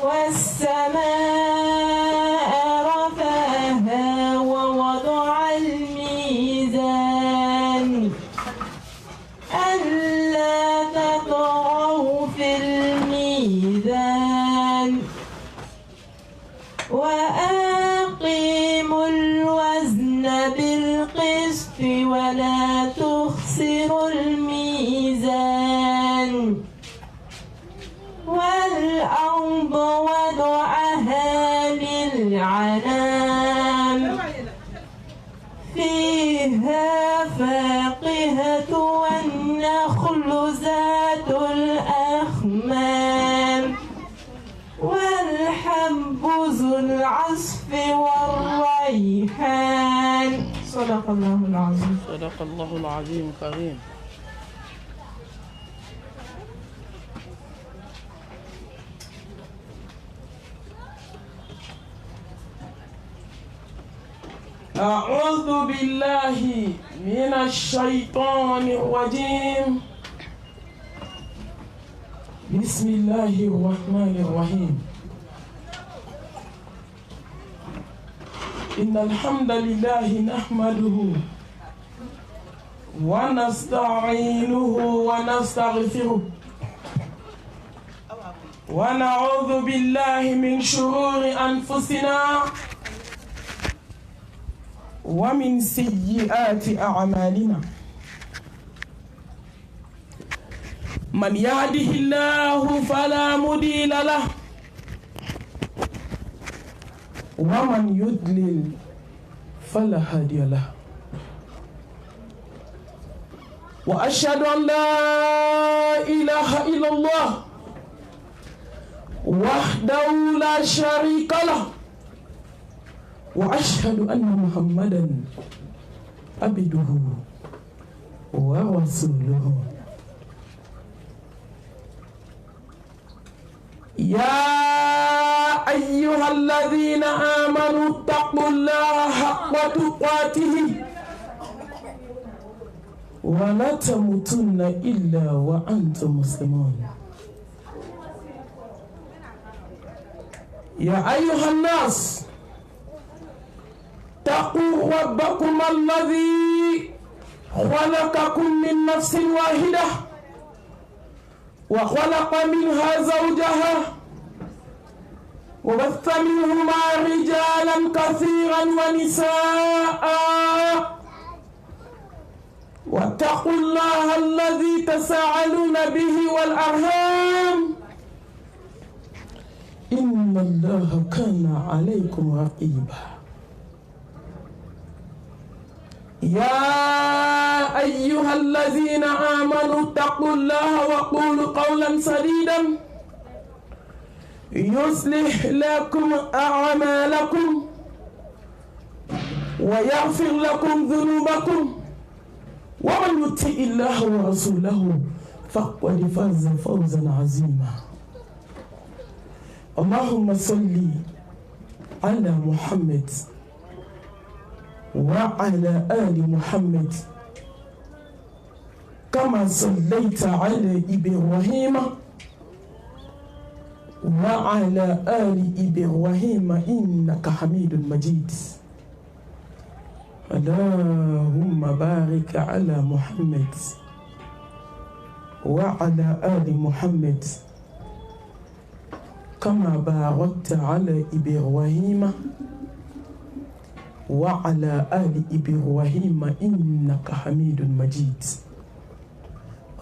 والسماء رفعها ووضع الميزان ألا تطغوا في الميزان وأقيموا الوزن بالقسط ولا تخسروا الميزان والأرض وضعها للعنام فيها فاقهة والنخل ذات الأخمام والحب ذو العصف والريحان. صدق الله العظيم. صدق الله العظيم الكريم. أعوذ بالله من الشيطان الرجيم. بسم الله الرحمن الرحيم. إن الحمد لله نحمده ونستعينه ونستغفره ونعوذ بالله من شرور أنفسنا ومن سيئات أعمالنا. من يهده الله فلا مضل له ومن يضلل فلا هادي له. وأشهد أن لا إله إلا الله وحده لا شريك له وأشهد أن محمدًا عبده ورسوله. يا أيها الذين آمنوا اتقوا الله حق تقاته ولا تموتن إلا وأنتم مسلمون. يا أيها الناس اتقوا ربكم الذي خلقكم من نفس واحدة وخلق منها زوجها وبث منهما رجالا كثيرا ونساء واتقوا الله الذي تساءلون به والأرحام إن الله كان عليكم رقيبا. يا أيها الذين آمنوا اتقوا الله وقولوا قولا سديدا يصلح لكم أعمالكم ويغفر لكم ذنوبكم ومن يطع الله ورسوله فقد فاز فوزا عظيما. اللهم صل على محمد وعلى آل محمد كما صليت على إبراهيم وعلى آل إبراهيم إنك حميد مجيد. اللهم بارك على محمد وعلى آل محمد كما باركت على إبراهيم وعلى آل إبراهيم إنك حميد مجيد.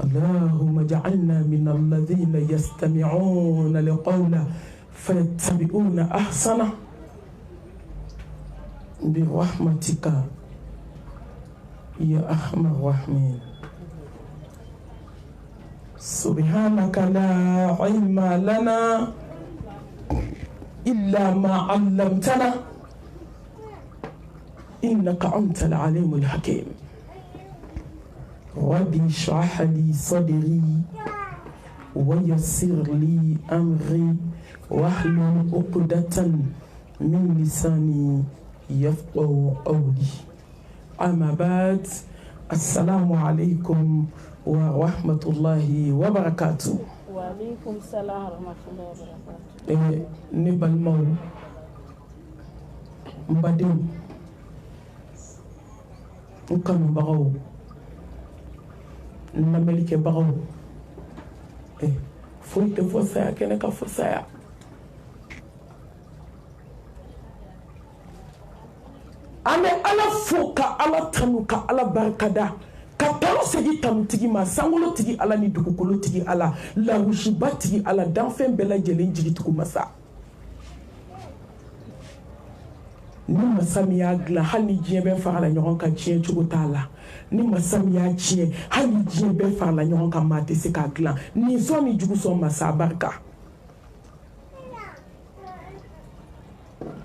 اللهم اجعلنا من الذين يستمعون القول فيتبعون أحسنه برحمتك يا أرحم الراحمين. سبحانك لا علم لنا إلا ما علمتنا إنك أنت العليم الحكيم. ربي اشرح لي صدري ويسر لي أمري واحلل عقدة من لساني يفقه قولي. أما بعد، السلام عليكم ورحمة الله وبركاته. Waalaikum salam wa rahmatullahi wa barakatuh. Ne balimaw n badenw n kanubagaw n lamɛnlikɛbagaw foyi tɛ fɔ saya kɛnɛ ka fɔ saya an bɛ ala fo ka ala tanu ka ala barikada ka talo segi tanutigi ma sankolotigi ala ni dugukolotigi ala lawusibatigi ala danfɛn bɛɛ lajɛlen jigitugu masa ni masa min y'a dilan hali ni diɲɛ bɛɛ farala ɲɔgɔn kan diɲɛ cogo t'a la ni masa min y'a tiɲɛ hali ni diɲɛ bɛɛ farala ɲɔgɔn kan maa tɛ se k'a dilan nin sɔn ni jugu sɔn masa barika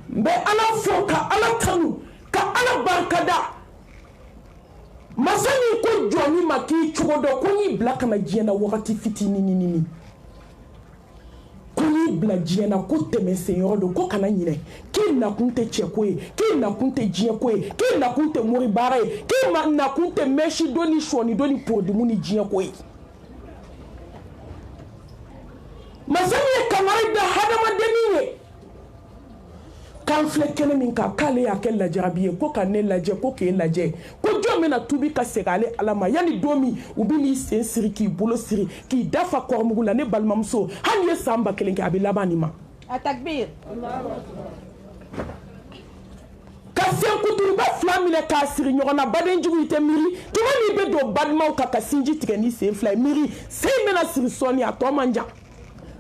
n bɛ ala fo ka ala tanu ka ala barikada masa min ko jɔnni ma k'i cogo dɔn ko n'i bila kana diɲɛ na wagati fitinin ko n'i bila diɲɛ na ko tɛmɛ senyɔrɔ don ko kana ɲinɛ k'i nakun tɛ cɛko ye k'i nakun tɛ diɲɛko ye k'i nakun tɛ mori baara ye k'i nakun tɛ mɛsi dɔ ni sɔɔni dɔ ni porodumu ni diɲɛko ye masa min ye kangari da hadamadennin ye k'an filɛ kɛnɛ min kan k'ale y'a kɛ lajarabi ye ko ka ne lajɛ ko k'e lajɛ ko jɔn bɛna tubi ka segin ale ala ma yanni don min u bɛ n'i sen siri k'i bolo siri k'i dafa kɔrɔmugu la ne balimamuso hali ye san 1000 kɛ a bɛ laban nin ma. A takbir. ka senkuturuba 2 minɛ k'a siri ɲɔgɔn na badenjugu i tɛ miiri tuma min bɛ don balimaw kan ka sinji tigɛ ni sen 2 ye miiri sen bɛna siri sɔɔni a tɔ man jan.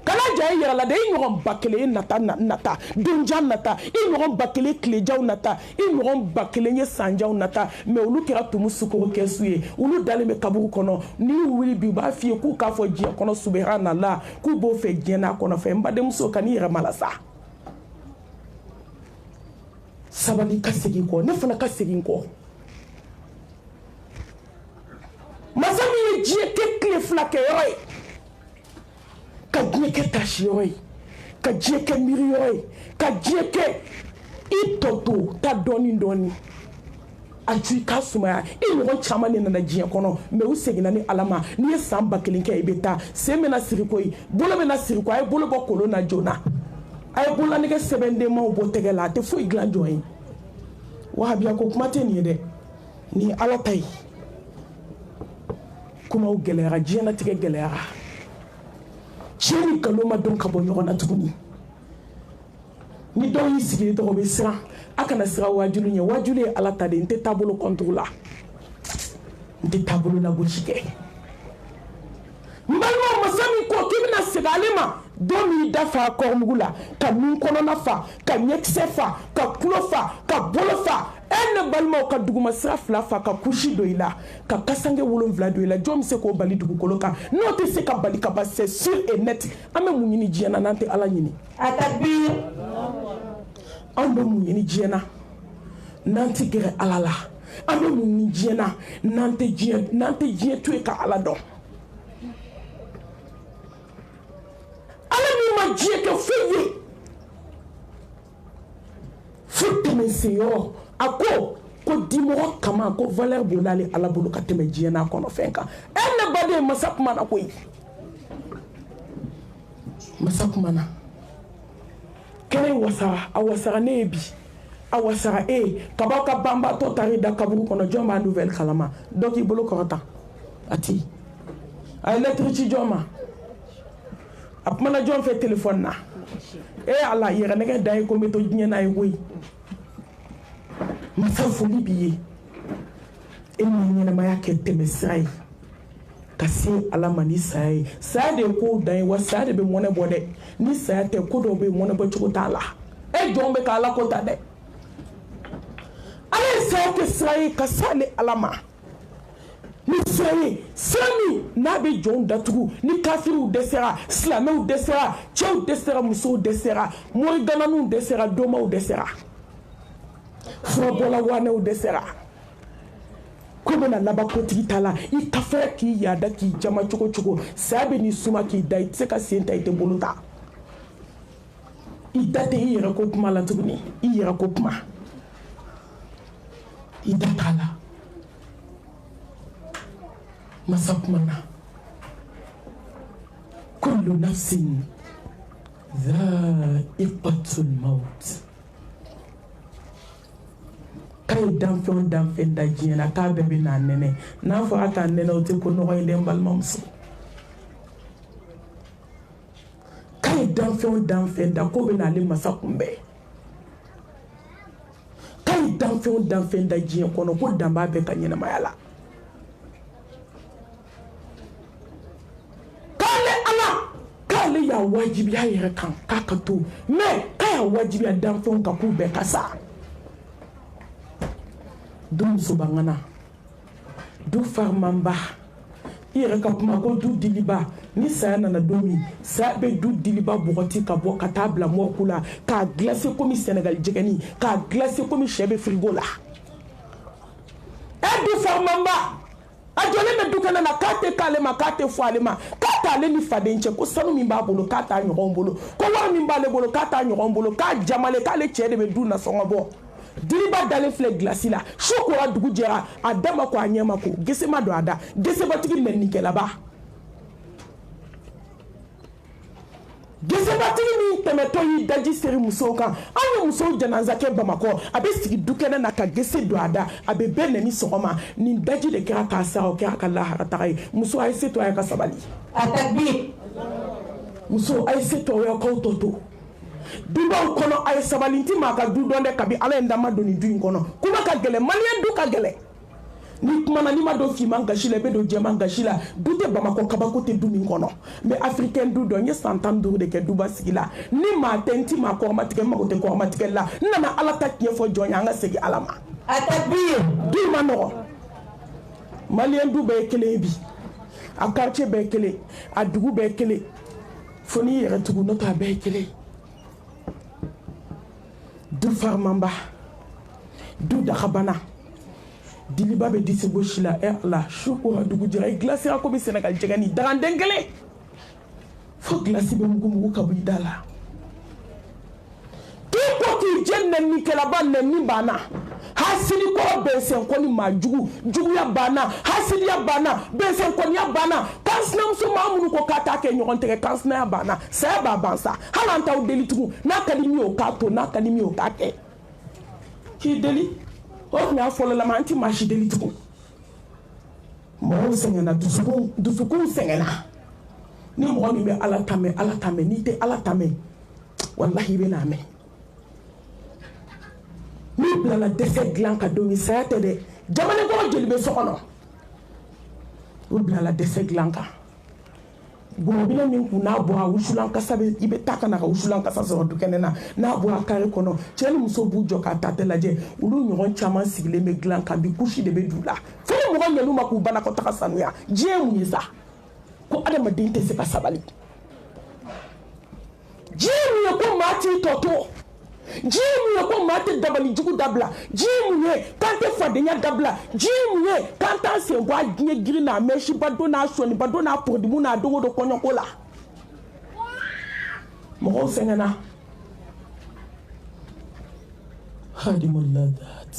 kana ja i yɛrɛ la dɛ i ɲɔgɔn ba kelen ye nata donjan nata i ɲɔgɔn ba kelen tilejaw nata i ɲɔgɔn ba kelen ye sanjaw nata mɛ olu kɛra tumu sukoro kɛsu ye olu dalen bɛ kaburu kɔnɔ n'i y'u wuli bi u b'a f'i ye k'u k'a fɔ diɲɛ kɔnɔ subhanallah k'u b'o fɛ diɲɛ n'a kɔnɔ fɛ n badenmuso ka n'i yɛrɛ mala sa sabali ka segin kɔ ne fana ka segin kɔ masa min ye diɲɛ kɛ tile 2 kɛ yɔrɔ ye ka diɲɛ kɛ tasi yɔrɔ ye ka diɲɛ kɛ miiri yɔrɔ ye ka diɲɛ kɛ i tɔ to ta dɔɔni a ju i k'a sumaya i ɲɔgɔn caman de nana diɲɛ kɔnɔ mɛ u seginna ni ala ma n'i ye san 1000 kɛ i bɛ taa sen bɛna siri koyi bolo bɛna siri ko a ye bolo bɔ kolon na joona a ye bololanɛgɛ sɛbɛndenmaw bɔ tɛgɛ la a tɛ foyi dilan jɔn ye wahabiya ko kuma tɛ nin ye dɛ nin ye ala ta ye kumaw gɛlɛyara diɲɛlatigɛ gɛlɛyara cɛ ni nkalon ma dɔn ka bɔ ɲɔgɔn na tuguni ni dɔw y'i sigi dɔgɔ bɛ siran a kana siran wajulu ɲɛ wajulu ye ala ta de n tɛ taabolo kɔntugu la n tɛ taabolo lagosi kɛ n balimaw masa min ko k'i bɛna segin ale ma don min da fa kɔrɔmugu la ka nun kɔnɔna fa ka ɲɛkisɛ fa ka tulo fa ka bolo fa ne balimaw ka duguma sira 2 fa ka kusi don i la ka kasange 7 don i la jɔn bɛ se k'o bali dugukolo kan n'o tɛ se ka bali ka ban c'est sûr et net an bɛ mun ɲini diɲɛ na n'an tɛ ala ɲini a takbir an bɛ mun ɲini diɲɛ na n'an tɛ gɛrɛ ala la an bɛ mun ɲini diɲɛ na n'an tɛ diɲɛ to yen ka ala dɔn ala min ma diɲɛ kɛ foyi ye fo tɛmɛ senyɔrɔ a ko dimɔgɔ kama ko valeur b'o l'ale ala bolo ka tɛmɛ diɲɛ n'a kɔnɔ fɛn kan ne baden masa kuma na koyi masa kuma na kɛnɛ wasara a wasara ne ye bi a wasara kaba ka banbatɔ tari da kaburu kɔnɔ jɔn b'a nouvelle kalama dɔ k'i bolo kɔrɔta a ti a ye lettre ci jɔn ma a kumana jɔn fɛ téléphone na ala yɛrɛ nɛgɛ da ye ko n bɛ to diɲɛ na ye koyi masa foli b'i ye e ni ɲɛnamaya kɛ tɛmɛ sira ye ka se ala ma ni saya ye saya de ye kow dan ye wa saya de bɛ mɔnɛ bɔ dɛ ni saya tɛ ko dɔw bɛ yen mɔnɛ bɔ cogo t'a la jɔn bɛ ka ala ko ta dɛ ala ye saya kɛ sira ye ka se ale ala ma ni sira ye sira min n'a bɛ jɔnw datugu ni kafiriw dɛsɛra silamɛw dɛsɛra cɛw dɛsɛra musow dɛsɛra morigananiw dɛsɛra dɔmaw dɛsɛra furabɔla wanɛw dɛsɛra ko bɛna laban kotigi ta la i ta fɛ k'i yaada k'i jama cogo cogo saya bɛ n'i suma k'i da i tɛ se ka sen ta i tɛ bolo ta i da tɛ i yɛrɛ ko kuma la tuguni i yɛrɛ ko kuma i da t'a la masa kuma na kullu nafsin dha'iqatul maut. Kay danfɛn da diɲɛ na k'a bɛɛ bɛ n'a nɛnɛ n'a fɔra k'a nɛnɛ o tɛ ko nɔgɔ ye dɛ n balimamuso. Kay danfɛn da ko bɛ n'ale masa kunbɛn. Kay danfɛn da diɲɛ kɔnɔ ko dan b'a bɛɛ ka ɲɛnamaya la. K'ale y'a wajibiya yɛrɛ kan k'a ka to mais k'a y'a wajibiya danfɛnw kan k'u bɛɛ ka sa. Du muso bangana du farmamba i yɛrɛ ka kuma ko du diliba ni saya nana don min saya bɛ du diliba bɔgɔti ka bɔ ka taa bila mɔɔku la k'a glacer komi Sénégal jɛgɛni k'a glacer komi sɛ bɛ frigo la du farmamba a jɔlen bɛ du kɛnɛ na k'a tɛ k'ale ma k'a tɛ fɔ ale ma k'a t'ale ni faden cɛ ko sanu min b'a bolo k'a t'a ɲɔgɔn bolo ko wari min b'ale bolo k'a t'a ɲɔgɔn bolo k'a jamalen k'ale cɛ de bɛ du nasɔngɔ bɔ. Diliba dalen filɛ glasi la su kora dugu jɛra a da ma ko a ɲɛ ma ko gese ma don a da gesebatigi nɛninikɛlaba gesebatigi min tɛmɛtɔ y'i daji seri musow kan an ye musow janaza kɛ Bamakɔ a bɛ sigi du kɛnɛ na ka gese don a da a bɛ bɛɛ nɛni sɔgɔma nin daji de kɛra k'a sa o kɛra ka lahara taga ye muso a ye se to a ye ka sabali a takbir muso a ye se to a ye k'aw tɔ to dubaw kɔnɔ a ye sabali nti maa ka du dɔn dɛ kabi ala ye dama don nin du in kɔnɔ kuma ka gɛlɛ maliyɛn du ka gɛlɛ ni kuma na ni ma don finman gasi la i bɛ don jɛman gasi la du tɛ Bamakɔ kabako tɛ du min kɔnɔ mais africain du dɔ n ye san 15 de kɛ duba sigi la ni maa tɛ n ti maa kɔrɔmatigɛ n mago tɛ kɔrɔmatigɛ la n nana ala ta tiɲɛ fɔ jɔn ye an ka segin ala ma a takbir du ma nɔgɔ maliyɛn du bɛɛ ye kelen ye bi a quartier bɛɛ ye kelen a dugu bɛɛ ye kelen fo n'i yɛrɛ tugu n'o tɛ a bɛɛ ye kelen du farmamba du dakabana diliba bɛ disi gosi la ala su kora dugu jɛra i glasira ko bɛ Sénégal jɛgɛni daganden kelen fo glasi bɛ mugu ka bɔ i da la k'i ko k'i jɛ nɛninikɛlaba nɛni banna hasidi kɔrɔ bɛnsɛn ni maa juguya banna hasidiya banna bɛnsɛn kɔniya banna kansinamuso maa minnu ko k'a t'a kɛ ɲɔgɔn tɛgɛ kansinaya banna saya b'a ban sa hali an t'aw deli tugun n'a ka di min ye o k'a to n'a ka di min ye o k'a kɛ k'i deli o tun y'a fɔlɔ lama an ti maa si deli tugun mɔgɔw sɛgɛnna dusukun sɛgɛnna ni mɔgɔ min bɛ ala ta mɛn n'i tɛ ala ta mɛn walahi i bɛ n'a mɛn n'i bilala dɛsɛ dilan ka don min saya tɛ dɛ jamana kɔnɔ jeli bɛ so kɔnɔ o bilala dɛsɛ dilan kan gɔmɔbila min kun n'a bɔra wusulan kasa bɛ i bɛ taa ka na ka wusulan kasa sɔrɔ du kɛnɛ na n'a bɔra kare kɔnɔ cɛ ni muso b'u jɔ k'a tatɛ lajɛ olu ɲɔgɔn caman sigilen bɛ dilan kan bi kusi de bɛ du la fo ni mɔgɔ ɲɛn'u ma k'u banakɔtaga sanuya diɲɛ mun ye sa ko adamaden tɛ se ka sabali diɲɛ mun ye ko maa t'i tɔ to diɲɛ mun ye ko maa tɛ dabali jugu dabila diɲɛ mun ye k'an tɛ fadenya dabila diɲɛ mun ye k'an t'an sen bɔ a diɲɛ girin n'a mɛsiba don n'a sɔniba don n'a pɔdimu n'a dogo don kɔɲɔko la mɔgɔw sɛgɛnna hadimul ladat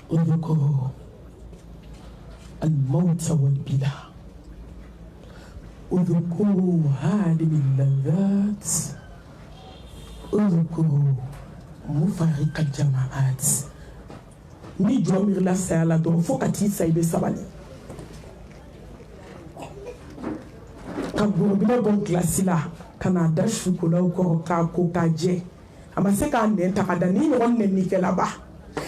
udhkuru al-mawt wal-bila udhkuru hadimul ladat udhkuru mufarika jamaat ni jɔ miirila saya la dɔrɔn fo ka t'i sa i bɛ sabali ka gorobinɛ bɔ gilasi la ka n'a da sukolaw kɔrɔ k'a ko k'a jɛ a ma se k'a nɛn ta ka da ni ɲɔgɔn nɛnnikɛlaba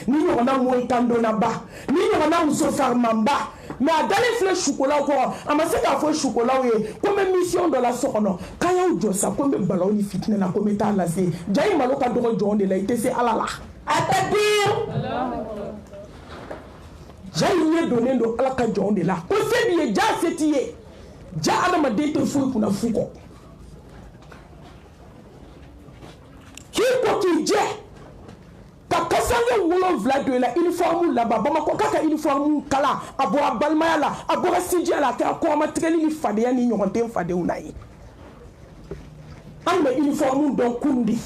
ni ɲɔgɔnna moyitandonnaba ni ɲɔgɔnna muso farimanba mais a dalen filɛ sukolaw kɔrɔ a ma se k'a fɔ sukolaw ye ko n bɛ mission dɔ la so kɔnɔ k'a y'aw jɔ sa ko n bɛ balaw ni fitinɛ la ko n bɛ taa lase ja i malo ka dɔgɔ jɔn de la i tɛ se ala la a tɛ di ja i ɲɛ donnen don ala ka jɔn de la ko se b'i ye ja se t'i ye ja adamaden tɛ foyi kunna fu kɔ k'i ko k'i jɛ ka kasange 7 don i la uniforme laban Bamakɔ k'a ka uniforme kala a bɔra balimaya la a bɔra sinjiya la a kɛra kɔrɔmatigɛli ni fadenya ni ɲɔgɔn tɛ fadenw na ye an bɛ uniforme dɔn kunun de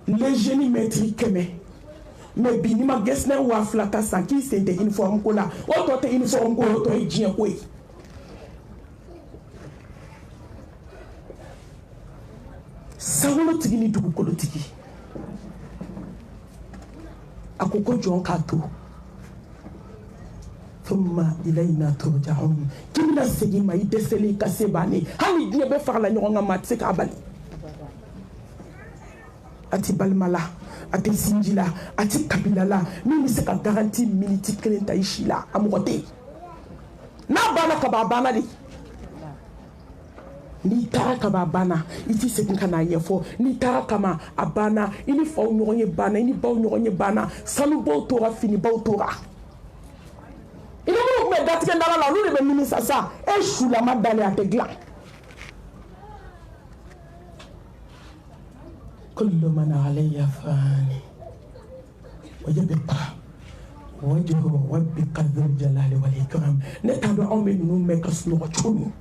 les jeunes mètres 100 mais bi ni ma gɛsinɛ 2000 ta san k'i sen tɛ uniforme ko la o tɔ tɛ uniforme ko o tɔ ye diɲɛ ko ye sankolo tigi ni dugukolo tigi a ko ko jɔn k'a to thumma ilayna turja'un k'i bɛna segin ma i dɛsɛlen i ka se bannen hali diɲɛ bɛɛ farala ɲɔgɔn kan ma a tɛ se k'a bali a ti balima la a tɛ sinji la a ti kabila la min bɛ se ka garanti miniti kelen ta i si la a mɔgɔ tɛ yen n'a banna kaban a banna de n'i taara kaba a banna i t'i segin ka n'a ɲɛfɔ n'i taara kama a banna i ni faw ɲɔgɔn ye banna i ni baw ɲɔgɔn ye banna sanubaw tora finibaw tora i ni minnu tun bɛ datigɛ dara la olu de bɛ nimisa sa e sulama dalen a tɛ dilan kullu man alayha fan wa yabqa wajhu rabbika dhul jalali wal ikram ne t'a dɔn anw bɛ ninnu mɛn ka sunɔgɔ cogo min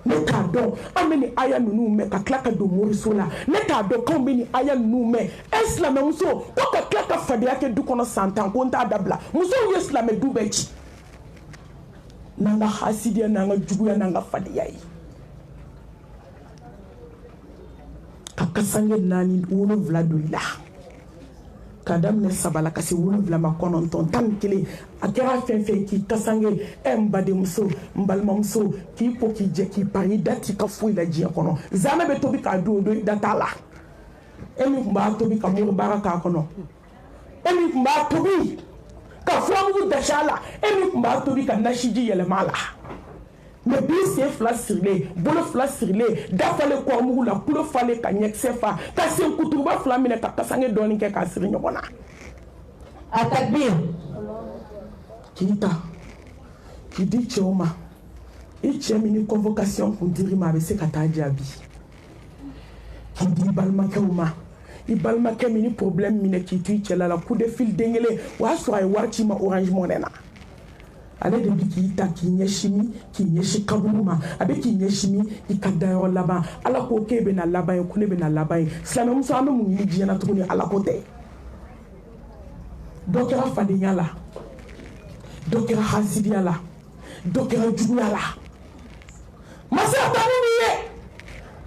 ne t'a dɔn an bɛ nin aya ninnu mɛn ka tila ka don moriso la ne t'a dɔn k'anw bɛ nin aya ninnu mɛn e silamɛmuso ko ka tila ka fadenya kɛ du kɔnɔ san 10 ko n t'a dabila musow ye silamɛ du bɛɛ ci n'an ka hasidiya n'an ka juguya n'an ka fadenya ye ka kasange 4 7 don i la ka daminɛ 3 la ka se 7 ma 9 11 a kɛra fɛn fɛn k'i kasange n badenmuso n balimamuso k'i ko k'i jɛ k'i pan i da t'i ka foyi la diɲɛ kɔnɔ zaamɛ bɛ tobi k'a dun o don i da t'a la e min tun b'a tobi ka mori baara k'a kɔnɔ e min tun b'a tobi ka furamugu dasi a la e min tun b'a tobi ka nasiji yɛlɛma a la mɛ bi sen 2 sirilen bolo 2 sirilen da falen kɔrɔmugu la tulo falen ka ɲɛkisɛ fa ka sen kuturuba 2 minɛ ka kasange dɔɔni kɛ k'a siri ɲɔgɔn na a takbir k'i ta k'i di cɛw ma i cɛ min ni convocation kun dir'i ma a bɛ se ka taa jaabi k'i di i balimakɛw ma i balimakɛ min ni problème minɛ k'i to i cɛla la coup de fil den kelen o y'a sɔrɔ a ye wari ci ma Orange Money na ale de bi k'i ta k'i ɲɛsin k'i ɲɛsin kaburu ma a bɛ k'i ɲɛsin i ka dayɔrɔ laban ala ko k'e bɛna laban ye ko ne bɛna laban ye silamɛmuso an bɛ mun ɲini diɲɛ na tuguni ala ko tɛ dɔ kɛra fadenya la dɔ kɛra hasidiya la dɔ kɛra juguya la masaya ta ni nin ye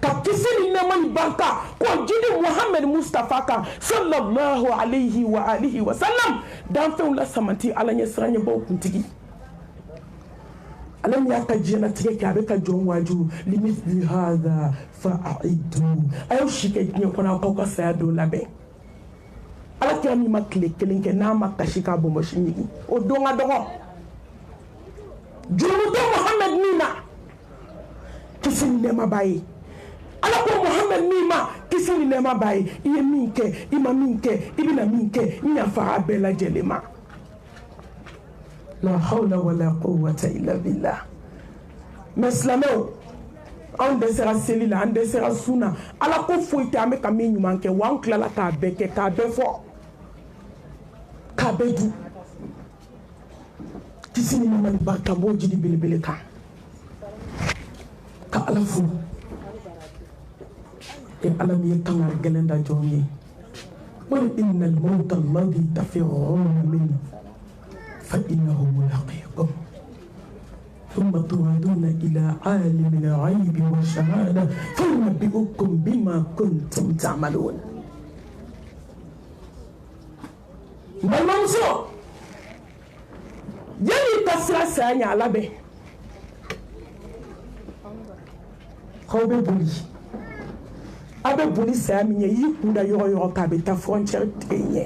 ka kisi ni nɛɛma ni barika k'o jidi Muhammed Mustafa kan sallallahu alayhi wa alihi wa sallam danfɛnw la samati ala ɲɛ siran ɲɛ baw kuntigi ale min y'a ka diɲɛlatigɛ kɛ a bɛ ka jɔn waaju limithli hadha fa'iddu a y'aw si kɛ diɲɛ kɔnɔ aw k'aw ka saya don labɛn ala kira min ma tile 1 kɛ n'a ma kasi k'a bɔnbɔsi ɲigi o don ka dɔgɔ jurumutɔ Muhammed min na kisi ni nɛɛma b'a ye ala ko Muhammed min ma kisi ni nɛɛma b'a ye i ye min kɛ i ma min kɛ i bɛna min kɛ n yafara bɛɛ lajɛlen ma la hawla wala quwwata illa billah mais silamɛw anw dɛsɛra seli la an dɛsɛra sun na ala ko foyi tɛ an bɛ ka min ɲuman kɛ wa an tilala k'a bɛɛ kɛ k'a bɛɛ fɔ k'a bɛɛ dun kisi ni nɛɛma ni barika b'o jidi belebele kan ka ala fo e ala min ye kangari gɛlɛn da jɔn ye qul innal mawta alladhi tafirruna minhu فإنه ملاقيكم ثم تردون إلى عالم الغيب والشهادة فينبئكم بما كنتم تعملون balimamuso yanni i ka sira saya ɲɛ ala bɛ k'aw bɛ boli a bɛ boli saya min ye i y'i kun da yɔrɔ yɔrɔ k'a bɛ taa frontière tigɛ i ɲɛ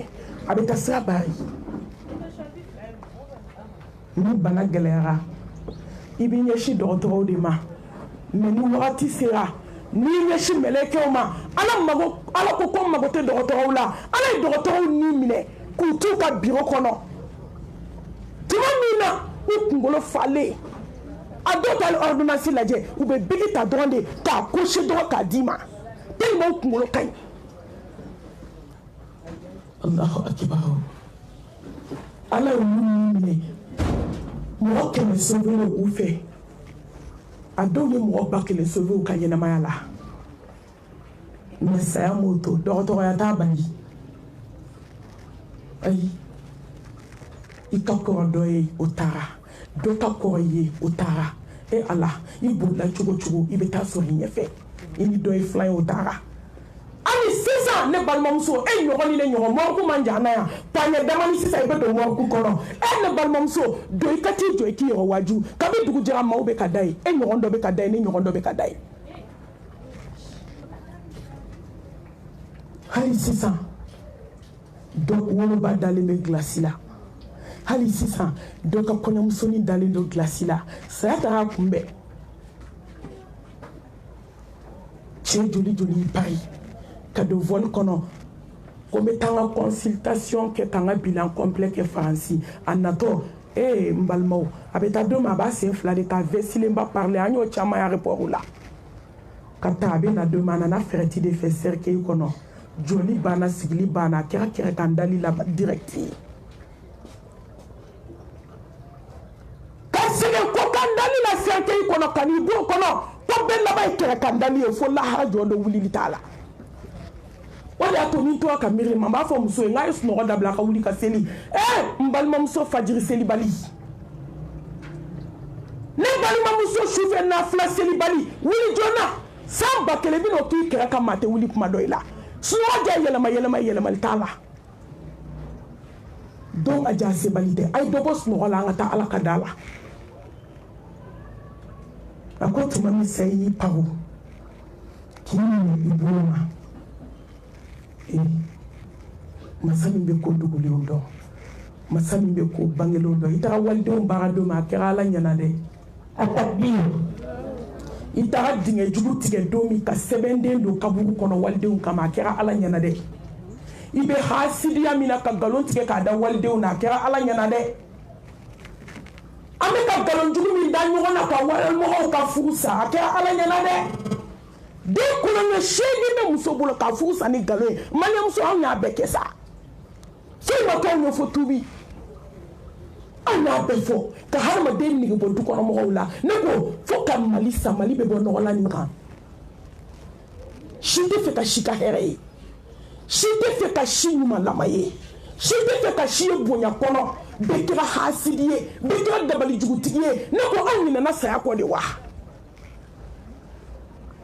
a bɛ taa sira bari ni bana gɛlɛyara i b'i ɲɛsin dɔgɔtɔrɔw de ma mais ni wagati sera n'i ɲɛsin mɛlɛkɛw ma ala ko ko mago tɛ dɔgɔtɔrɔw la ala ye dɔgɔtɔrɔw ni minɛ k'u t'u ka biro kɔnɔ tuma min na u kunkolo falen a dɔw ta ordonnance lajɛ u bɛ bigi ta dɔrɔn de k'a kosi dɔrɔn k'a d'i ma tellement u kunkolo ka ɲi Allahu akbar ala ye mun minɛ mɔgɔ 100 sauvé u fɛ a dɔw ye mɔgɔ 1000 sauvé u ka ɲɛnamaya la mais saya m'o to dɔgɔtɔrɔya t'a bali ayi i ka kɔrɔ dɔ ye o taara dɔ ka kɔrɔ ye o taara e ala i bolila cogo cogo i bɛ taa sɔrɔ i ɲɛfɛ i ni dɔ ye filan ye o taara ani sisan ne balimamuso e ɲɔgɔn ni ne ɲɔgɔn mɔriku man jan na yan paɲɛ damani sisan i bɛ don mɔriku kɔnɔ e ne balimamuso don i ka t'i jɔ i k'i yɛrɛ waju kabi dugu jɛra maaw bɛ ka da ye e ɲɔgɔn dɔ bɛ ka da ye ne ɲɔgɔn dɔ bɛ ka da ye hali sisan dɔ woloba dalen bɛ gilasi la hali sisan dɔ ka kɔɲɔmusonin dalen don gilasi la saya taara kunbɛn cɛ joli joli y'i pari ka don vol kɔnɔ ko n bɛ taa n ka consultation kɛ ka n ka bilan complet kɛ faransi a natɔ n balimaw a bɛ taa don min a b'a sen fila de ta vesilenba parler an y'o caman ye aéroport la ka taa a bɛ na don min a nana fɛrɛti de fɛ cercueil kɔnɔ joli banna sigili banna a kɛra kɛrɛ kan dali la direct ka segin ko kan dali la cercueil kɔnɔ ka n'i bɔ kɔnɔ ko bɛɛ laban ye kɛrɛ kan dali ye fo lahara jɔn dɔ wulili t'a la o de y'a to ni tora ka miiri ma n b'a fɔ muso ye n k'a ye sunɔgɔ dabila ka wuli ka seli n balimamuso fajiri selibali ne balimamuso sufɛ nafila selibali wuli joona san 1000 bɛ n'o to i kɛrɛ kan maa tɛ wuli kuma dɔ i la sunɔgɔ ja yɛlɛmali t'a la dɔw ka ja sebali tɛ a ye dɔ bɔ sunɔgɔ la an ka taa ala ka da la a ko tuma min sayi y'i paro k'i minɛ i bolo ma masa min bɛ ko dogolenw dɔn masa min bɛ ko bangelenw dɔn i taara walidenw baara don ma a kɛra ala ɲɛna dɛ a takbir i taara dingɛ jugu tigɛ don min ka sɛbɛnden don kaburu kɔnɔ walidenw kama a kɛra ala ɲɛna dɛ i bɛ hasidiya min na ka nkalon tigɛ k'a da walidenw na a kɛra ala ɲɛna dɛ an bɛ ka nkalon jugu min da ɲɔgɔn na ka walimɔgɔw ka furu sa a kɛra ala ɲɛna dɛ den kolonkɛ 8 bɛ muso bolo ka furu sa ni nkalon ye maliyɛmuso anw y'a bɛɛ kɛ sa foyi ma k'anw ye fo tubi anw y'a bɛɛ fɔ ka hadamaden nege bɔ dukɔnɔmɔgɔw la ne ko fo ka mali sa mali bɛ bɔ nɔgɔla nin kan si tɛ fɛ ka si ka hɛrɛ ye si tɛ fɛ ka si ɲumanlama ye si tɛ fɛ ka si ye bonya kɔnɔ bɛɛ kɛra hasidi ye bɛɛ kɛra dabalijugutigi ye ne ko anw ɲinɛna saya kɔ de wa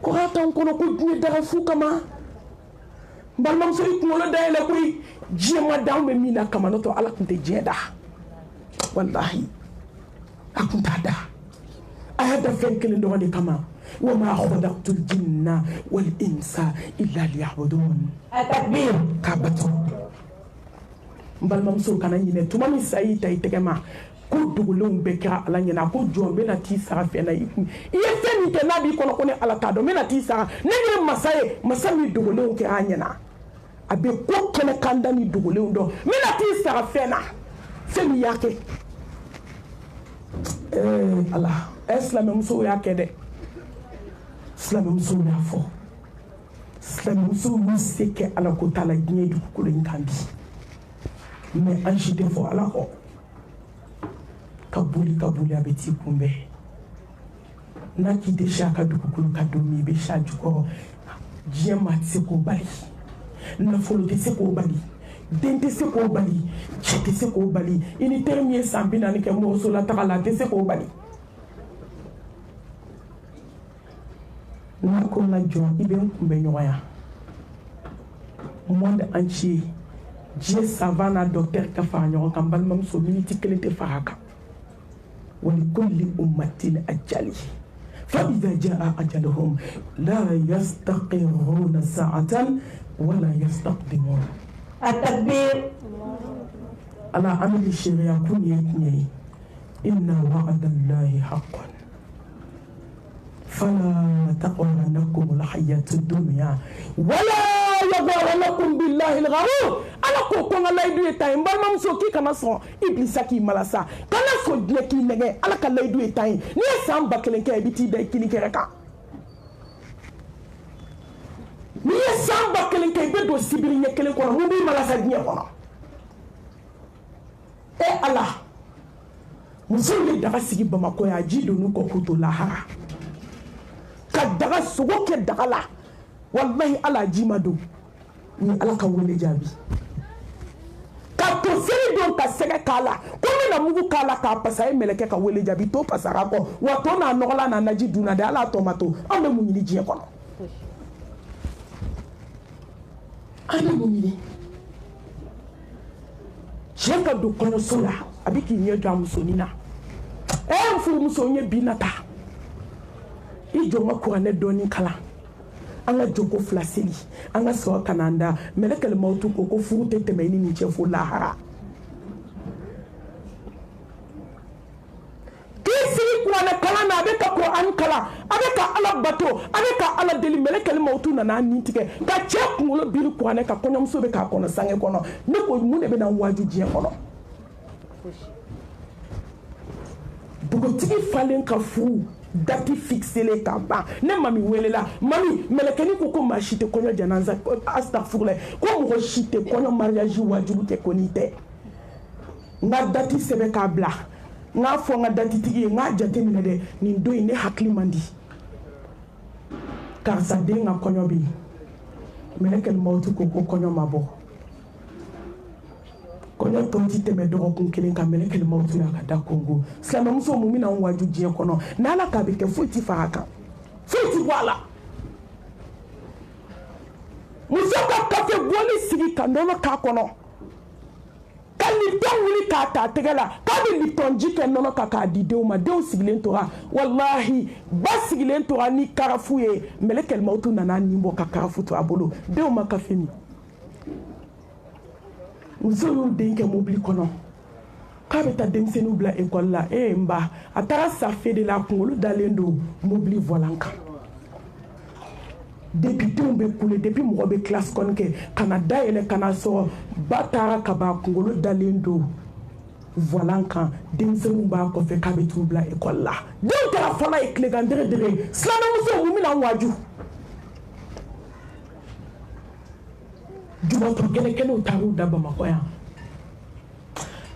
ko k'a t'anw kɔnɔ ko diɲɛ daga fu kama n balimamuso i kunkolo dayɛlɛ koyi diɲɛ ma da anw bɛ min na kama n'o tɛ ala tun tɛ diɲɛ da wallahi a tun t'a da a y'a da fɛn kelen dɔrɔn de kama wa ma khalaqtul jinna wal insa illa liya'budun a takbir k'a bato n balimamuso kana ɲinɛ tuma min sa y'i ta i tɛgɛ ma ko dogolenw bɛɛ kɛra ala ɲɛna ko jɔn bɛna t'i sara fɛn na i ye fɛn min kɛ n'a b'i kɔnɔ ko ne ala t'a dɔn n bɛna t'i sara ne ye masa ye masa min dogolenw kɛra a ɲɛna a bɛ ko kɛnɛ kan da ni dogolenw dɔn n bɛna t'i sara fɛn na fɛn min y'a kɛ ala silamɛmusow y'a kɛ dɛ silamɛmusow y'a fɔ silamɛmusow y'u se kɛ ala ko t'a la diɲɛ dugukolo in kan bi mɛ an si tɛ fɔ ala kɔ ka boli a bɛ t'i kunbɛn n'a k'i tɛ si a ka dugukolo ka don min i bɛ si a jukɔrɔ diɲɛ maa tɛ se k'o bali nafolo tɛ se k'o bali den tɛ se k'o bali cɛ tɛ se k'o bali i ni teri min ye san 40 kɛ mɔgɔso la taga la a tɛ se k'o bali n'a ko n ka jɔn i bɛ n kunbɛn ɲɔgɔn ya monde entier diɲɛ savant n'a docteur ka fara ɲɔgɔn kan balimamuso miniti 1 tɛ fara a kan ولكل أمة أجل فإذا جاء أجلهم لا يستقرون ساعة ولا يستقدمون التكبير على عمل الشريعة كن يكني إن وعد الله حق فلا تغرنكم الحياة الدنيا ولا يغرنكم بالله الغرور ala ko ko nga laydu e tay mbal so ki kana so iblisa ki malasa kana so die ki nege ala ka laydu e tay ni sam bakelen ke biti day kini ke reka ni sam bakelen ke be do sibiri nyekelen ko mu bi malasa die ko e ala musulmi daga sigi bamako ya jido nu ko kuto lahara ka daga sugo ke daga la wallahi ala jimado ni ala ka wele jabi ka to seri don ka sɛgɛ k'a la ko min na mugu k'a la k'a pasa ye mɛlɛkɛ ka wele jaabi to pasara kɔ wa to n'a nɔgɔla n'a naji dunna de ala tɔ ma to an bɛ mun ɲini diɲɛ kɔnɔ ana mumini cheka do kono sola abiki nyedo amusonina mfuru musonye binata ijo makura ne doni kala anga joko flaseli anga so kananda melekele mautu ko furu teteme ni chefo lahara na kala na abeka Quran kala abeka ala bato abeka ala deli melekele mautu na na nitike ka check ngulo biru Quran ka kono mso be ka kono sange kono ne ko mu ne be na waju je kono bugo tigi falen ka fu dati fixele ka ba ne mami welela mami melekeni ko machite kono janaza astaghfirullah ko mo shite kono mariage waju te konite nga dati sebe ka bla nga fo nga datitigi nga jate mine de ni do ine hakli mandi car sa de nga konyo bi melekele mautu ko konyo mabo konyo tonti teme do ko kelen ka melekele mautu ya ka da Kongo slama muso mumina waju je kono na ala ka be ke futi faraka futi wala muso ka kafe boli sigi kandono ka kono Lipton wuli ka ta tegala ka bi Lipton jike nono ka di dew ma dew sigilen tora wallahi ba sigilen tora ni karafu ye melekele mautu nana nimbo ka karafu to abolo dew ma ka femi musolu denke mobili kono ka beta demsenu bla école la mba atara sa fe de la kungolo dalendo mobili volanka depuis tout be coulé depuis mo be classe konke Canada ele kana so batara kaba kungolo dalendo volanka demsenu ba ko fe ka be tubla école la donc la fala e clegandere dere slana muso mumina waju jubo to gele kele utaru daba makoya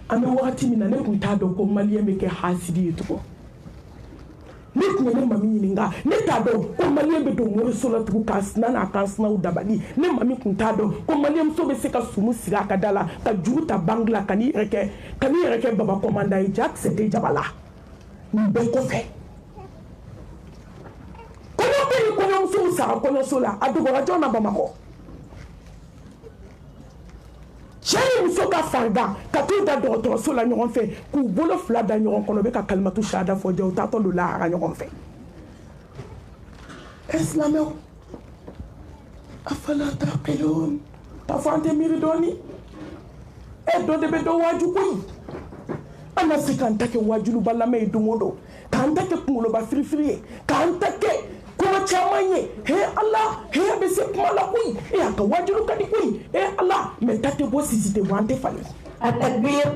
ame wakati mina ne kunta do ko malien be ke hasidi to ne kunye mami nyinga ne tado ko malien be do mo solo tu kasna na kasna u dabali ne mami kunta do ko malien so be se ka sumu siga ka dala ka juta bangla kani reke baba komanda e jack c'était jabala mbe ko fe ko no be ko no so sa ko no so la adugo rajo na bamako Chéri muso ka farda ka tu da docteur so la ñogon fe ku bolo fla da ñogon kono be ka kalmatu shada fo jaw ta to la ra ñogon fe islameo afala taqilun ta fante miridoni e do de be do waju kuy ana sikanta ke wajulu balla me dumodo kanta ke kungulo ba frifri kanta ke kuma chamanye he Allah he be se kuma la kuy e aka wajulu kadi kuy e Allah me tate bo sisi te wante fali at-takbir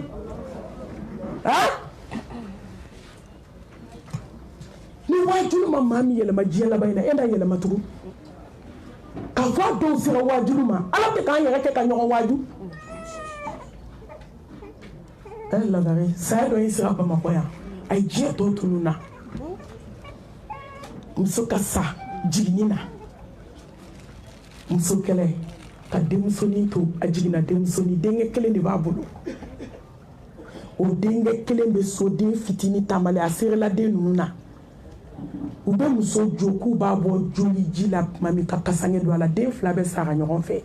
ni wajulu mami yele majela bayna enda yele matugu ka fa do sira wajulu ma ala te kan yere ke ka nyogo waju la gare sa do isra ba makoya ay je to tununa musoka sa jiginina musokele ka demusoni to ajigina demusoni denge kele de babulu o denge kele be so de fitini tamale asere la de nuna ube muso joku babo joli jila mami ka kasange do ala de flabe sara nyoron fe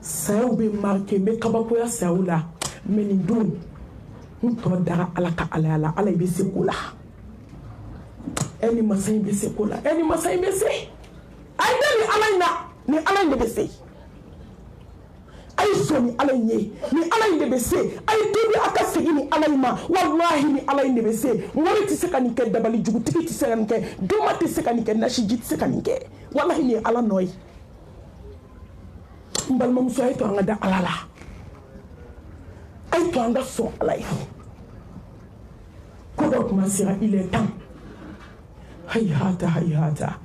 sa ube marke me kabako ya saula menindun to dara ala ka ala ibe sekula eni masai be sekula eni masai be se ay dali ala ni ala inde be se ay so ni ala nye ni ala inde be se ay tibi aka segi ni ala ma wallahi ni ala inde be se ngori ti se kanike dabali jugu tiki ti se kanike duma ti se kanike nashi jit se kanike wallahi ni ala noy mbal mom so ay to ngada ala la ay to anga so alay kodok masira il est temps hayata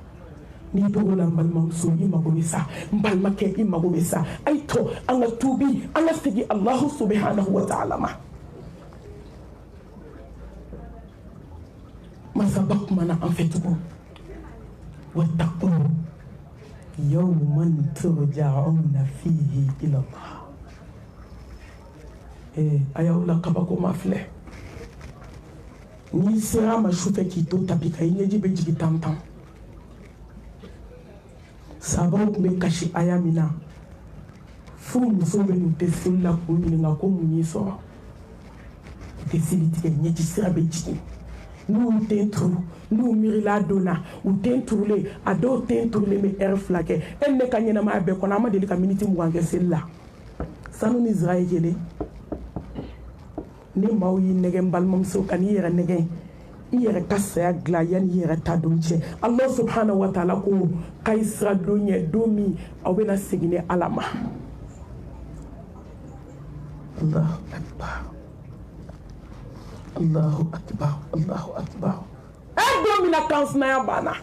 ni dogola mbal mamso imagomisa mbal make imagomisa ay to anga tubi anga sigi Allah subhanahu wa ta'ala ma sabak mana en fait ko wattaqu yawman turja'una fihi ila Allah ayawla kabako mafle ni sera ma choufe ki to tapika inyeji be jigi tantan sahabaw tun bɛ kasi aya min na fo muso minnu tɛ seli la k'u ɲininka ko mun y'i sɔrɔ u tɛ seli tigɛ ɲɛji sira bɛ jigin n'u den turu n'u miirila don na u den turulen a dɔw den turulen bɛ ɛri 2 kɛ e ne ka ɲɛnamaya bɛɛ kɔnɔ an ma deli ka miniti 20 kɛ seli la sanu ni zira ye kelen ni maaw y'i nɛgɛ n balimamuso ka n'i yɛrɛ nɛgɛ i yɛrɛ ka saya dilan yanni i yɛrɛ ta don cɛ Allah subhanahu wa ta'ala ko k'a ye sira don ɲɛ don min aw bɛna segin ni Ala ma Allahu akbar Allahu akbar Allahu akbar don min na kansinaya banna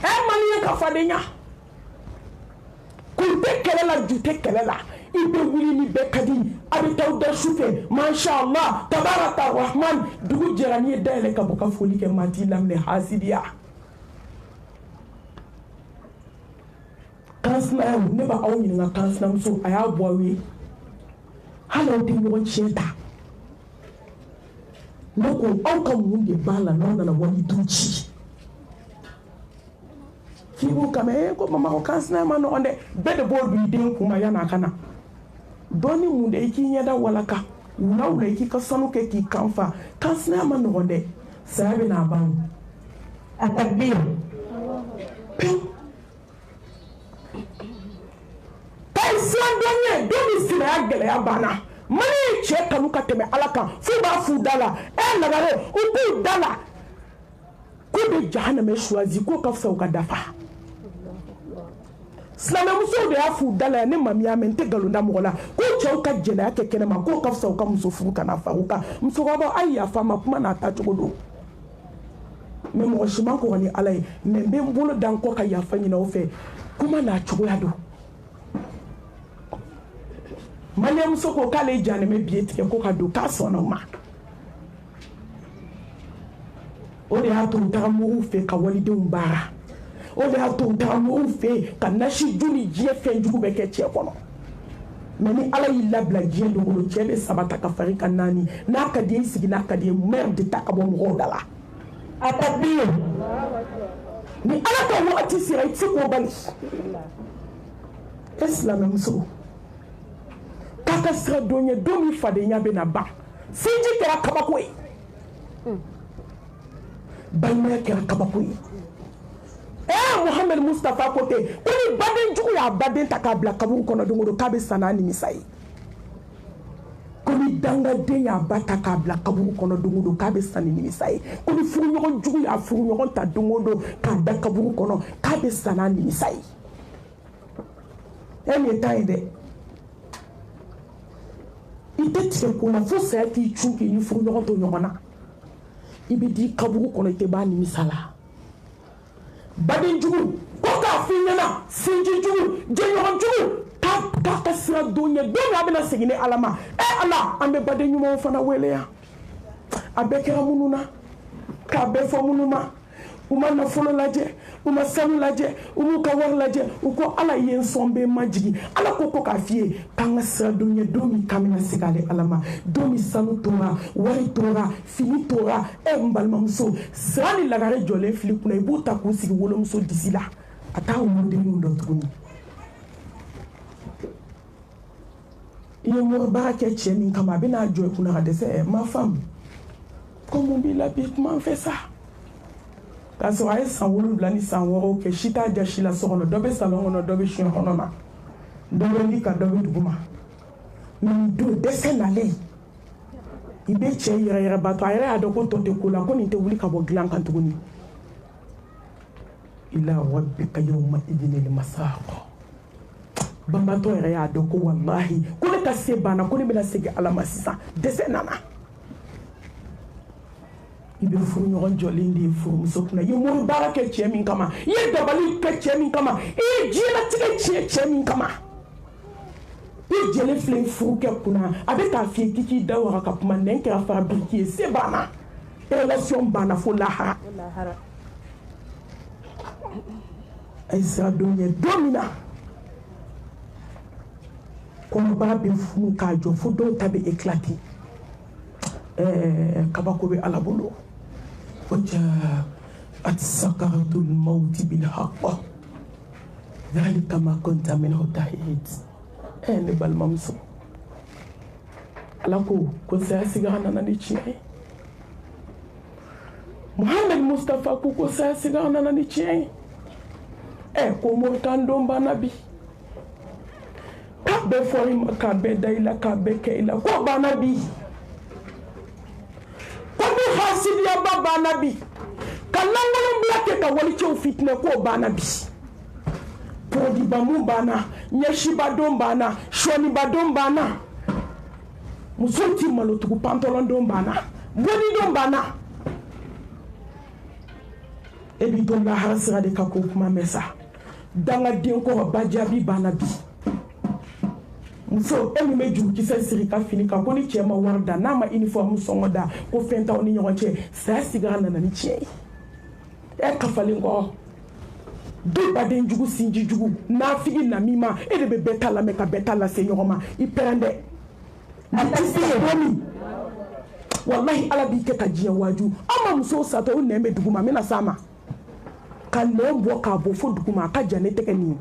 maliyɛn ka fadenya kun tɛ kɛlɛ la ju tɛ kɛlɛ la i bɛ wuli ni bɛɛ ka di a bɛ taa da su fɛ masha Allah tabaraka rahman dugu jɛra n'i ye dayɛlɛ ka bɔ ka foli kɛ maa t'i laminɛ hasidiya kansinaya ne b'a aw ɲininka kansinamuso a y'a bɔ aw ye hali aw tɛ ɲɔgɔn tiɲɛ ta ne ko aw ka mun de b'a la n'aw nana wali du ci k'i b'o kama ko mama ko kansinaya ma nɔgɔn dɛ bɛɛ de b'o don i den kun ma yan'a ka na dɔɔni mun de i k'i ɲɛda walaka wula wula i k'i ka sanu kɛ k'i kan fa kansinaya ma nɔgɔn dɛ saya bɛ n'a ban a takbir pewu k'a ye siran dɔn ɲɛ don min sinaya gɛlɛya banna mali ye cɛ kanu ka tɛmɛ Ala kan f'u b'a f'u da la lagare u b'u da la ko bɛ jahanama choisi ko ka fisa u ka dafa silamɛmusow de y'a f'u da la ne mami y'a mɛn n tɛ nkalon da mɔgɔ la ko cɛw ka jɛnɛya kɛ kɛnɛma ko ka fisa u ka muso furu kana fara u kan musokɔrɔbaw a ye yafa n ma kuma n'a tacogo don mais mɔgɔ si man kɔgɔ ni Ala ye mais n bɛ n bolo da n kɔ ka yafa ɲini aw fɛ kuma n'a cogoya don maliyɛnmuso ko k'ale ye jahanɛmɛ biye tigɛ ko ka don k'a sɔnna o ma o de y'a to u taga mɔgɔw fɛ ka walidenw baara o de y'a to u taga mɔgɔw fɛ ka nasi ju ni diɲɛ fɛn jugu bɛ kɛ cɛ kɔnɔ mais ni Ala y'i labila diɲɛ don o don cɛ bɛ 3 ta ka fari ka 4 n'a ka di ye i sigi n'a ka di ye mère de ta ka bɔ mɔgɔw da la a takbir ni Ala ka wagati sera i tɛ se k'o bali e silamɛmuso k'a ka sira don ye don min fadenya bɛ na ban sinji kɛra kabako ye balimaya kɛra kabako ye Muhammad Mustafa ko ten ko ni baden jugu y'a baden ta k'a bila kaburu kɔnɔ don o don k'a bɛ sa n'a nimisa ye ko ni dangaden y'a ba ta k'a bila kaburu kɔnɔ don o don k'a bɛ sa ni nimisa ye ko ni furuɲɔgɔn jugu y'a furuɲɔgɔn ta don o don k'a da kaburu kɔnɔ k'a bɛ sa n'a nimisa ye nin ye tan ye dɛ i tɛ tigɛ ko la fo saya k'i cun k'i ni furuɲɔgɔn to ɲɔgɔn na i bɛ di kaburu kɔnɔ i tɛ b'a nimisa la baden jugu ko k'a f'i ɲɛna sinji jugu jɛɲɔgɔn jugu k'a ka sira don ye don min a bɛna segin ni Ala ma Ala an bɛ baden ɲumanw fana wele yan a bɛɛ kɛra minnu na k'a bɛɛ fɔ minnu ma u ma nafolo lajɛ u ma sanu lajɛ u m'u ka wari lajɛ u ko Ala ye n sɔn bɛ ma jigin Ala ko k'a f'i ye k'an ka sira don ye don min k'an bɛna segin ale Ala ma don min sanu tora wari tora fini tora n balimamuso sira ni lagare jɔlen fili kunna i b'u ta k'u sigi wolomuso disi la a t'a wolodenninw dɔn tuguni i ye mɔribaga kɛ cɛ min kama a bɛna jɔ i kunna ka dɛsɛ ma femme ko mun b'i la bi kuma n fɛ sa k'a sɔrɔ a ye san 7 ni san 6 kɛ si t'a ja si la so kɔnɔ dɔ bɛ salon kɔnɔ dɔ bɛ siɲɛ kɔnɔ ma dɔ bɛ li ka dɔ bɛ dugu ma mais nin don dɛsɛ nalen i bɛ cɛ yɛrɛ bato a yɛrɛ y'a dɔn ko tɔ tɛ ko la ko nin tɛ wuli ka bɔ dilan kan tuguni ila rabbika yawma idinil masaq banbatɔ yɛrɛ y'a dɔn ko wallahi ko ne ka se banna ko ne bɛna segin Ala ma sisan dɛsɛ nana i bɛ furuɲɔgɔn jɔlen de ye furumuso kunna i ye moribaara kɛ cɛ min kama i ye dabali kɛ cɛ min kama i ye diɲɛlatigɛ tiɲɛ cɛ min kama i ye jɛlen filɛ furu kɛ kunna a bɛ k'a f'i ye k'i k'i da waga ka kuma nɛn kɛra fara biriki ye se banna relation banna fo lahara a ye sira don ye don min na kɔnɔbara bɛ funu k'a jɔ fo dɔw ta bɛ éclater kabako bɛ Ala bolo وجاءت سكرة الموت بالحق ذلك ما كنت منه تحيد أنا بالممسو alako ko saya sigara nana ni tiɲɛ Muhammad Mustafa ko saya sigara nana ni tiɲɛ ko Moritan don bana bi ka bɛ fɔri ma ka bɛ da ila ka bɛ kɛ ila ko bana bi ko bi hasidiya ba bana bi ka langolon bila kɛ ka walicɛw fitinɛ ko bana bi podibamu bana ɲɛsiba don bana sɔniba don bana muso ti malotugu pantalon don bana boni don bana ebi don la harasira de ka ko kuma mesa danga den ko ba jabi bana bi muso emi me juru kisɛ siri ka fini ka ko ni cɛ ma wari da n'a ma uniforme sɔngɔ da ko fɛn t'aw ni ɲɔgɔn cɛ saya sigara nana ni tiɲɛ ye kafalen kɔ du baden jugu sinji jugu nafigi namima e de bɛ bɛɛ ta lamɛn ka bɛɛ ta lase ɲɔgɔn ma i pɛrɛn dɛ wallahi ala b'i kɛ ka diɲɛ waaju an ma musow satɔ o nɛn bɛ dugu ma n bɛna s'a ma ka nɛn bɔ k'a bɔ fo dugu ma a ka jan ne tɛgɛ nin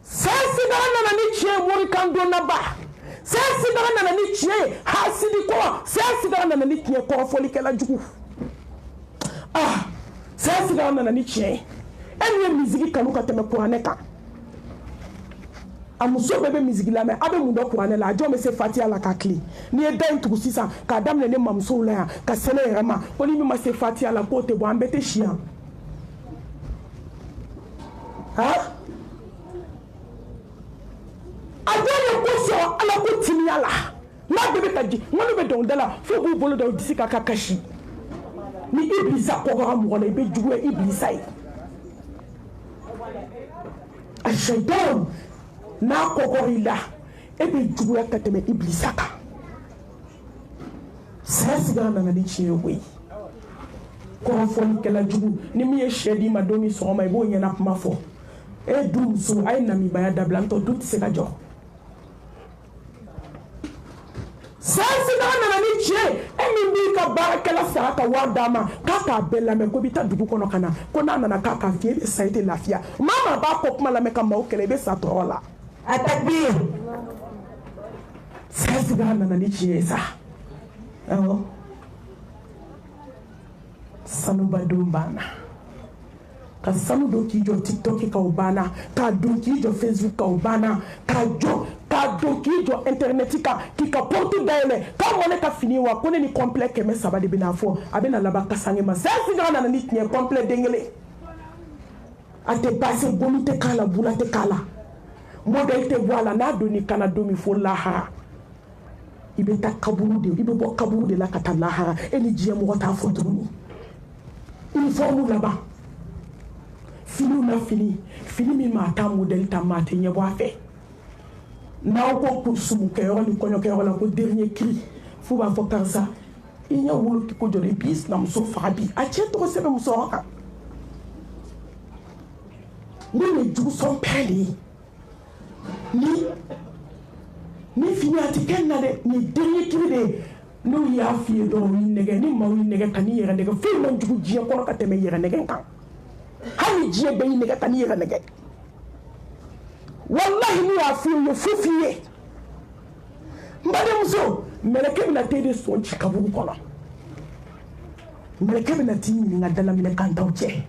saya sigara nana ni tiɲɛ Morikan donna ba saya sigara nana ni tiɲɛ hasidi kɔ saya sigara nana ni tiɲɛ kɔrɔfɔlikɛla jugu saya sigara nana ni tiɲɛ e min ye misiki kanu ka tɛmɛ kuranɛ kan a muso bɛɛ bɛ misiki lamɛn a bɛ mun dɔn kuranɛ la a jɔn bɛ se fatiya la ka tilen n'i ye da in tugu sisan k'a daminɛ ne mamusow la yan ka se ne yɛrɛ ma ko ni min ma se fatiya la k'o tɛ bɔ an bɛɛ tɛ si yan a jɔn ye ko sɔrɔ ala ko timiya la n'a bɛɛ bɛ ka di ŋɔni bɛ dɔnkilida la fo k'u bolo da u disi kan ka kasi ni ibilisa kɔkɔra mɔgɔ la i bɛ juguya ibilisa ye a shaitan n'a kɔkɔr'i la e bɛ juguya ka tɛmɛ ibilisa kan saya sigara nana ni tiɲɛ ye koyi kɔrɔfɔlikɛla jugu ni min ye sɛ d'i ma don min sɔgɔma i b'o ɲɛna kuma fɔ e du muso a ye namibaya dabila n tɔ du tɛ se ka jɔ saya sigara nana ni tiɲɛ e min b'i ka baarakɛla sara ka wari d'a ma k'a k'a bɛɛ lamɛn ko i bɛ taa dugu kɔnɔ ka na ko n'a nana k'a k'a f'i ye i bɛ sa i tɛ lafiya maa b'a kɔ kuma lamɛn ka maaw kɛlɛ i bɛ sa tɔɔrɔ la a takbir saya sigara nana ni tiɲɛ ye sa awɔ sanuba don banna ka sanu don k'i jɔ TikTok kan o banna k'a don k'i jɔ Facebook kan o banna k'a don k'i jɔ internet kan k'i ka porte dayɛlɛ k'a mɔ ne ka fini wa ko ne ni complet 300 de bɛna fɔ a bɛna laban kasange ma saya sigara nana ni tiɲɛ complet den kelen a tɛ base bolu tɛ k'a la bula tɛ k'a la modèle tɛ bɔ a la n'a donni kana don min fo lahara i bɛ taa kaburu de i bɛ bɔ kaburu de la ka taa lahara e ni diɲɛ mɔgɔ t'a fɔ tuguni uniforme laban finiw na fini min maa taa modèle ta maa tɛ ɲɛbɔ a fɛ n'aw ko kursumukɛyɔrɔ ni kɔɲɔkɛyɔrɔ la ko dernier cri f'u b'a fɔ karisa i ɲɛ wolo ko jɔ i b'i sinamuso faga bi a cɛ tɔgɔ sɛbɛn musokɔrɔ kan ne ye jugu sɔn pɛrɛ de ye ni fini a tɛ kɛ na dɛ ni dernier cri de ye n'u y'a f'i ye dɔrɔn u y'i nɛgɛ ni maaw y'i nɛgɛ ka n'i yɛrɛ nɛgɛ foyi man jugu diɲɛ kɔnɔ ka tɛmɛ yɛrɛ nɛgɛ kan hali diɲɛ bɛɛ y'i nɛgɛ ka n'i yɛrɛ nɛgɛ wallahi n'u y'a f'i ye fo f'i ye n badenmuso mɛlɛkɛ bɛna t'e de sɔn ci kaburu kɔnɔ mɛlɛkɛ bɛna t'i ɲininka dalaminɛ kan t'aw cɛ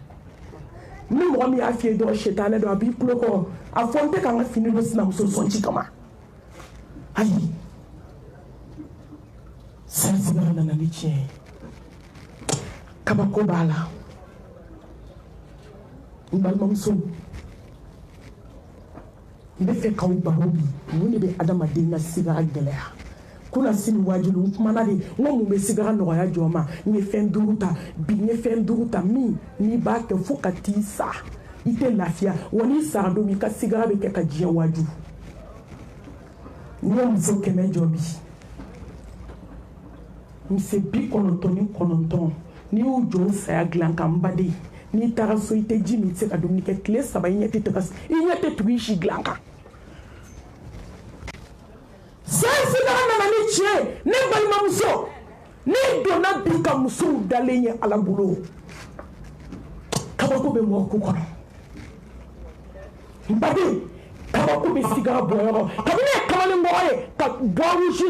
ni mɔgɔ min y'a f'i ye dɔrɔn setanɛ don a b'i tulo kɔrɔ a fɔ n tɛ ka n ka fini don sinamuso sɔn ci kama ayi saya sigara nana ni tiɲɛ ye kabako b'a la n balimamuso n bɛ fɛ k'aw baro bi mun de bɛ adamaden ka sigara gɛlɛya kuna sini wajilu n kumana de n ko mun bɛ sigara nɔgɔya jɔn ma n ye fɛn 5 ta bi n ye fɛn 5 ta min n'i b'a kɛ fo ka t'i sa i tɛ lafiya wa n'i sara don min i ka sigara bɛ kɛ ka diɲɛ waaju n ye muso 100 jɔ bi mise 99 n'i y'u jɔ o saya dilan kan n baden n'i taara so i tɛ ji min i tɛ se ka dumuni kɛ tile 3 i ɲɛ tɛ tugu i si dilan kan saya sigara nana ni tiɲɛ ne balimamuso n'i donna bi ka musow dalen ye ala bolo ka kabako bɛ mɔgɔ ko kɔnɔ n baden kabako bɛ sigara bɔyɔrɔ kabini ye kamalenmɔgɔ ye ka bois rouge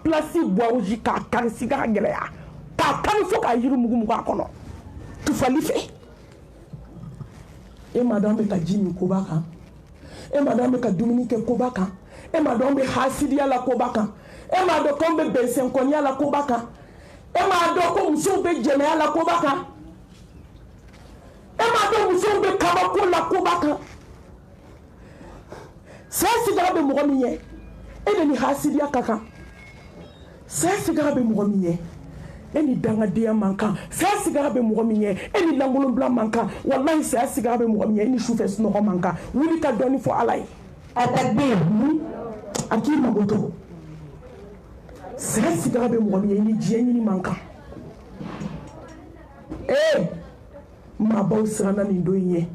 place bois rouge k'a kari sigara gɛlɛya k'a kari fo k'a yiri mugu a kɔnɔ tufali fɛ e ma dɔn bɛ ka ji min koba kan e ma dɔn bɛ ka dumuni kɛ koba kan e ma dɔn bɛ hasidiya la koba kan e ma dɔn ko bɛ bɛnsɛnkɔniya la koba kan e ma dɔn ko musow bɛ jɛnɛya la koba kan e ma dɔn musow bɛ kabako la koba kan saya sigara bɛ mɔgɔ min ye e de ni hasidiya ka kan saya sigara bɛ mɔgɔ min ye e ni dangadenya man kan saya sigara bɛ mɔgɔ min ye e ni langolonbila man kan wallahi saya sigara bɛ mɔgɔ min ye e ni sufɛ sunɔgɔ man kan wuli ka dɔɔni fɔ ala ye a takbir a k'i mago to saya sigara bɛ mɔgɔ min ye e ni diɲɛ ɲini man kan maabaw siranna nin don in ye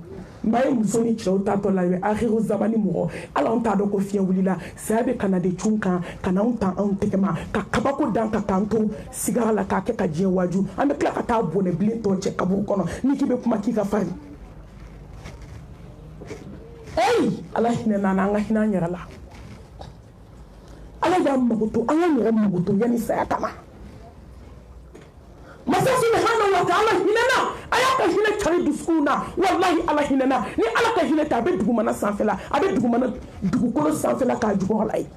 maa ye muso ni cɛw taatɔ la akhiru zamani mɔgɔ ala anw t'a dɔn ko fiɲɛ wulila saya bɛ kana de cun kan ka na anw ta anw tɛgɛ ma ka kabako dan ka k'an to sigara la k'a kɛ ka diɲɛ waaju an bɛ tila ka taa bɔnɛ bilen tɔ cɛ kaburu kɔnɔ ni k'i bɛ kuma k'i ka farin ala hinɛ n'an na an ka hinɛ an yɛrɛ la ala y'an mago to an ka ɲɔgɔn mago to yanni saya ka na masa subhanahu wa ta'ala hinɛna a y'a ka hinɛ cari dusukun na wallahi ala hinɛna ni ala ka hinɛ tɛ a bɛ dugumana sanfɛla a bɛ dugukolo sanfɛla k'a jukɔrɔ la ye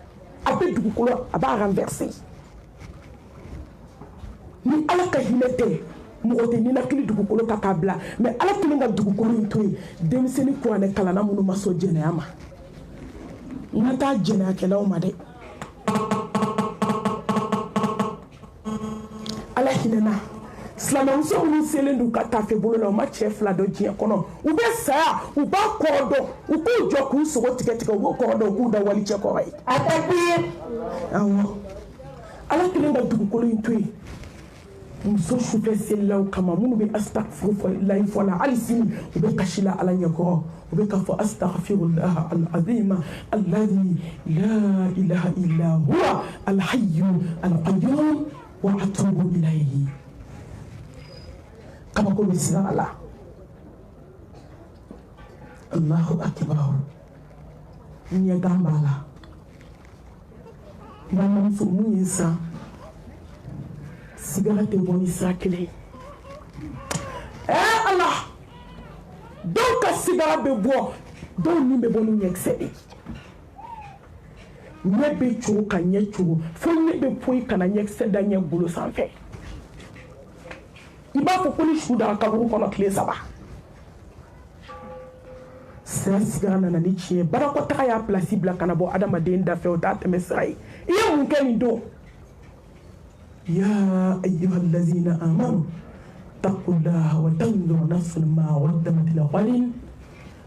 a bɛ dugukolo a b'a renverser ni ala ka hinɛ tɛ mɔgɔ tɛ ninakili dugukolo kan k'a bila mais ala kelen ka dugukolo in to yen denmisɛnnin kuranɛ kalanna minnu ma sɔn jɛnɛya ma n ka taa jɛnɛyakɛlaw ma dɛ ala hinɛna silamɛmuso minnu selen don ka tafe bolo la u ma cɛ fila dɔn diɲɛ kɔnɔ u bɛ saya u b'a kɔrɔ dɔn u k'u jɔ k'u sogo tigɛ u b'o kɔrɔ dɔn u k'u da wali cɛ kɔrɔ ye a tɛ bi awɔ ala kelen ka dugukolo in to yen muso sufɛ selilaw kama minnu bɛ astaghfirullahi fɔ la hali sini u bɛ kasi la ala ɲɛkɔrɔ u bɛ ka fɔ astaghfirullah al-azim alladhi la ilaha illa huwa al-hayyu al-qayyum wa atubu ilayhi kabako bɛ siran a la allahu akbar ɲɛgan b'a la balimamuso mun ye san sigara tɛ bɔ ni sira kelen ye ala dɔw ka sigara bɛ bɔ dɔw ni bɛ bɔ ni ɲɛkisɛ de ɲɛ bɛ cogo ka ɲɛ cogo fo ɲɛ bɛ poyi ka na ɲɛkisɛ da ɲɛ golo sanfɛ i b'a fɔ ko ni su dara kaburu kɔnɔ tile 3 saya sigara nana ni tiɲɛ barakɔtaga y'a pilasi bila kana bɔ adamaden da fɛ o t'a tɛmɛ sira ye i ye mun kɛ nin don يا أيها الذين آمنوا اتقوا الله وتنظر نفس ما قدمت لغد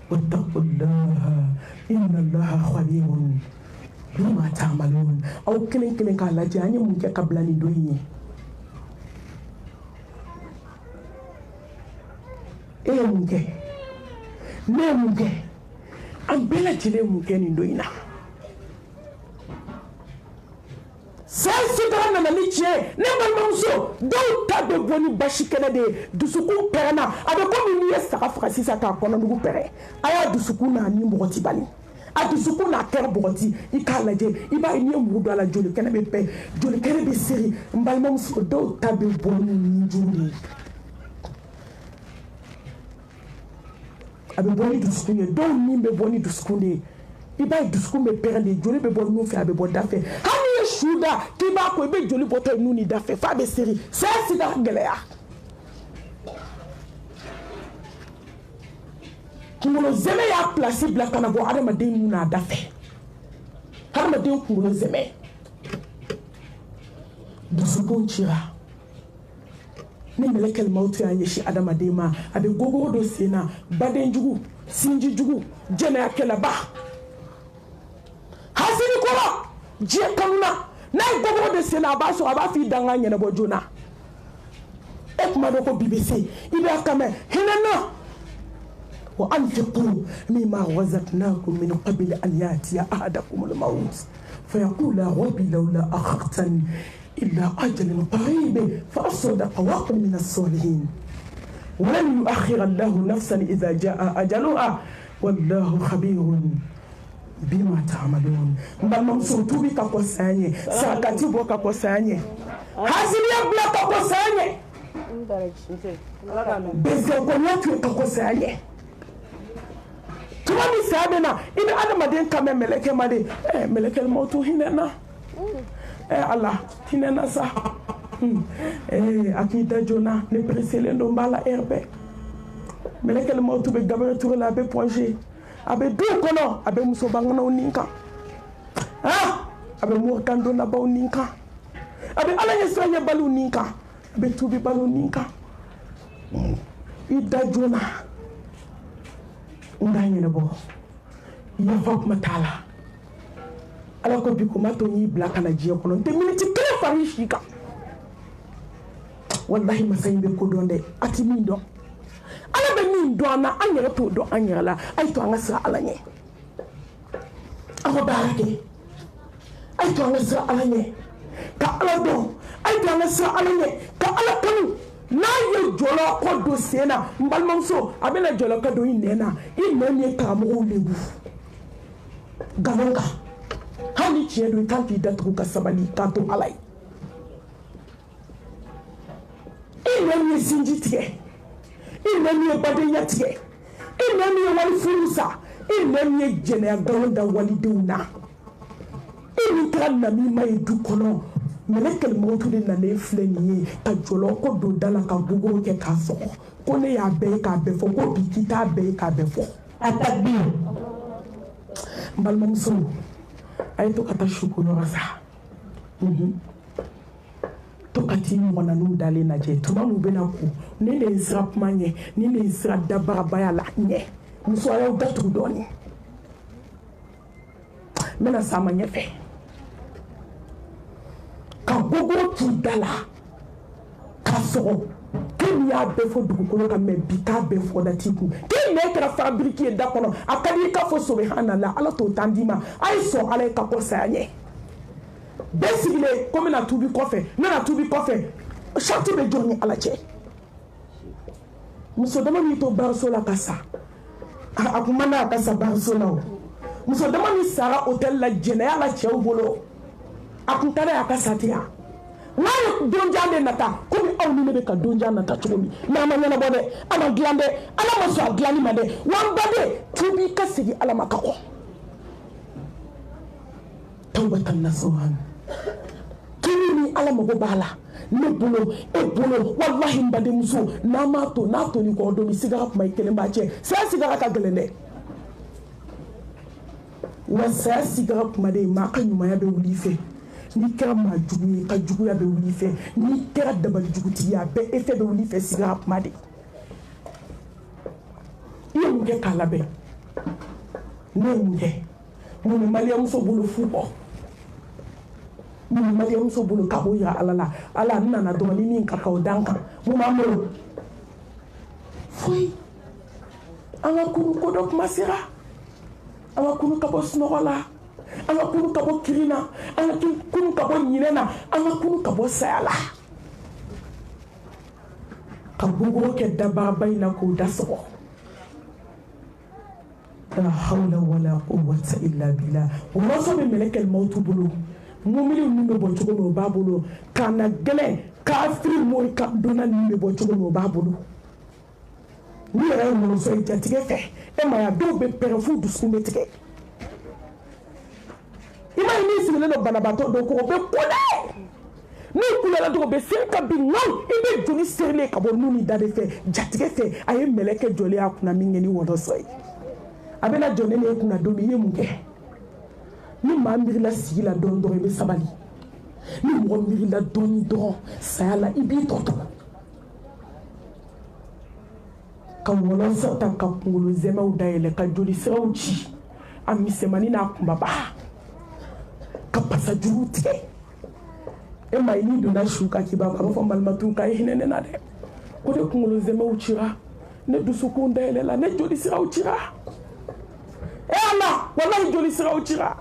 واتقوا الله إن الله خبير بما تعملون أو كلين قال جاني ممكن قبل أن يدويني إيه ممكن ما ممكن أم بلا جلي ممكن يدوينا saya sigara nana ni tiɲɛ ne balimamuso dɔw ta bɛ bɔ ni basi kɛnɛ de ye dusukun pɛrɛnna a bɛ komi n'i ye saga faga sisan k'a kɔnɔdugu pɛrɛn a y'a dusukun n'a ni bɔgɔti bali a dusukun n'a kɛra bɔgɔti i k'a lajɛ i b'a ye n'i ye muru don a la joli kɛnɛ bɛ bɛn joli kɛnɛ bɛ seri n balimamuso dɔw ta bɛ bɔ ni ɲinju de ye a bɛ bɔ ni dusukun ye dɔw ni bɛ bɔ ni dusukun de ye i b'a ye dusukun bɛ pɛrɛn de joli bɛ bɔ nun fɛ a bɛ bɔ da fɛ suda k'i b'a ko i bɛ joli bɔtɔ ye nun ni da fɛ f'a bɛ seri saya sigara gɛlɛya kunkolo zɛmɛ y'a pilasi bila ka na bɔ adamaden nun n'a da fɛ adamaden kunkolo zɛmɛ dusukun cira ni mɛlɛkɛl mawutu y'a ɲɛsin adamaden ma a bɛ gogoro dɔ sen na badenjugu sinjijugu jɛnɛyakɛlɛba hasidi kɔrɔ diɲɛ kanuna n'a ye gogoro de sen na a b'a sɔrɔ a b'a f'i dangan ɲɛnabɔ joona e kuma dɔn ko bi bɛ se i b'a kan mɛn hinɛna wa anfiqu mimma razaqnakum min qabli an ya'tiya ahadakum al-mawt fayaqula rabbi lawla akhartani illa ajalan qarib fa asaddaqa wa akun min as-salihin ولن يؤخر الله نفسا إذا جاء أجلها والله خبير بما تعملون. مبالما توبي كاكوساني ساكاتي بو كاكوساني هازليا بلا كاكوساني بزنكونياتو كاكوساني تمامي سابنا إن أنا مدين كمان ملكة مدين ملكة الموت هنا الله هنا صح akida jona ne presele ndo mbala herbe meleke le motu be gabere tour la be projet abe du kono abe muso bangana uninka abe murtando na ba uninka abe ala yesanya balu uninka abe tubi balu uninka ida jona ndanye ne bo ya fok matala ala ko biko mato ni blaka na jiya kono te minute kala farishika wallahi masayimbe ko donde ati min do ala be min do na anyere to do anyela ay to ngasa ala nye ako barake ay to ngasa ala nye ka ala do ay to ngasa ala nye ka ala kanu na ye jolo ko do sena mbalmamso abena jolo ka do inena inene ka mo lebu galonga hani chiedo kanti datu ka sabali kanto alai inani sinjitie inani badenya inani wali furusa inani jene galonda wali deuna ini kana mi mai du kono meleke motu de na ne fleni ta jolo ko do dala ka bugo ke ka fo ko ne ya be ka be fo ko bikita be ka be fo atakbir mbalmam so ay to kata shukuru rasa to kati mwana nu dale na je to mamu bena ku ne ne israp manye ni ne isra dabara baya la nye muso ayo datu doni mena sama nyefe ka gogo tu dala ka so kin ya be fo dugukolo ka me bi ka be fo da tiku kin me tra fabriquer da kono akadi ka fo subhanallah ala to tandima ay so ala ka ko sanye besigile comme na tubi kofe na tubi kofe chatu be joni ala che muso dama ni to barsola kasa akumana kasa barsola muso dama ni sara hotel la jene ala che bolo akuntara akasa tia na donja de nata komi awni ne be ka donja nata chomi na ma nyana bode ana glande ana maso glani made wambade tubi kasigi ala makako tawbatan nasuhan kini ala mago bala ne bolo e bolo wallahi mbade muso na to ni ko do mi sigara mai kele mbache sa sigara ka gelene wa sa sigara kuma de ma kan yuma ya be wulife ni kera ma jugu ka jugu ya be wulife ni kera dabal juguti ya be efe be wulife sigara kuma de iyo nge kala be ne nge mo mali muso bolo fuko Mariam so bulu kabo ya alala ala nana do ni min kakao danka mu mamro foi anga kunu kodok masira anga kunu kabo snogola anga kunu kabo kirina anga kunu kabo nyinena anga kunu kabo sala kabugo ke daba baina ko daso la hawla wala quwwata illa billah wa so be melekal mautu bulu mumili nimbe bo chogo no babulo kana gele kafiri mo ka dona nimbe bo chogo no babulo ni era mo so ijatige fe e ma ya do be perefu du skumbe tike ima ni simile no banabato do ko be kule ni kule la do be sinka bi no ibe joni serle ka bo nuni dade fe jatige fe aye meleke joli akuna mingeni wodo soy abena joni ne kuna do mi yemuke ni ma mbiri la sigi la don do be sabali ni mo mbiri la don do sala ibi toto ka wala sata ka kungulu zema udaile ka joli srawchi ami semani na kumbaba ka pasa juruti e mai ni do na shuka ki ba ka fo malmatu ka hinene na de ko de kungulu zema uchira ne dusuku udaile la ne joli srawchira e ala wallahi joli srawchira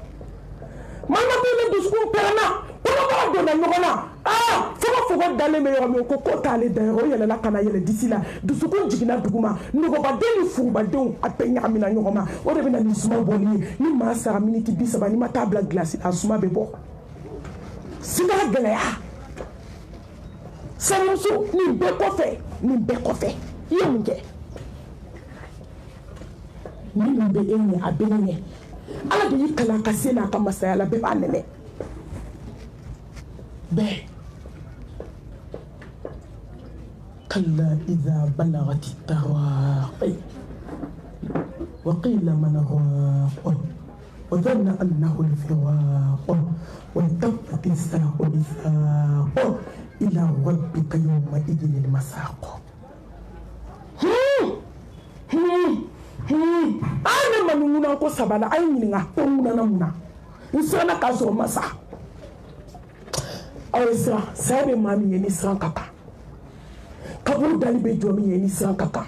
mama bele duskun perana kono ba do na nyogona Ah, faut dans les meilleurs mais ko t'aller d'ailleurs il y a la kana yele d'ici là du sukun jigina duguma ngo ba deni fu ba don apenya mina nyoma o de bina ni suma boni ni ma sara minute bisaba ni ma table glace asuma bebo sida gele samusu ni be kofe yenge ni be enye abenye ala de yikala kasena kama saya la be banene be كلا إذا بلغت التراقي وقيل من راق وظن أنه الفراق والتفت الساق بساق إلى ربك يومئذ المساق أنا من هنا كسبنا أي منها أمنا نمنا إنسانا كاسو مسا أو إسرا سامي مامي ينسرا كاكا kaburu dali be jomi yeni siran kaka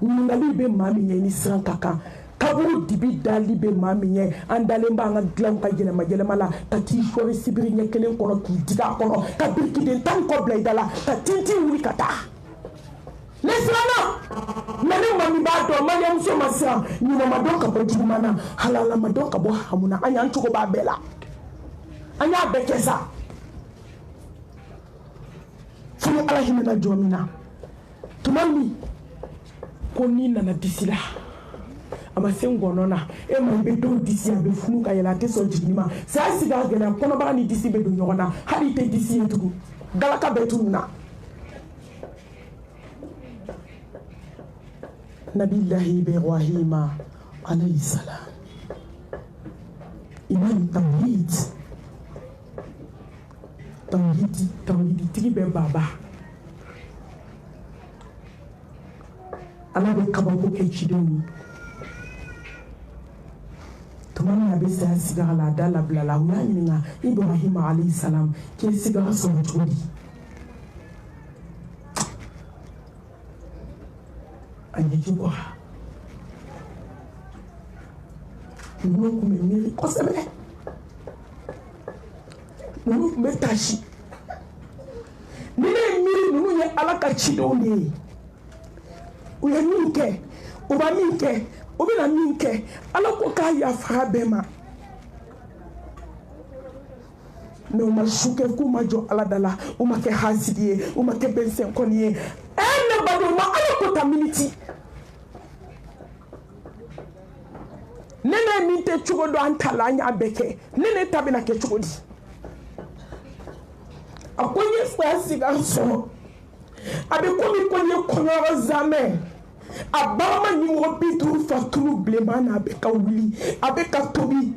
ngali be mami yeni siran kaka kaburu dibi dali be mami ye andale mba nga glam ka jele mala ta ti shori sibiri nye kelen kono ki diga kono ka birki den tan ko blay dala ta tinti wuri kata lesrana nani mami ba do manya muso masa ni mama don ka boju mana halala ma don ka bo hamuna anya ntuko ba bela anya bekesa fulu ala himena jomina tumami koni nana disila ama sengonona e ma be do disi be fulu ka yela te so jinima sa siga gela kono ba ni disi be do nyona hadi te disi etugu galaka betunna nabillahi ibrahim alayhi salam imam tawhid tigi be baba ala be kaba ko ke chidoni tumana be sa siga la dala blala wa nyina ibrahim alayhi salam ke siga so jodi anye jibo no kuma miri ko sebe nunu me tashi nile miri nunu ye alaka chidoni uya minke uba minke ubina minke alako ka ya farabema me uma shuke kuma jo aladala uma ke hasidie uma ke bensen konie ene bado ma alako taminiti nene minte chugo do antala nya beke nene tabina ke chugodi akonye fasi ganso abe komi konye konyo zame abama ni mo bitu faturu blemana abe ka wuli abe ka tobi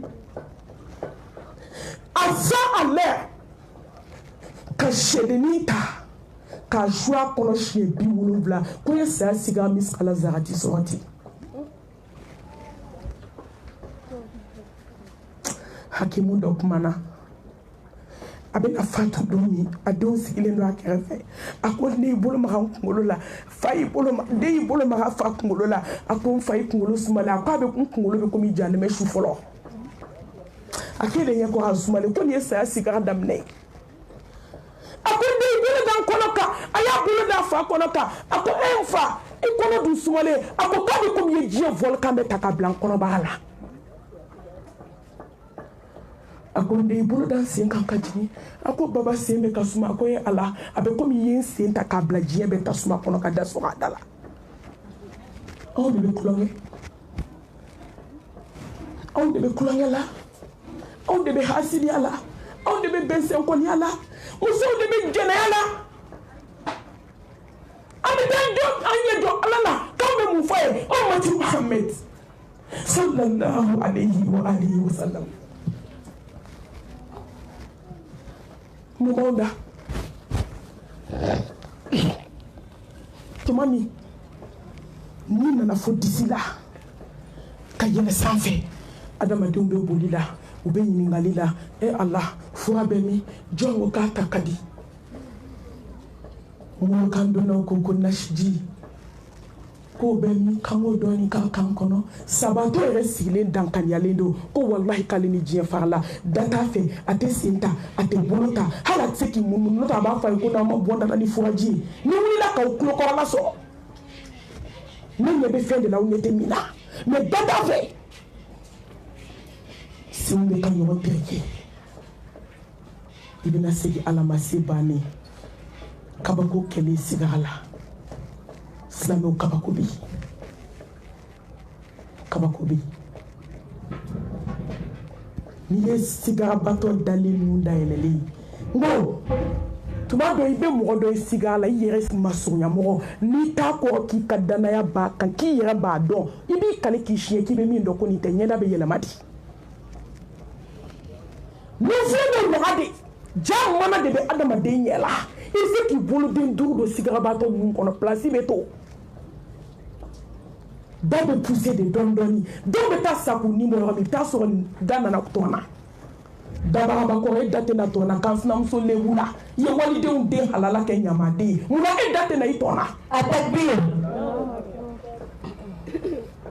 asa ale ka shedenita ka joa kono shebi wulubla konye sa siga miskala zarati sorti hakimu dokumana abena fatu domi adon sigile ndo akerefe akon ne bolo ma ngolo la fay bolo ma de bolo ma fa ngolo la akon fay ngolo sumala akwa be ngolo be komi jane me shu folo akede nye ko hasumale ko ne sa sigara damne akon de bolo dan konoka aya bolo da fa konoka akon enfa e kono du sumale akon ka be komi je volcan be takablan kono bala ako de bolo dan sen kan kajini ako baba sen be kasuma ako ye ala abe komi yen sen ta kabla jie be kasuma kono ka da so adala on de be kulonge la on de be hasidi ala on de be bensen koni ala muso de be gene ala abi dan do anye do ala la kambe mu faye o mati muhammad sallallahu alayhi wa alihi wa sallam Mumonda tumami ni nana fo disila ka yele sanfɛ adamadenw bɛ boli la u bɛ ɲininkali la Allah fura bɛ min jɔn ko k'a ta ka di mɔgɔ kan donnaw ko nasiji ko bɛ min kanko dɔɔni ka kan kɔnɔ sabatɔ yɛrɛ sigilen dankaniyalen don ko walahi k'ale ni diɲɛ farala da t'a fɛ a tɛ sen ta a tɛ bolo ta hali a tɛ se k'i munumunu n'o tɛ a b'a fɔ a ye ko n'aw ma bɔ dala ni furaji ye ni wulila k'aw tulokɔrɔla sɔrɔ ne ɲɛ bɛ fɛn de la aw ɲɛ tɛ min na mais da t'a fɛ senw bɛ ka ɲɔgɔn tereke i bɛna segin ala ma se bannen kabako kɛlen sigara la silamɛw kabako bɛ yen kabako bɛ yen n'i ye sigarabatɔ dalen ninnu dayɛlɛlen ngo tuma dɔ i bɛ mɔgɔ dɔ ye sigara la i yɛrɛ masurunya mɔgɔ n'i t'a kɔrɔ k'i ka danaya b'a kan k'i yɛrɛ b'a dɔn i b'i kale k'i siɲɛ k'i bɛ min dɔn ko nin tɛ ɲɛda bɛ yɛlɛma di ni fɛn bɛ nɔgɔya de ja mana de bɛ adamaden ɲɛ la i se k'i boloden duuru don sigarabatɔ ninnu kɔnɔ pilasi bɛ to dɔw bɛ poussé de dɔɔni dɔɔni dɔw bɛ taa sa k'u ni bɔ yɔrɔ min i bɛ taa sɔrɔ da nana tɔn na dabarabakɔrɔ e da tɛ na tɔn na kan sinamuso lebu la i ye walidenw den halala kɛ ɲamaden ye munna e da tɛ na i tɔn na a tɛ bi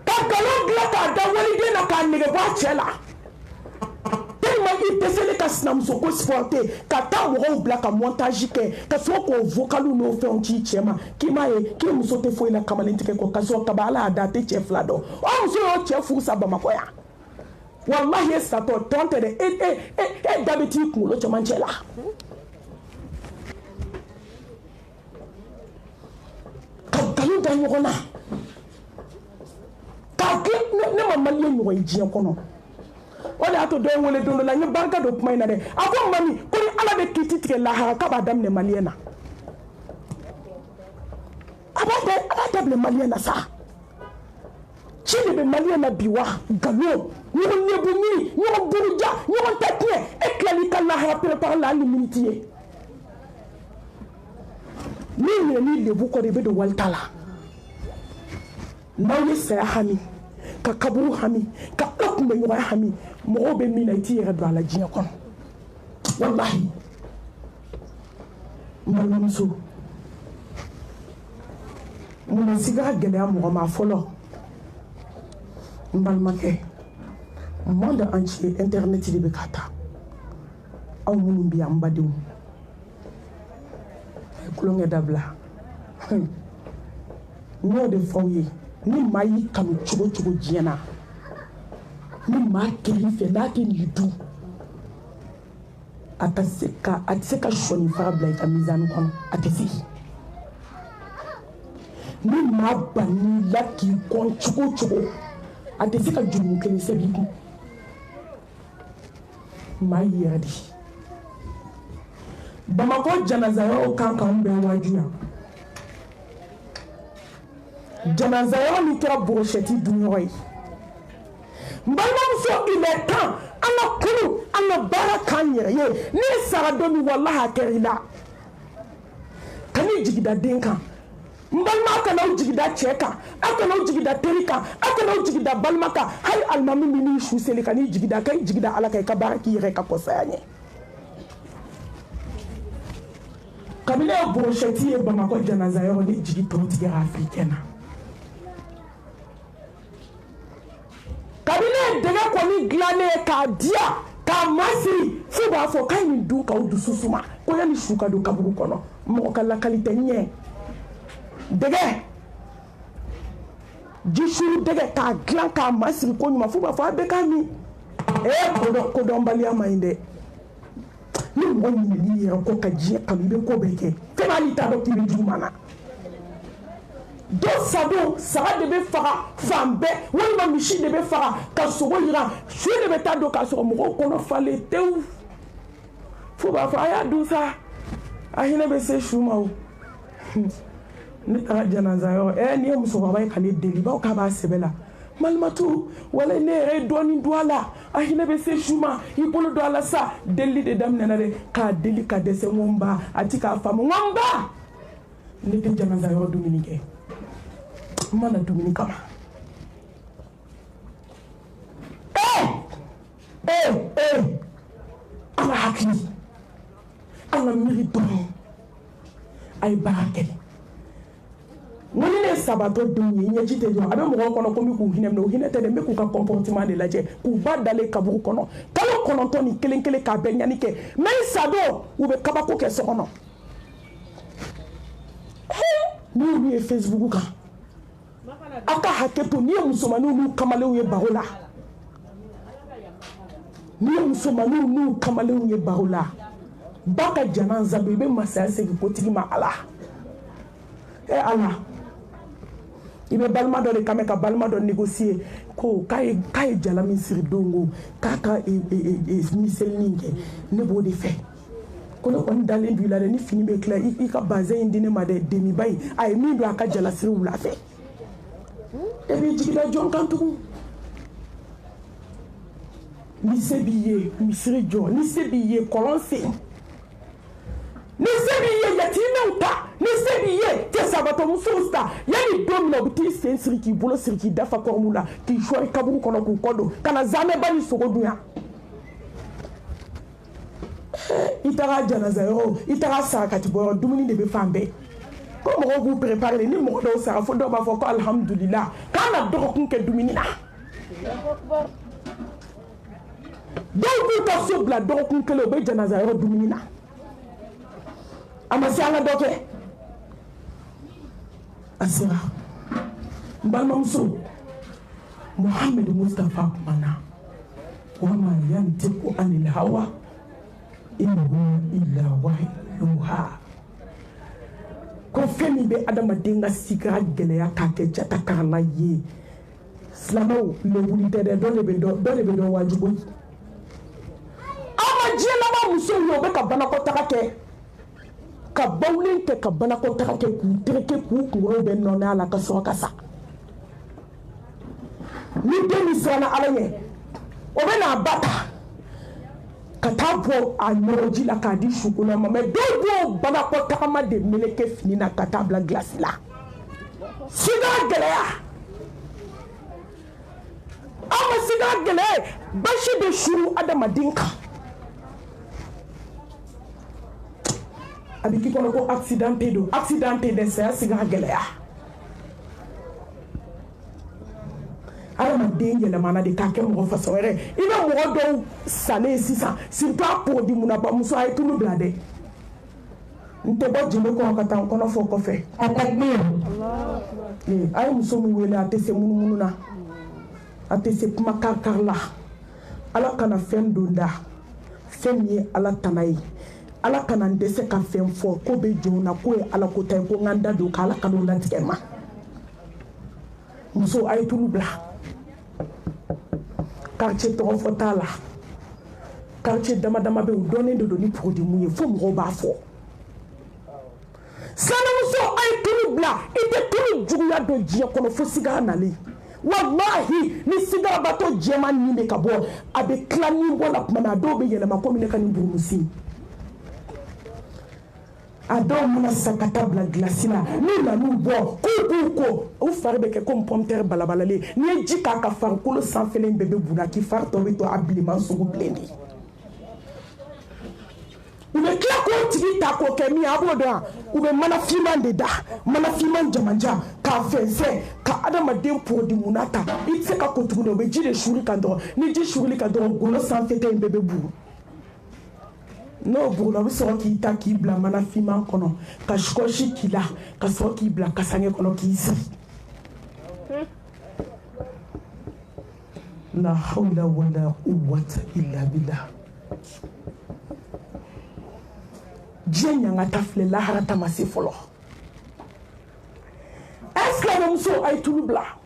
ka nkalon dilan k'a da waliden na k'a nege bɔ a cɛ la i dɛsɛlen ka sinamuso ko supporter ka taa mɔgɔw bila ka montage kɛ ka sɔrɔ k'o vocalu n'o fɛnw ci cɛ ma k'i m'a ye k'i muso tɛ foyi la kamalen tigɛ kɔ ka sɔrɔ kaba ala y'a da a tɛ cɛ fila dɔn o muso y'o cɛ furu sa bamakɔ yan walahi e satɔ tɔn tɛ dɛ e da bɛ t'i kunkolo cɛmancɛ la ka nkalon da ɲɔgɔn na k'a kɛ ne ma maliyɛn ɲɔgɔn ye diɲɛ kɔnɔ o de y'a to dɔ in wele don dɔ la n ye barika don kuma in na dɛ a ko mami ko ni ala bɛ kiiti tigɛ lahara k'a b'a daminɛ maliyɛn na a b'a daminɛ maliyɛn na sa ci de bɛ maliyɛn na bi wa nkalon ɲɔgɔn lebu ɲini ɲɔgɔn buruja ɲɔgɔn tɛ tiɲɛ e tilali ka lahara préparer la hali ni miniti ye min minɛ ni lebu kɔ de i bɛ don walita la n'aw ye saya hami ka kaburu hami ka ala kunbɛ ɲɔgɔnya hami mɔgɔw bɛ min na i t'i yɛrɛ don a la diɲɛ kɔnɔ walahi n balimamuso munna sigara gɛlɛya mɔgɔ ma fɔlɔ n balimakɛ monde entier internet de bɛ ka taa aw minnu bɛ yan n badenw a ye kulonkɛ dabila n y'o de fɔ aw ye ni maa y'i kanu cogo cogo diɲɛ na ni maa kelen fɛ n'a tɛ nin dun a tɛ se ka sɔni fara bila i ka mizani kɔnɔ a tɛ se ni maa banni la k'i kɔn cogo cogo a tɛ se ka jurumu kelen sɛbɛn i kun maa y'i yɛrɛ de bamakɔ janazayɔrɔw kan k'anw bɛɛ wajuya janazayɔrɔ min kɛra borosɛti dunɲɔgɔn ye n balimamuso il est temps an ka kunu an ka baara k'an yɛrɛ ye n'i sara don min walahi a kɛra i la ka n'i jigida den kan n balima a kana aw jigida cɛ kan a kana aw jigida teri kan a kana aw jigida balima kan hali alimami min n'i su seli ka n'i jigida ka i jigida ala kan i ka baara k'i yɛrɛ ka kɔsaya ɲɛ kabini ye borosɛti ye bamakɔ janazayɔrɔ ni jigi tɔ tigɛra africaine na kabini ye dɛgɛ kɔni dilannen k'a diya k'a masiri fo b'a fɔ k'a ye nin dun k'aw dusu suma ko yanni su ka don kaburu kɔnɔ mɔgɔ ka lakali tɛ ɲɛ dɛgɛ jisuru dɛgɛ k'a dilan k'a masiri ko ɲuman fo b'a fɔ a bɛɛ k'a min kodɔnbaliya man ɲi dɛ ni mɔgɔ ɲinɛn'i yɛrɛ kɔ ka diɲɛ kanu i bɛ ko bɛɛ kɛ fɛn b'ali t'a dɔn k'i bɛ juguman na dɔ sadon saga de bɛ faga fan bɛɛ walima misi de bɛ faga ka sogo jira su de bɛ taa don k'a sɔrɔ mɔgɔw kɔnɔ falen tewu fo b'a fɔ a y'a dun sa a hinɛ bɛ se su ma o ne taara janazayɔrɔ ni ye musokɔrɔba ye ka ne deli baw k'a b'a sɛbɛ la malimatu wala ne yɛrɛ ye dɔɔnin don a la a hinɛ bɛ se su ma i bolo don a la sa delili de daminɛna dɛ k'a deli ka dɛsɛ n ko n ba a ti k'a faamu n ko n ba ne tɛ janazayɔrɔ dumuni kɛ n ma na dumuni kama an ka hakili an ka miiri dɔrɔn a ye baara kɛ n ko ni ne ye sabato denw ye ɲɛji tɛ jɔ a bɛ mɔgɔw kɔnɔ ko min k'u hinɛ minɛ o hinɛ tɛ dɛ n bɛ k'u ka comportement de lajɛ k'u ba dalen kaburu kɔnɔ kalo 9 ni kelen kelen k'a bɛɛ ɲani kɛ mais i sa don u bɛ kabako kɛ so kɔnɔ ni olu ye Facebook kan a ka hakɛ to ni ye musomaninw n'u kamalenw ye baro la ni ye musomaninw n'u kamalenw ye baro la ba ka janaza bɛ i bɛ masaya segin kotigi ma Ala Ala i bɛ balima dɔ de kan ka balima dɔ négocier ko k'a ye jala min siri don o k'a ka misɛlinin kɛ ne b'o de fɛ ko ne kɔni dalen b'i la dɛ ni fini bɛ tila i ka bazin in di ne ma dɛ demiba in a ye min don a ka jalasiri wula fɛ e b'i jigida jɔn kan tugun ni se b'i ye misiri jɔ ni se b'i ye kɔlɔn sen ni se b'i ye yatimɛw ta ni se b'i ye cɛ sabatɔmusow ta yanni don min na u bɛ t'i sen siri k'i bolo siri k'i dafa kɔrɔmu la k'i sɔɔri kaburu kɔnɔ k'u kɔ don ka na zamɛba ni sogo dun yan i taga janaza yɔrɔ i taga sarakati bɔ yɔrɔ dumuni de bɛ fan bɛɛ ko mɔgɔw b'u préparer ni mɔgɔ dɔw sara fo dɔw b'a fɔ ko alhamdulillah k'an na dɔgɔkun kɛ dumuni na dɔw b'u ka so bila dɔgɔkun kelen u bɛ janaza yɔrɔ dumuni na a ma se an ka dɔ kɛ a sera n balimamuso Muhammed Mustafa kumana wa ma yantiqu anil hawa in huwa illa wahyun yuha ko fɛn min bɛ adamaden ka sigara gɛlɛya k'a kɛ jatakarala ye silamɛw lewuli tɛ dɛ dɔ de bɛ dɔn wajibu aw ma diɲɛ laban musow ye o bɛ ka banakɔtaga kɛ ka bawulen kɛ ka banakɔtaga kɛ k'u tereke k'u kunkolo bɛ nɔnɛ a la ka sɔrɔ ka sa ni den min siranna Ala ɲɛ o bɛ n'a ba ta ka taa bɔ a ɲɔgɔnji la k'a di sukunɛ ma mais dɔw b'o banakɔtagama de meleke fini na ka taa bila gilasi la sigara gɛlɛya aw ma sigara gɛlɛya basi bɛ suru adamaden kan a bɛ k'i kɔnɔ ko accidenté don accidenté dɛ saya sigara gɛlɛya adamaden yɛlɛmana de k'a kɛ mɔgɔ façon wɛrɛ i bɛ mɔgɔ dɔw salen sisan surtout a produit mun na bamuso a ye tulu bila dɛ n tɛ bɔ jeli kɔnɔ ka taa n kɔnɔ fɔ kɔfɛ a ka gbɛɛ a ye muso min wele a tɛ se munumunu na a tɛ se kuma karikari la Ala kana fɛn don da fɛn min ye Ala tana ye Ala kana n dɛsɛ ka fɛn fɔ ko bɛ jɔn na ko ye Ala ko ta ye ko n ka n da don k'Ala kana o latigɛ n ma muso a ye tulu bila quartier tɔgɔ fɔ t'a la quartier dama dama bɛ yen u dɔnnen de don ni produit mun ye fo mɔgɔw b'a fɔ sanamuso a ye tulu bila i tɛ tulu juguya dɔn diɲɛ kɔnɔ fo sigara nalen wallahi ni sigarabatɔ jɛman nin bɛ ka bɔ a bɛ tila nin bɔ la tuma min a dɔw bɛ yɛlɛma komi ne ka nin burumusi a dɔw mana sa ka taa bila gilasi la n'u nan'u bɔ k'u b'u ko u fari bɛ kɛ komi pomme terre balabalalen n'i ye ji k'a ka farikolo sanfɛlen bɛɛ bɛ buna k'i fari tɔ bɛ to a bilenman sugu bilen de u bɛ tila k'o tigi ta k'o kɛ min ye a b'o dɔn u bɛ mana finman de da mana finman jamanja k'a fɛnsɛn ka adamaden produit munna ta i tɛ se ka ko tuguni o bɛ ji de suri kan dɔrɔn ni ji surili kan dɔrɔn golo sanfɛta in bɛɛ bɛ buru n'o bugula u bɛ sɔrɔ k'i ta k'i bila mana finman kɔnɔ ka sikɔsi k'i la ka sɔrɔ k'i bila kasange kɔnɔ k'i sigi la hawla wala quwwata illa billah diɲɛ ɲangata filɛ lahara ta ma se fɔlɔ esclave-muso a ye tulu bila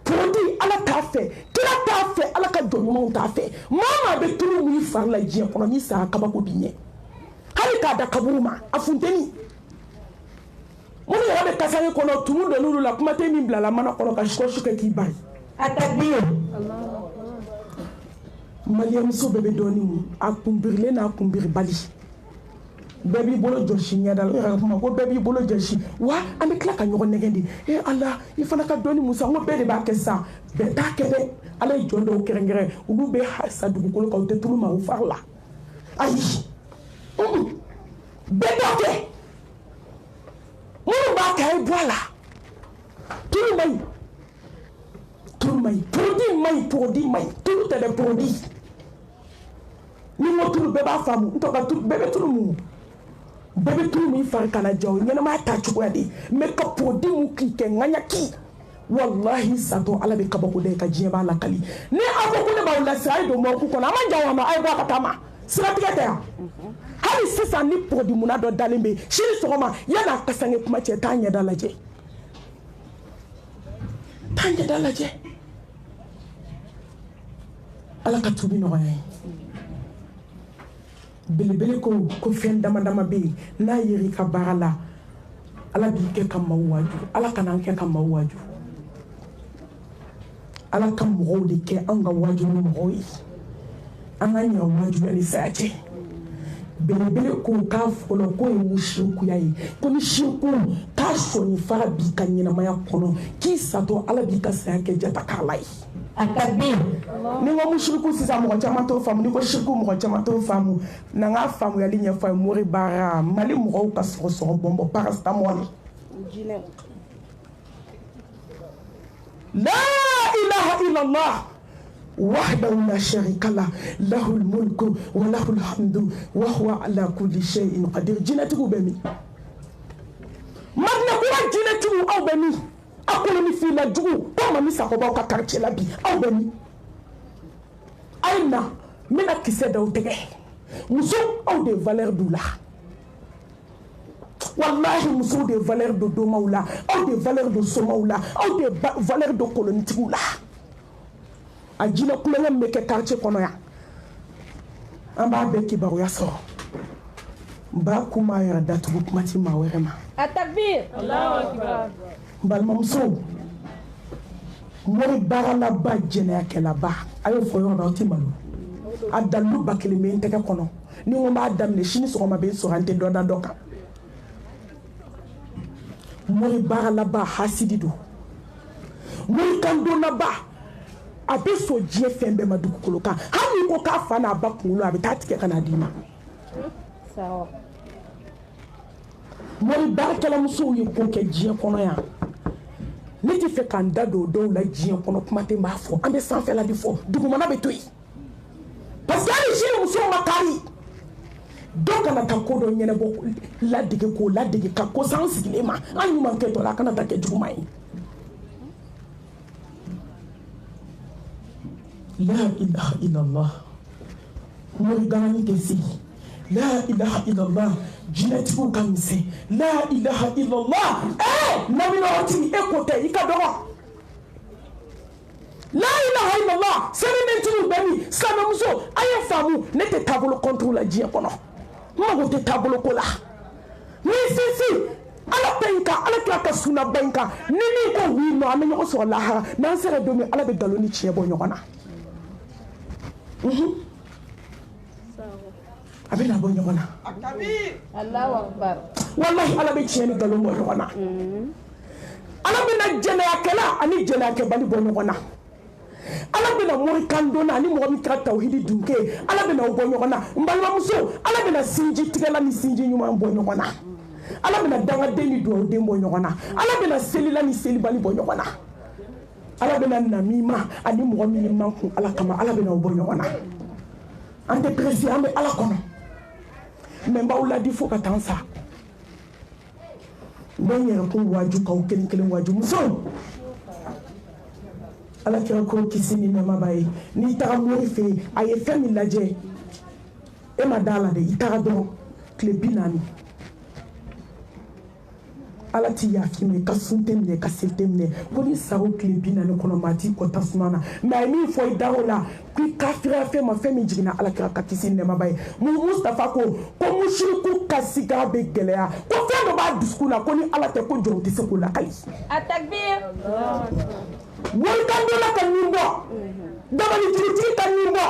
produit Ala t'a fɛ kira t'a fɛ Ala ka jɔn ɲumanw t'a fɛ maa maa bɛ tulu mun i fari la diɲɛ kɔnɔ ni sara kabako b'i ɲɛ hali k'a da kaburu ma a funteni minnu yɛrɛ bɛ kasange kɔnɔ tumu donn'olu la kuma tɛ min bilala mana kɔnɔ ka sikɔsi kɛ k'i bari a takbir maliyɛnmuso bɛɛ bɛ dɔɔnin mun a kunbirilen n'a kunbiribali bɛɛ b'i bolo jɔsi ɲɛda la yɛrɛ kuma ko bɛɛ b'i bolo jɔsi wa an bɛ tila ka ɲɔgɔn nɛgɛn de Ala i fana ka dɔɔnin musa n ko bɛɛ de b'a kɛ sisan bɛɛ t'a kɛ dɛ Ala ye jɔn dɔw kɛrɛnkɛrɛn olu bɛ sa dugukolo kan u tɛ tulu ma u fari la ayi bɛɛ t'a kɛ minnu b'a kɛ est voilà. Tout le monde. Produit, tout est des produits. Ni mo tout bébé femme, on toka tout bébé tout le monde. Bébé tout le monde faire Canada, il y a ma tâche quoi dit. Mais que produit ou qui nganya ki. Wallahi sato ala be kabako de ka jiba la kali. Ni aboko ne ba la sai do mo ku ko na manja wa ma ai ba katama. Sira tigata. Hali sisa ni produit muna do dalimbe. Shiri sogoma yana kasange kuma ce tanya dalaje. Tanya dalaje. Ala ka tubi no ay. Belebele ko fen dama be na yiri ka barala. Ala bi ke kam mawaju. Ala kana ke kam mawaju. Ala ka mɔgɔw de kɛ an ka waju ni mɔgɔw ye an ka ɲɛ waju ni saya cɛ belebele ko k'a fɔlɔ ko ye musirikuya ye ko ni siriku k'a sɔni fara b'i ka ɲɛnamaya kɔnɔ k'i satɔ ala b'i ka saya kɛ jata k'a la ye a ka bin ni ko musiriku sisan mɔgɔ caman t'o faamu ni ko siriku mɔgɔ caman t'o faamu n'an ka faamuyali ɲɛfɔ a ye mori baara mali mɔgɔw ka sɔgɔsɔgɔ bɔnbɔn paracetamol لا إله إلا الله وحده لا شريك له له الملك وله الحمد وهو على كل شيء قدير جنته بمي مدنا كورا جنته أو بمي أقول لي في لجو كم من سأقول لك كارتي لبي أو بمي أين من أكيسة دوتة مسوم أو de valeur doula wallahi muso de valeur de domaoula ou de valeur de somaoula ou de valeur de colonitioula a jina kulenga meke quartier kono ya amba be kibaruya so ba kuma ya datu kumati mawerema Atakbir Allahu akbar bal mamso mori barala ba jena kala ba ayo foyo na otimalu adalu bakele me nteke kono ni ngoma adam ne shini so ma be so hante do da doka mori barala ba hasidi do mori kando na ba abe so je fembe madukolo ka hani ko ka fa na ba kulo abi tatike kana dima sawa mori barkala muso yi ko ke je kono ya ni ti fe kanda do la je kono kuma te ma fo ambe san fe la di fo duguma na be toyi parce que ali jini muso makari donc kana ta ko do nyene bo la dige ka ko san sigile ma anyu man ke to la kana ta ke duguma yi la ilaha illallah mori ganani ke si la ilaha illallah jinatiku kamse la ilaha illallah nabi no ti ekote ikadogo la ilaha illallah sene ntiru bemi sama muso aye famu nete tabolo contre la jie kono mago te tabolo kola ni si ala penka ala klaka suna banka nini ko wi no amenyo so la na sere domi ala be galoni chie bo nyona abena bo nyona Allahu akbar wallahi ala be chie ni galo bo nyona ala be na jena yakela ani jena yake bali bo nyona ala be na mori kando na ni mo mi ka tawhidi dunke ala be na bo nyona mbalwa muso ala be na sinji tigala ni sinji nyuma bo nyona ala be na danga deni do de bo nyona ala be na selila ni seli bali bo nyona ala be na namima ani mo mi manku ala kama ala be na bo nyona ante president me ala kono memba ula di fo ka tansa benye ko waju ka kelen waju muso ala kira ko kisini mama baye ni ta mori fe aye femi laje e madala de itara do klebinani ala ti yafi me ka suntemne ka seltemne boni sawo klebinani kono mati ko tasmana mais mi fo idaola ki kafira fe ma femi jigina ala kira ka kisini mama baye mu mustafa ko mushriku kasiga be gelea ko fe do ba diskula ko ni ala te ko jonti se ko la kali Atakbir wol kan do la kan nimbo dabali tiri kan nimbo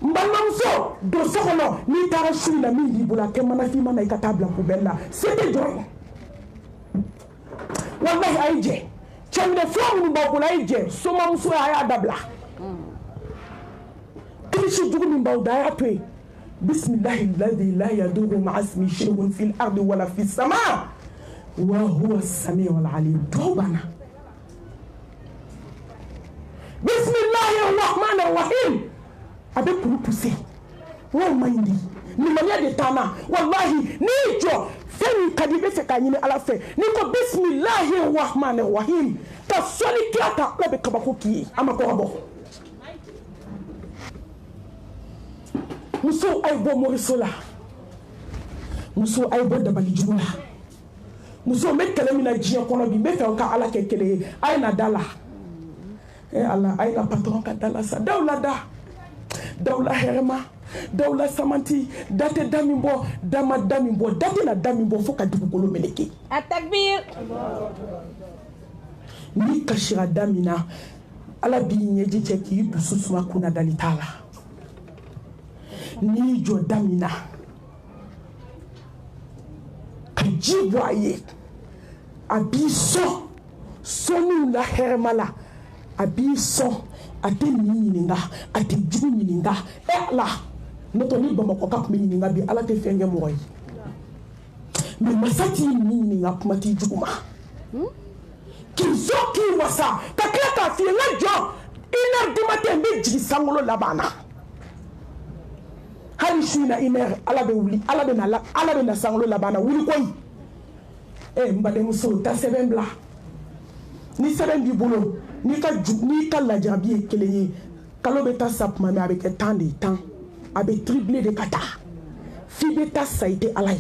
mbalmamso do sokono ni tara shula mi libula ke mana fi mana ka tabla poubelle c'était joy wallahi aije chamde fo mu ba aije so mamso ya dabla kishi dugu min bawda ya toy bismillahi alladhi la yadurru ma'a ismi shay'un fil ardi wala fis sama wa huwa as-sami'u al-alim. Tobana. Bismillahir rahmanir rahim. Abe pour pousser. Wa maindi. Ni mania de tana. Wallahi ni jo. Femi kadibe fe kanyine ala fe. Ni ko bismillahir rahmanir rahim. Ta soli klata la be kabako ki amako abo. Muso ay bo morisola. Muso ay bo dabali jumla. Muso me kele mina jiya kono bi me fe on ka ala ke kele ay na dala. Allah ay na patron ka dala sa dawla herma dawla samanti date damimbo dama damimbo date na damimbo foka dugukolo meleke At-takbir. ni kashira damina ala bi nyeji cheki dusu suma kuna dalitala ni jo damina kajiwaye abiso sonu la hermala abiso ate nyinga ate jugu nyinga la noto ni bamako ka kuma nyinga bi ala te fenge moy mais masati nyinga kuma ti juguma kizoki wasa takaka fi ngajo ina dumate mbe jigi sangolo labana hari shuna iner ala be wuli ala be na sangolo labana wuli koy mbade muso ta sebembla ni seren bi bolo ni ka lajabi kelenye kalo beta sapma me avec tant de temps avec triplé de kata fi beta saite alay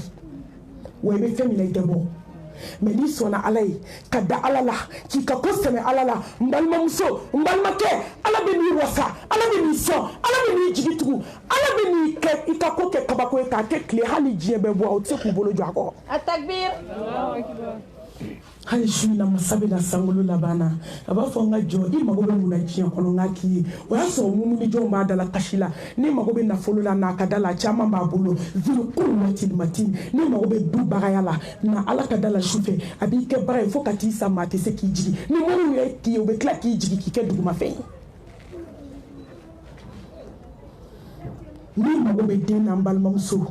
we be femina ite bo mais ni sona alay kada alala ki ka koseme alala mbalma muso mbalma ke ala be ni wasa ala be ni so ala be ni jigitu ala be ni ke ikako ke kabako ka ke kle hali jiebe bo o tseku bolo jwako At-takbir. Allahu akbar. hali shuna masabe na sangolo labana abafa nga jo I magobe muna jiya kono ngaki waso mumuni jo mbadala kashila ni magobe na folola na kadala chama mbabulo zulu kuwati matin ni magobe du bagayala na ala kadala shufe abike bare fokati sa mate se kijigi ni monu ye ki obe kla kijigi kike duguma fe ni magobe dena mbalma muso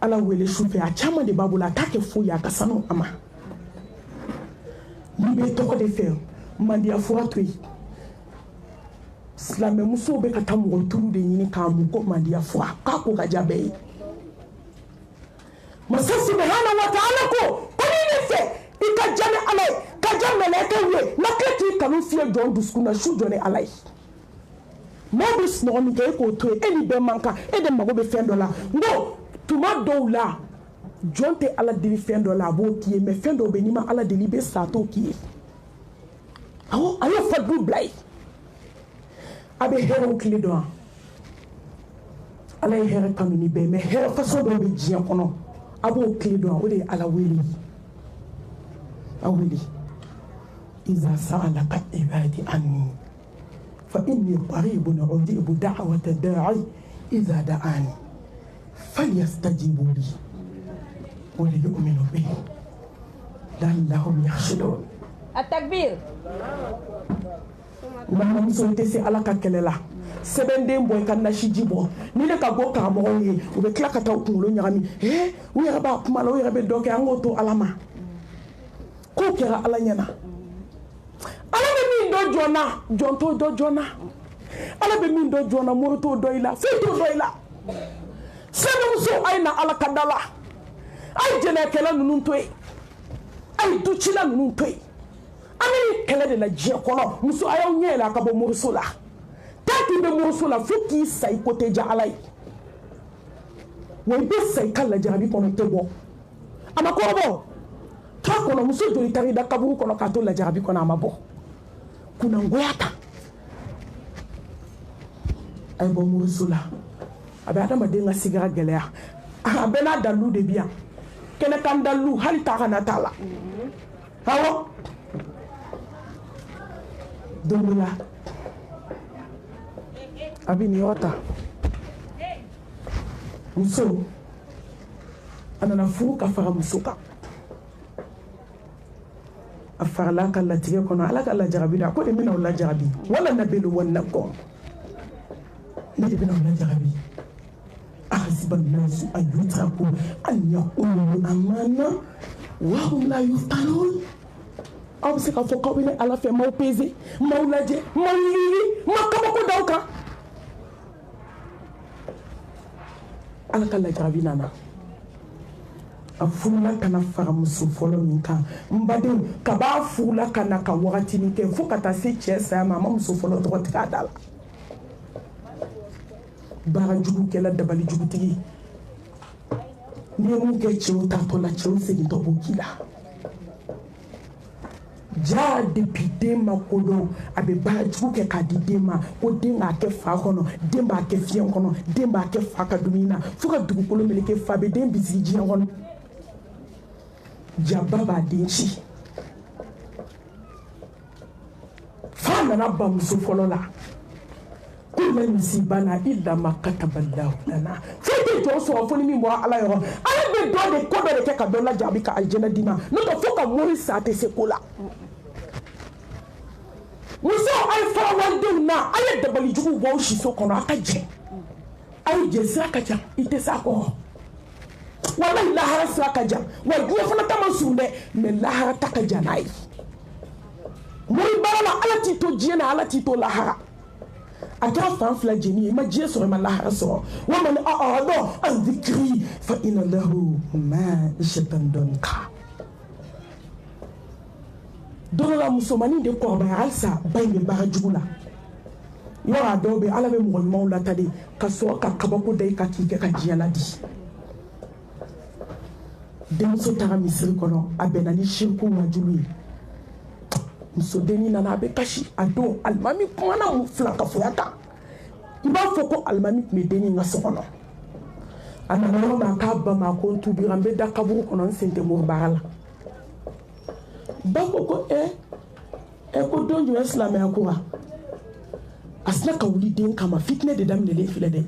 ala wele shufe a chama de babula take fuya kasano ama libe toko de fer mandia fuatui slame muso be kata mo turu de nyini ka mu ko mandia fua ka ko ga jabe masa subhanahu wa ta'ala ko ni fe ika jame alay ka jame le ka we makati kanu fie jon duskuna shu jone alay mo bis no mi ke ko to eni be manka e de mago be $1 ngo tuma doula jonte ala deli $1 bo ki me fendo be ni ma ala deli be sato ki ayo fadu blay abe hero kili do ala hero kamini be me hero faso do be jiya kono abo kili do o de ala weli aweli iza sa'alaka ibadi anni fa inni qaribun ujibu da'wata da'i iza da'ani falyastajibu li وليؤمنوا به لعلهم يرشدون At-takbir. Mama muso te se ala ka kelela sebenden boy kan na shijibo ni le ka go ka mo ye o be kla ka ta kulo nyami o ya ba kuma lo ya be doke ango to alama ko kera ala nyana ala be min do jona jonto do jona ala be min do jona moroto do ila fe do ila sebem so ayna ala kadala ay jene kala nunun toy ay duchila nunun toy ami kala de la jia kono muso ayo nyela ka bo mursola tati be mursola fuki sai kote ja alay way be sai kala jarabi kono tebo ama ko bo ta kono muso do itari da kaburu kono ka to la jarabi kono ama bo kuna ngoyata ay bo mursola abe adama de nga sigara gelea abena dalu de bien kene kan dalu hali ta kana tala hawo domula abini yota muso anana fu ka fara musuka afara ka la tige kono ala ka la jarabi da ko de mina wala jarabi wala nabilu wanakum ni de mina wala jarabi أحسب الناس أن يتركوا أن يقولوا آمنا wahum la yuftanun aw bɛ se k'a fɔ k'aw bɛ ne ala fɛ m'aw pese m'aw lajɛ m'aw lili ma kabako d'aw kan ala ka lajarabi nana a furula kana fara muso fɔlɔ min kan n badenw kab'a furula kana ka wagatinin kɛ fo ka taa se cɛ saya ma a ma muso fɔlɔ tɔgɔ tigɛ a da la baara jugu kɛla dabali jugutigi n'i ye mun kɛ cɛw tatɔ la cɛw segintɔ b'o k'i la ja depuis den ma kodɔn a bɛ baara jugu kɛ k'a di den ma ko den b'a kɛ fa kɔnɔ den b'a kɛ fiɲɛ kɔnɔ den b'a kɛ fa ka dumuni na fo ka dugukolo meleke fa bɛ den bisigi diɲɛ kɔnɔ jaba b'a den ci fa nana ba muso fɔlɔ la kulla musibana illa ma kataballahu lana foyi tɛ jɔn sɔrɔ fo ni min bɔra ala yɔrɔ ala bɛ dɔ de ko dɔ de kɛ ka dɔ lajarabi ka alijɛnɛ d'i ma n'o tɛ fo ka mori sa a tɛ se ko la muso a ye fara walidenw na a ye dabali jugu bɔ aw siso kɔnɔ a ka jɛ a ye jɛ sira ka ca i tɛ s'a kɔrɔ walayi lahara sira ka jan wa diɲɛ fana ta ma surun dɛ mɛ lahara ta ka jan n'a ye mori baara la ala t'i to diɲɛ na ala t'i to lahara a kɛra fan fila jeni ye i ma diɲɛ sɔrɔ i ma lahara sɔrɔ wa man a'rada an dhikri fa inna lahu ma'ishatan danka dɔw la musomanin de kɔrɔbaya halisa ba in bɛ baara jugu la yɔrɔ a dɔw bɛ ala bɛ mɔgɔ ɲumanw lata de ka sɔrɔ ka kabako da i kan k'i kɛ ka diɲɛ ladi denmuso taara misiri kɔnɔ a bɛnna ni shirku wajulu ye musodennin nana a bɛ kasi a don alimami kumana mu fila ka foya kan i b'a fɔ ko alimami tun bɛ dennin ka so kɔnɔ a nana yɔrɔ min a k'a ba ma ko n tubira n bɛ da kaburu kɔnɔ n sen tɛ mori baara la ba ko ko ko don jumɛn silamɛya ko wa a sina ka wuli den kama fitinɛ de daminɛlen filɛ dɛ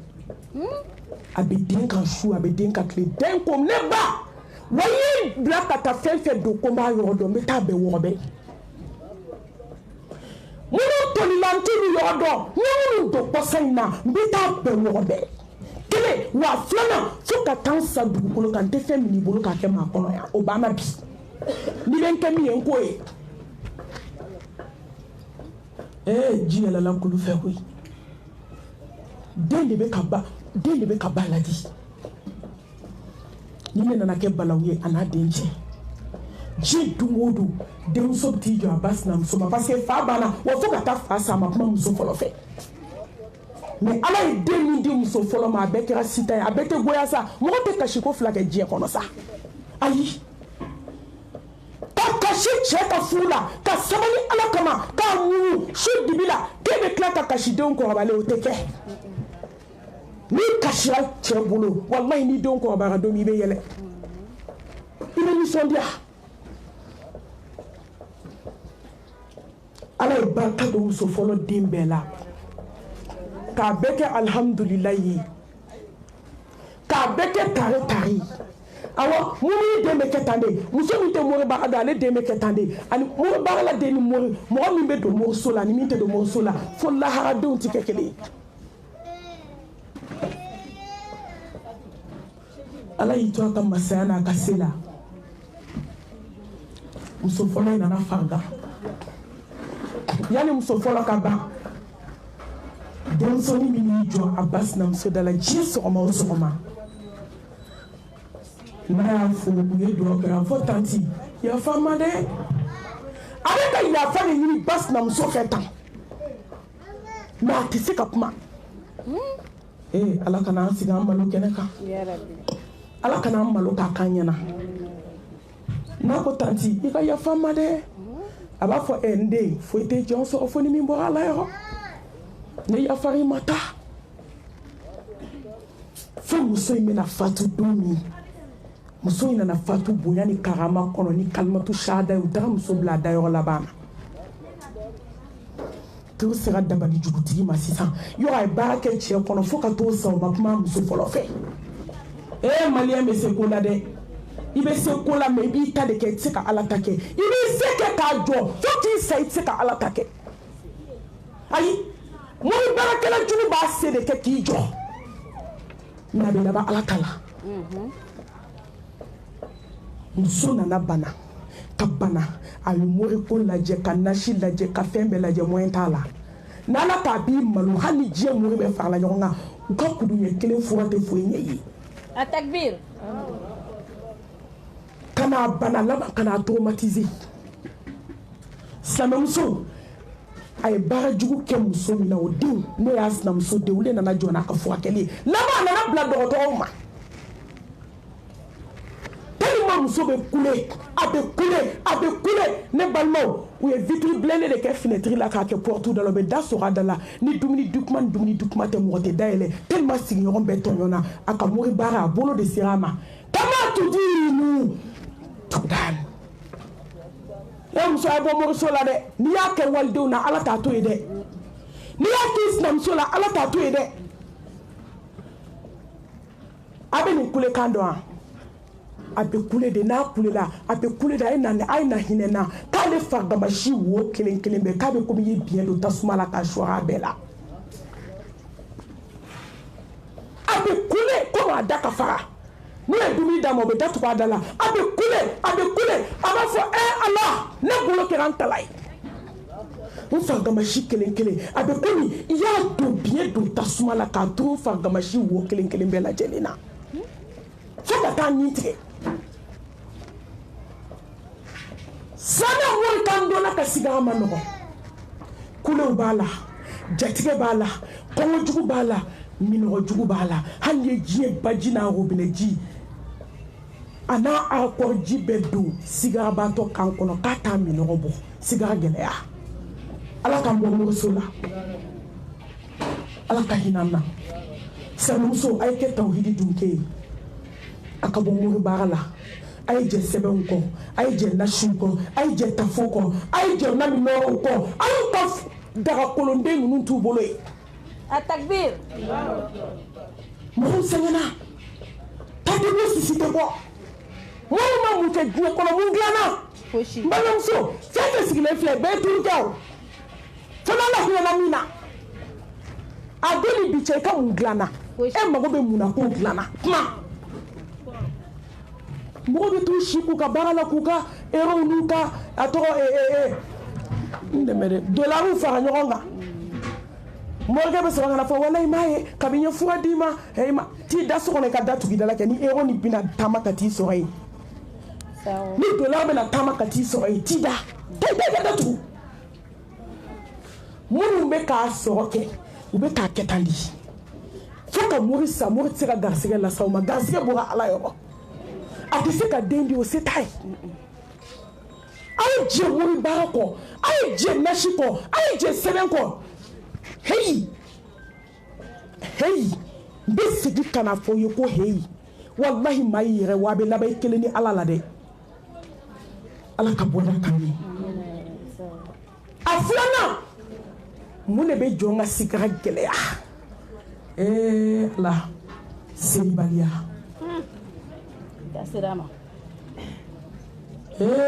a bɛ den kan su a bɛ den kan tile den ko ne ba wa i bila ka taa fɛn fɛn don ko n b'a yɔrɔ dɔn n bɛ taa bɛɛ wɔɔrɔ minnu tolila n t'olu yɔrɔ dɔn n ye minnu don kɔsa in na n bɛ taa bɛɛ wɔɔrɔ bɛɛ kelen wa filanan fo ka taa n sa dugukolo kan n tɛ fɛn min i bolo k'a kɛ maa kɔnɔ yan o banna bi n'i bɛ n kɛ min ye n k'o ye ji yɛlɛla kulu fɛ koyi den de bɛ ka ba ladi ni ne nana kɛ balawu ye a n'a den cɛ ji dun o don denmuso bɛ t'i jɔ a ba sinamuso ma parce que fa banna wa fo ka taa fa sa a ma kuma muso fɔlɔ fɛ mais ala ye den min di muso fɔlɔ ma a bɛɛ kɛra sita ye a bɛɛ tɛ goya sa mɔgɔ tɛ kasi ko fila kɛ diɲɛ kɔnɔ sa ayi ka kasi cɛ ka furu la ka sabali ala kama k'a muɲu su dibi la k'e bɛ tila ka kasi denw kɔrɔbalen o tɛ kɛ n'i kasira cɛ bolo walayi ni denw kɔrɔbayara don min i bɛ yɛlɛ i bɛ nisɔndiya ala ye barika don muso fɔlɔ den bɛɛ la k'a bɛɛ kɛ alihamudulilayi ye k'a bɛɛ kɛ tare awɔ mumini den bɛ kɛ tan de muso min tɛ mori baara dɔn ale den bɛ kɛ tan de ani mori baara la den ni mori mɔgɔ min bɛ don moriso la ani min tɛ don moriso la fo laharadenw tɛ kɛ kelen ye ala y'i to a ka masaya n'a ka se la muso fɔlɔ in nana farigan yanni muso fɔlɔ ka ban denmusonin min y'i jɔ a ba sinamuso da la diɲɛ sɔgɔma o sɔgɔma n'a y'a fo u ye dugawu kɛ a fɔ tanti yafa n ma dɛ a bɛ ka yafa de ɲini ba sinamuso fɛ tan mɛ a tɛ se ka kuma ala kana an sigi an malo kɛnɛ kan ala kana an malo k'a kan ɲɛna n'a ko tanti i ka yafa n ma dɛ a b'a fɔ n den foyi tɛ jɔn sɔrɔ fo ni min bɔra ala yɔrɔ ne yafara i ma taa fo muso in bɛna fatu don min muso in nana fatu bonya ni karama kɔnɔ ni kalimatu shahada ye u taara muso bila a dayɔrɔ laban na k'o sera dabali jugutigi ma sisan yɔrɔ a ye baara kɛ cɛ kɔnɔ fo ka t'o san o ma kuma muso fɔlɔ fɛ maliyɛn bɛ se ko la dɛ i bɛ se ko la mɛ i b'i ta de kɛ i tɛ se ka ala ta kɛ i b'i se kɛ k'a jɔ fo k'i sa i tɛ se ka ala ta kɛ ayi mori baarakɛla jugu b'a se de kɛ k'i jɔ mɛ a bɛ laban ala ta la muso nana bana ka bana a ye moriko lajɛ ka nasi lajɛ ka fɛn bɛɛ lajɛ moyen t'a la n'ala t'a b'i malo hali ni diɲɛ mori bɛ farala ɲɔgɔn kan u ka kudu ɲɛ kelen fura tɛ foyi ɲɛ ye A takbir. kana bana laban kana traumatiser silamɛmuso a ye baara jugu kɛ muso min na o den n'o y'a sinamuso den o de nana jɔ n'a ka furakɛli ye laban a nana bila dɔgɔtɔrɔw ma tellement muso bɛ kule a bɛ kule ne balimaw u ye vitre blindée de kɛ fenêtre la k'a kɛ porte da la u bɛ da sɔgɔ a da la ni dumuni dukuma tɛ mɔgɔ tɛ dayɛlɛ tellement sigiɲɔgɔn bɛɛ tɔɲɔna a ka mori baara a bolo de sera a ma kama tudinu tudan e muso a bɔ moriso la dɛ n'i y'a kɛ walidenw na ala t'a to ye dɛ n'i y'a k'i sinamuso la ala t'a to ye dɛ a bɛ nin kulekan dɔn wa a bɛ kule de n'a kulela a bɛ kule de a ye na hinɛ na k'ale farigabasi wo kelen bɛɛ k'a bɛ komi i ye biɲɛ don tasuma la k'a sɔgɔ a bɛɛ la a bɛ kule komi a da ka faga n'u ye dumuni d'a ma o bɛ datugu a da la a bɛ kule a b'a fɔ ala ne bolo kɛra n tala ye n farigabasi kelen a bɛ komi i y'a don biɲɛ don tasuma la k'a turu farigabasi wo kelen bɛɛ lajɛlen na fo ka taa ɲi tigɛ sana wari kan dɔnna ka sigi a ma nɔgɔ kulew b'a la jatigɛ b'a la kɔngɔjugu b'a la minɔgɔjugu b'a la hali ni ye diɲɛ baji n'a robinet ji a n'a accord ji bɛɛ don sigarabatɔ kan kɔnɔ k'a t'a minɔgɔ bɔ sigara gɛlɛya ala k'an bɔ moriso la ala ka hinɛ an na silamɛmuso a ye kɛ tawhidi dunke ye a ka bɔ mori baara la a ye jɛ sɛbɛnw kɔ a ye jɛ nasiw kɔ a ye jɛ tafo kɔ a ye jɛ nami nɔrɔw kɔ a y'u ka dagakolonden ninnu t'u bolo ye A takbir. mɔgɔw sɛgɛnna tadenw sisi tɛ bɔ mɔgɔw ma mun kɛ diɲɛ kɔnɔ mun dilanna n balimamuso fɛn fɛn sigilen filɛ bɛɛ ye turukɛ o fo n'ala hinɛna min na a don ni bi cɛ i ka mun dilanna e mago bɛ mun na k'o dilanna kuma mɔgɔw bɛ t'u si k'u ka baara la k'u ka erreurs n'u ka a tɔgɔ n dɛmɛ dɛ dolariw fara ɲɔgɔn kan morikɛ bɛ sɔrɔ ka na fɔ walayi m'a ye kabi n ye fura d'i ma t'i da so kɔnɔ i ka da tugu i da la kɛ ni erreur ni bɛna taama ka t'i sɔrɔ yen ni dolari bɛna taama ka t'i sɔrɔ yen t'i da i ka da tugu minnu bɛ k'a sɔrɔ kɛ u bɛ k'a kɛ tan de fo ka mori sa mori tɛ se ka garisɛgɛ lase aw ma garisɛgɛ bɔra ala yɔrɔ a tɛ se ka den di o se t'a ye a ye jɛ mori baara kɔ a ye jɛ nasi kɔ a ye jɛ sɛbɛn kɔ heyi n bɛ segin ka na fɔ i ye ko heyi walahi maa y'i yɛrɛ wa a bɛ laban i kelen ni ala la dɛ ala ka bɔ n'a kan ye a filanan mun de bɛ jɔn ka sigara gɛlɛya ala selibaliya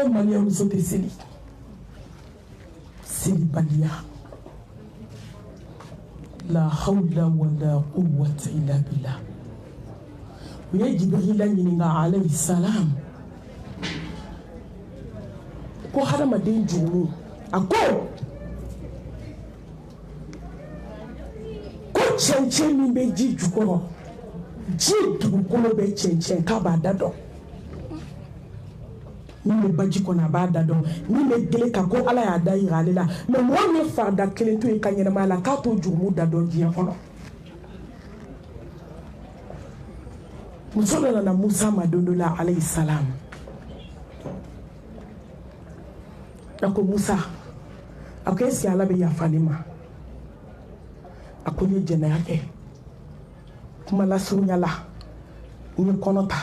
maliya muso tɛ seli selibaliya la hawla wala quwwata illa billah u ye Jibirila ɲininka alayhi salam ko hadamaden jugumu a ko cɛncɛn min bɛ ji jukɔrɔ ji dugukolo bɛ cɛncɛn k'a b'a da dɔn min bɛ baji kɔnɔ a b'a da dɔn min bɛ gele kan ko ala y'a da yira ale la mɛ mɔgɔ min ye farida kelen to yen ka ɲɛnamaya la k'a t'o jurumu da dɔn diɲɛ kɔnɔ muso dɔ nana Musa ma don dɔ la alayhi salam a ko Musa a ko est-ce que ala bɛ yafa ne ma a ko n ye jɛnɛya kɛ kuma lasurunya la n ye kɔnɔ ta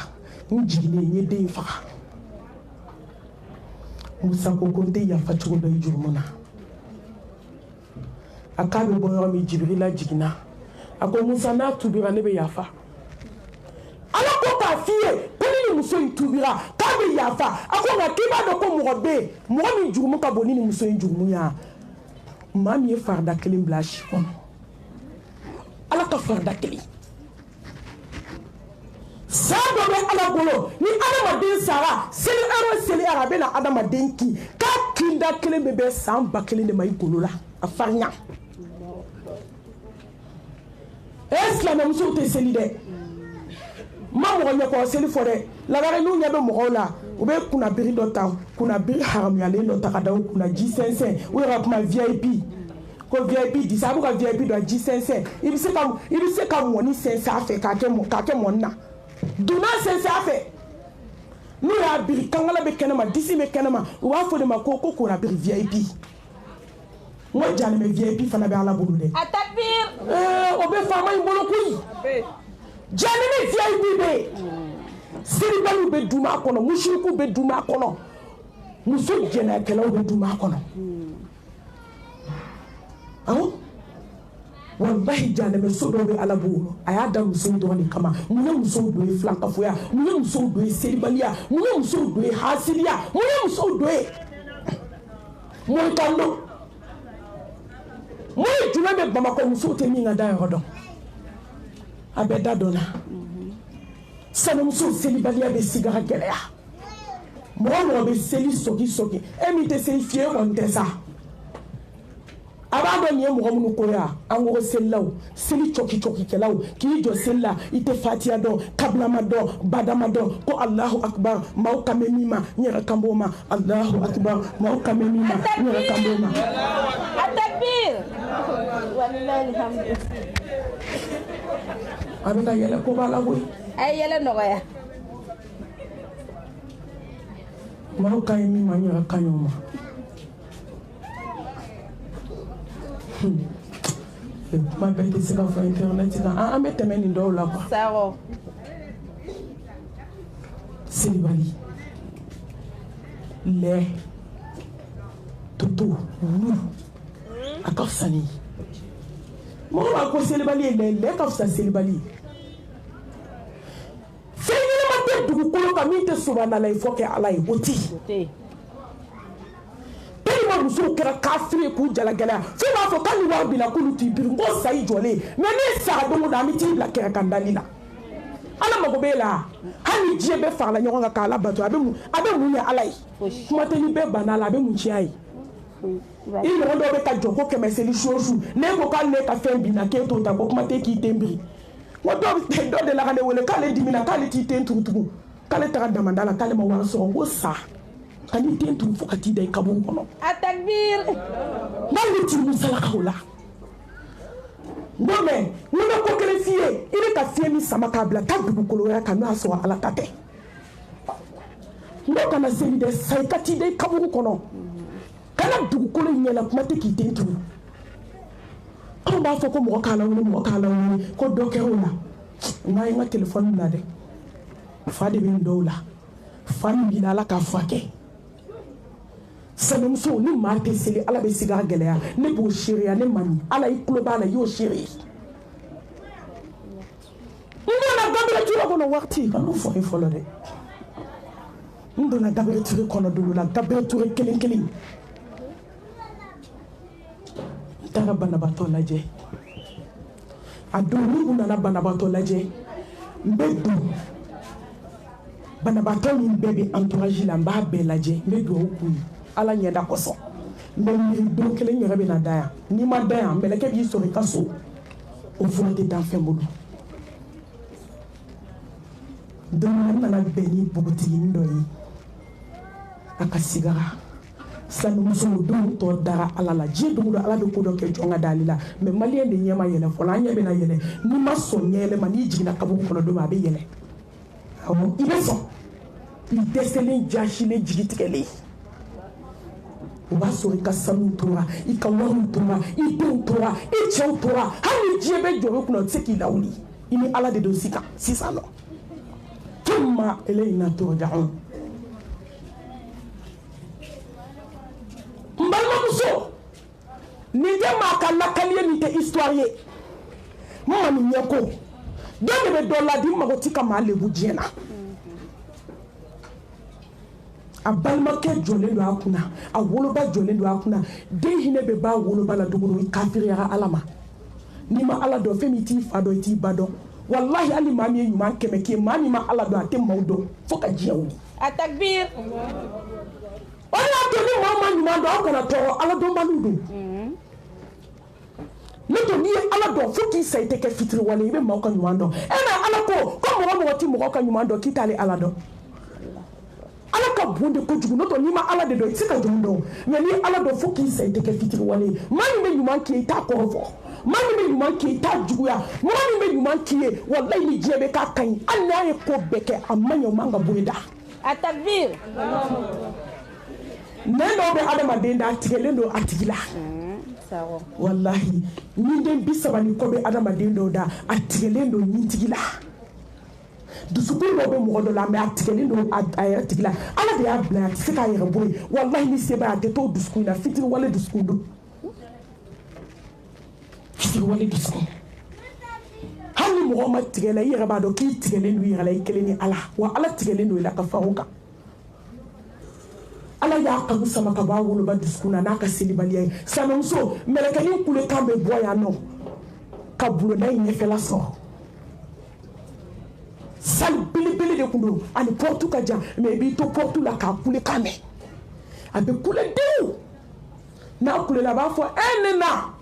n jiginnen n ye den faga Musa ko n tɛ yafa cogo dɔ i jurumu na a k'a bɛ bɔ yɔrɔ min Jibirila jiginna a ko Musa n'a tubira ne bɛ yafa ala ko k'a f'i ye ko ni muso in tubira k'a bɛ yafa a ko nka k'i b'a dɔn ko mɔgɔ bɛ yen mɔgɔ min jurumu ka bon ni muso in jurumu ye maa min ye farida kelen bila a si kɔnɔ ala ka farida kelen sa dɔ bɛ ala bolo ni adamaden sara seli ara a bɛ na adamaden kin k'a kinda kelen bɛ bɛn san 1000 de ma i golo la a farinya silamɛmusow tɛ seli dɛ ma mɔgɔ ɲɛkɔrɔ seli fɔ dɛ lagare n'u ɲɛ bɛ mɔgɔw la u bɛ kunnabiri dɔ ta kunnabiri haramuyalen dɔ ta ka da u kunna ji sɛnsɛn u yɛrɛ kuma VIP ko VIP di sabu ka VIP dɔ ji sɛnsɛn i bɛ se ka mɔni sɛnsɛn a fɛ k'a kɛ mɔni na duna sɛnsɛn a fɛ n'u y'a biri kankala bɛ kɛnɛma disi bɛ kɛnɛma u b'a fɔ de ma ko kunnabiri VIP n ko janimɛ VIP fana bɛ ala bolo dɛ a takbir o bɛ faama in bolo koyi janimɛ VIP bɛ selibaliw bɛ duma kɔnɔ musiriku bɛ duma kɔnɔ muso jɛnɛkɛlaw bɛ duma kɔnɔ awɔ wallahi janimɛ so dɔw bɛ ala bolo a y'a da musow dɔrɔn de kama mun ye musow don ye filankafoya mun ye musow don ye selibaliya mun ye musow don ye hasiliya mun ye musow don ye mɔritando mun ye jumɛn bɛ bamakɔ musow tɛ min ka da yɔrɔ dɔn a bɛ da dɔ la sanamuso selibaliya bɛ sigi ka gɛlɛya mɔgɔ bɛ seli sɔgi e min tɛ seli fiye kɔni tɛ sa a b'a dɔn nin ye mɔgɔ minnu ko ya an ko selilaw seli cɔkikɛlaw k'i jɔ seli la i tɛ fatiya dɔn kabilama dɔn badama dɔn ko alahu akbar maaw kan bɛ min ma n yɛrɛ kan b'o ma alahu akbar maaw kan bɛ min ma n yɛrɛ kan b'o ma a takbir wallahi alhamdu a bɛ ka yɛlɛ ko b'a la koyi a ye yɛlɛ nɔgɔya maaw kan ye min ma n yɛrɛ kan y'o ma kuma bɛɛ tɛ se ka fɔ internet kan an bɛ tɛmɛ nin dɔw la quoi sago selibali lɛ toto wulu a ka fisa ni mɔgɔ b'a ko selibali ye lɛ ka fisa selibali fɛn ɲɛnama tɛ dugukolo kan min tɛ subahana i fɔ kɛ ala ye o tɛ musow kɛra kafiri k'u jalagɛlɛya fo b'a fɔ k'ali wari bila k'olu t'i biri n ko sa i jɔlen mais ne sara don o don an bɛ t'i bila kɛrɛ kan dali la ala mago b'e la hali diɲɛ bɛɛ farala ɲɔgɔn kan k'ala bato a bɛ mun ɲɛ ala ye kuma tɛ ni bɛɛ banna a la a bɛ mun tiɲɛ a ye i ɲɔgɔn dɔw bɛ ka jɔ ko 100 seli su o su ne ko k'ale ne ka fɛn binna k'e t'o ta ko kuma tɛ k'i den biri n ko dɔ de la ka ne wele k'ale dimina k'ale t'i den tugu k'ale taga damanda la k'ale ma wari sɔrɔ n ko sa kani den tun fo ka t'i da i kaburu kɔnɔ a takbir n'ale t'i musalakaw la n ko mɛ n bɛ ko kelen f'i ye i bɛ ka fiɲɛ min sama k'a bila taa dugukolo wɛrɛ kan n'o y'a sɔrɔ ala ta tɛ n ko kana seli dɛ sa i ka t'i da i kaburu kɔnɔ kana dugukolo in ɲɛna kuma tɛ k'i den tugu anw b'a fɔ ko mɔgɔ k'a lawuli ko dɔ kɛra o la n ka ye n ka telefɔni bila dɛ fa de bɛ nin dɔw la fa min b'i la ala k'a furakɛ sanamuso ni maa tɛ seli ala bɛ sigi a gɛlɛya ne b'o seereya ne man ɲi ala i tulo b'a la i y'o seere n donna Gabriel Touré kɔnɔ waati ka n'o fɔ n ye fɔlɔ dɛ n donna Gabriel Touré kɔnɔ don dɔ la Gabriel Touré kelen n taara banabaatɔ lajɛ a don n'u nana banabaatɔ lajɛ n bɛ don banabaatɔ min bɛɛ bɛ entourage la n b'a bɛɛ lajɛ n bɛ dugawu k'u ye ala ɲɛda kosɔn n bɛ miiri don kelen n yɛrɛ bɛ na da yan n'i ma da yan mɛlɛkɛ b'i sɔrɔ i ka so o fura tɛ dan fɛn bolo don n nana bɛn ni npogotiginin dɔ ye a ka sigara silamɛmuso don tɔ dara ala la diɲɛ don o don ala bɛ ko dɔ kɛ jɔn ka d'ale la mais maliyɛn de ɲɛ ma yɛlɛ fɔlɔ an ɲɛ bɛ na yɛlɛ n'i ma sɔn ɲɛyɛlɛ ma n'i jiginna kaburu kɔnɔ don min a bɛ yɛlɛ awɔ i bɛ sɔn i dɛsɛlen jasilen jigitigɛlen o b'a sɔrɔ i ka sanu tora i ka wariw tora i denw tora i cɛw tora hali ni diɲɛ bɛ jɔ bɛ kunna o tɛ se k'i lawuli i ni ala de don sisan nɔ thumma ilayna turja'un n balimamuso nin tɛ maa ka lakaliye nin tɛ histoire ye n ma nin ɲɛ ko dɔ de bɛ dɔ ladi n mago tɛ ka maa lebu diɲɛ na a balimakɛ jɔlen don a kunna a woloba jɔlen don a kunna den hinɛ bɛ ba woloba la dogo don i kafiriyara ala ma n'i ma ala dɔn fɛn min t'i fa dɔn i t'i ba dɔn wallahi ali mami ye ɲuman kɛmɛ k'i ye maa min ma ala dɔn a tɛ maaw dɔn fo ka diɲɛ wuli a takbir o de y'a to ni maa ma ɲuman dɔn aw kana tɔɔrɔ ala dɔnbaliw don ne to n'i ye ala dɔn fo k'i sa i tɛ kɛ fitiriwale i bɛ maaw ka ɲuman dɔn mais ala ko mɔgɔ tɛ mɔgɔ ka ɲuman dɔn k'i t'ale ala dɔn ala ka bon de kojugu n'o tɛ n'i ma ala de dɔn i tɛ se ka jɔn dɔn mais n'i ye ala dɔn fo k'i sa i tɛ kɛ fitiriwale ye maa min bɛ ɲuman k'i ye i t'a kɔrɔ fɔ maa min bɛ ɲuman k'i ye i t'a juguya mɔgɔ min bɛ ɲuman k'i ye walayi ni diɲɛ bɛ k'a ka ɲi hali n'a ye ko bɛɛ kɛ a man ɲɛ o man ka bɔ i da a takbir nɛn dɔw bɛ adamaden da a tigɛlen don a tigi la wallahi ɲinden 30 ni kɔ bɛ adamaden dɔw da a tigɛlen don ɲin tigi la dusukun dɔw bɛ mɔgɔ dɔ la mais a tigɛlen don a yɛrɛ tigi la ala de y'a bila a tɛ se k'a yɛrɛ bɔ yen wallahi ni se b'a ye a tɛ to dusukun na fitiriwale dusukun don fitiriwale dusukun hali ni mɔgɔ ma tigɛ la i yɛrɛ b'a dɔn k'i tigɛlen don i yɛrɛ la i kelen ni ala wa ala tigɛlen don i la ka fara o kan ala y'a kanu sama ka bɔ a woloba dusukun na n'a ka selibaliya ye sanamuso mɛlɛkɛnin kulekan bɛ bɔ yan nɔ ka bulonda in ɲɛfɛla sɔrɔ sali belebele de kun don ani pɔrtu ka jan mais i b'i to pɔrtu la k'a kulekan mɛn a bɛ kule dewu n'a kulela a b'a fɔ ne na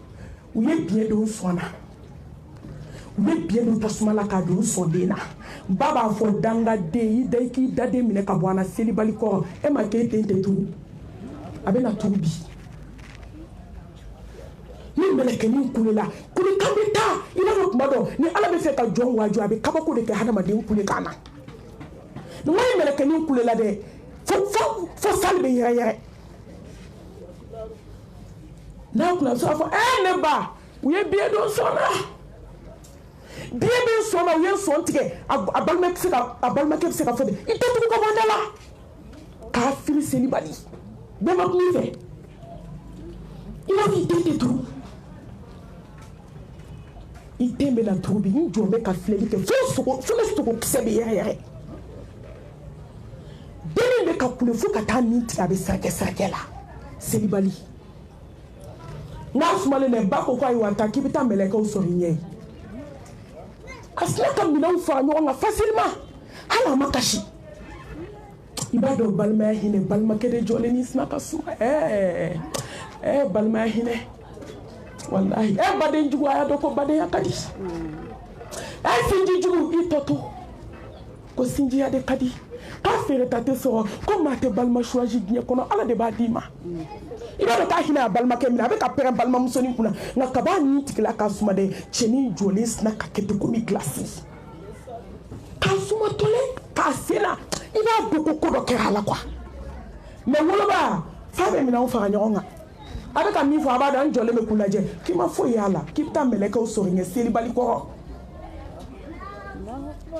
u ye biɲɛ don sɔn na u ye biɲɛ don tasuma la k'a don sɔn den na ba b'a fɔ dangaden i da i k'i daden minɛ ka bɔ an na selibali kɔrɔ e ma k'e den tɛ turu a bɛ na turu bi ni mɛlɛkɛnin kulela kulekan bɛ taa i b'a dɔn tuma dɔ ni ala bɛ fɛ ka jɔn waajɔ a bɛ kabako de kɛ hadamaden kulekan na ni wari mɛlɛkɛnin kulela dɛ fo sali bɛ yɛrɛ n'a kulela so a fɔ ne ba u ye biɲɛ don sɔn na biɲɛ bɛ sɔn na u ye sɔn tigɛ a balimakɛ bɛ se ka fɔ de i tɛ tugu ka bɔ da la k'a fili selibali bɛɛ ma kuma i fɛ i b'a fɔ i den tɛ turu i den bɛ na turu bi n jɔn bɛ ka filɛli kɛ fo ne sogokisɛ bɛ yɛrɛ den bɛ ka kule fo ka taa nin tigɛ a bɛ sarakɛ la selibali n'a sumalen dɛ ba ko ayiwa ta k'i bɛ taa mɛlɛkɛw sɔrɔ i ɲɛ ye a sina ka minɛnw fara ɲɔgɔn kan facilement hali a ma kasi i b'a dɔn balimaya hinɛ balimakɛ de jɔlen n'i sina ka suma balimaya hinɛ wallahi baden jugu a y'a dɔn ko badenya ka di sinji jugu i tɔ to ko sinjiya de ka di k'a feereta tɛ sɔrɔ ko maa tɛ balima choisi diɲɛ kɔnɔ ala de b'a d'i ma i b'a dɔn k'a hinɛ a balimakɛ minɛ a bɛ ka pɛrɛn balimamusonin kunna nka kab'a nin tigila k'a suma dɛ cɛnin jɔlen sina ka kɛ ten komi gilasi k'a suma tɔlen k'a senna i b'a dɔn ko dɔ kɛra a la quoi mais woloba f'a bɛ minɛnw fara ɲɔgɔn kan a bɛ ka min fɔ a b'a dɔn an jɔlen bɛ k'u lajɛ k'i ma foyi y'a la k'i bɛ taa mɛlɛkɛw sɔrɔ ɲɛ selibali kɔrɔ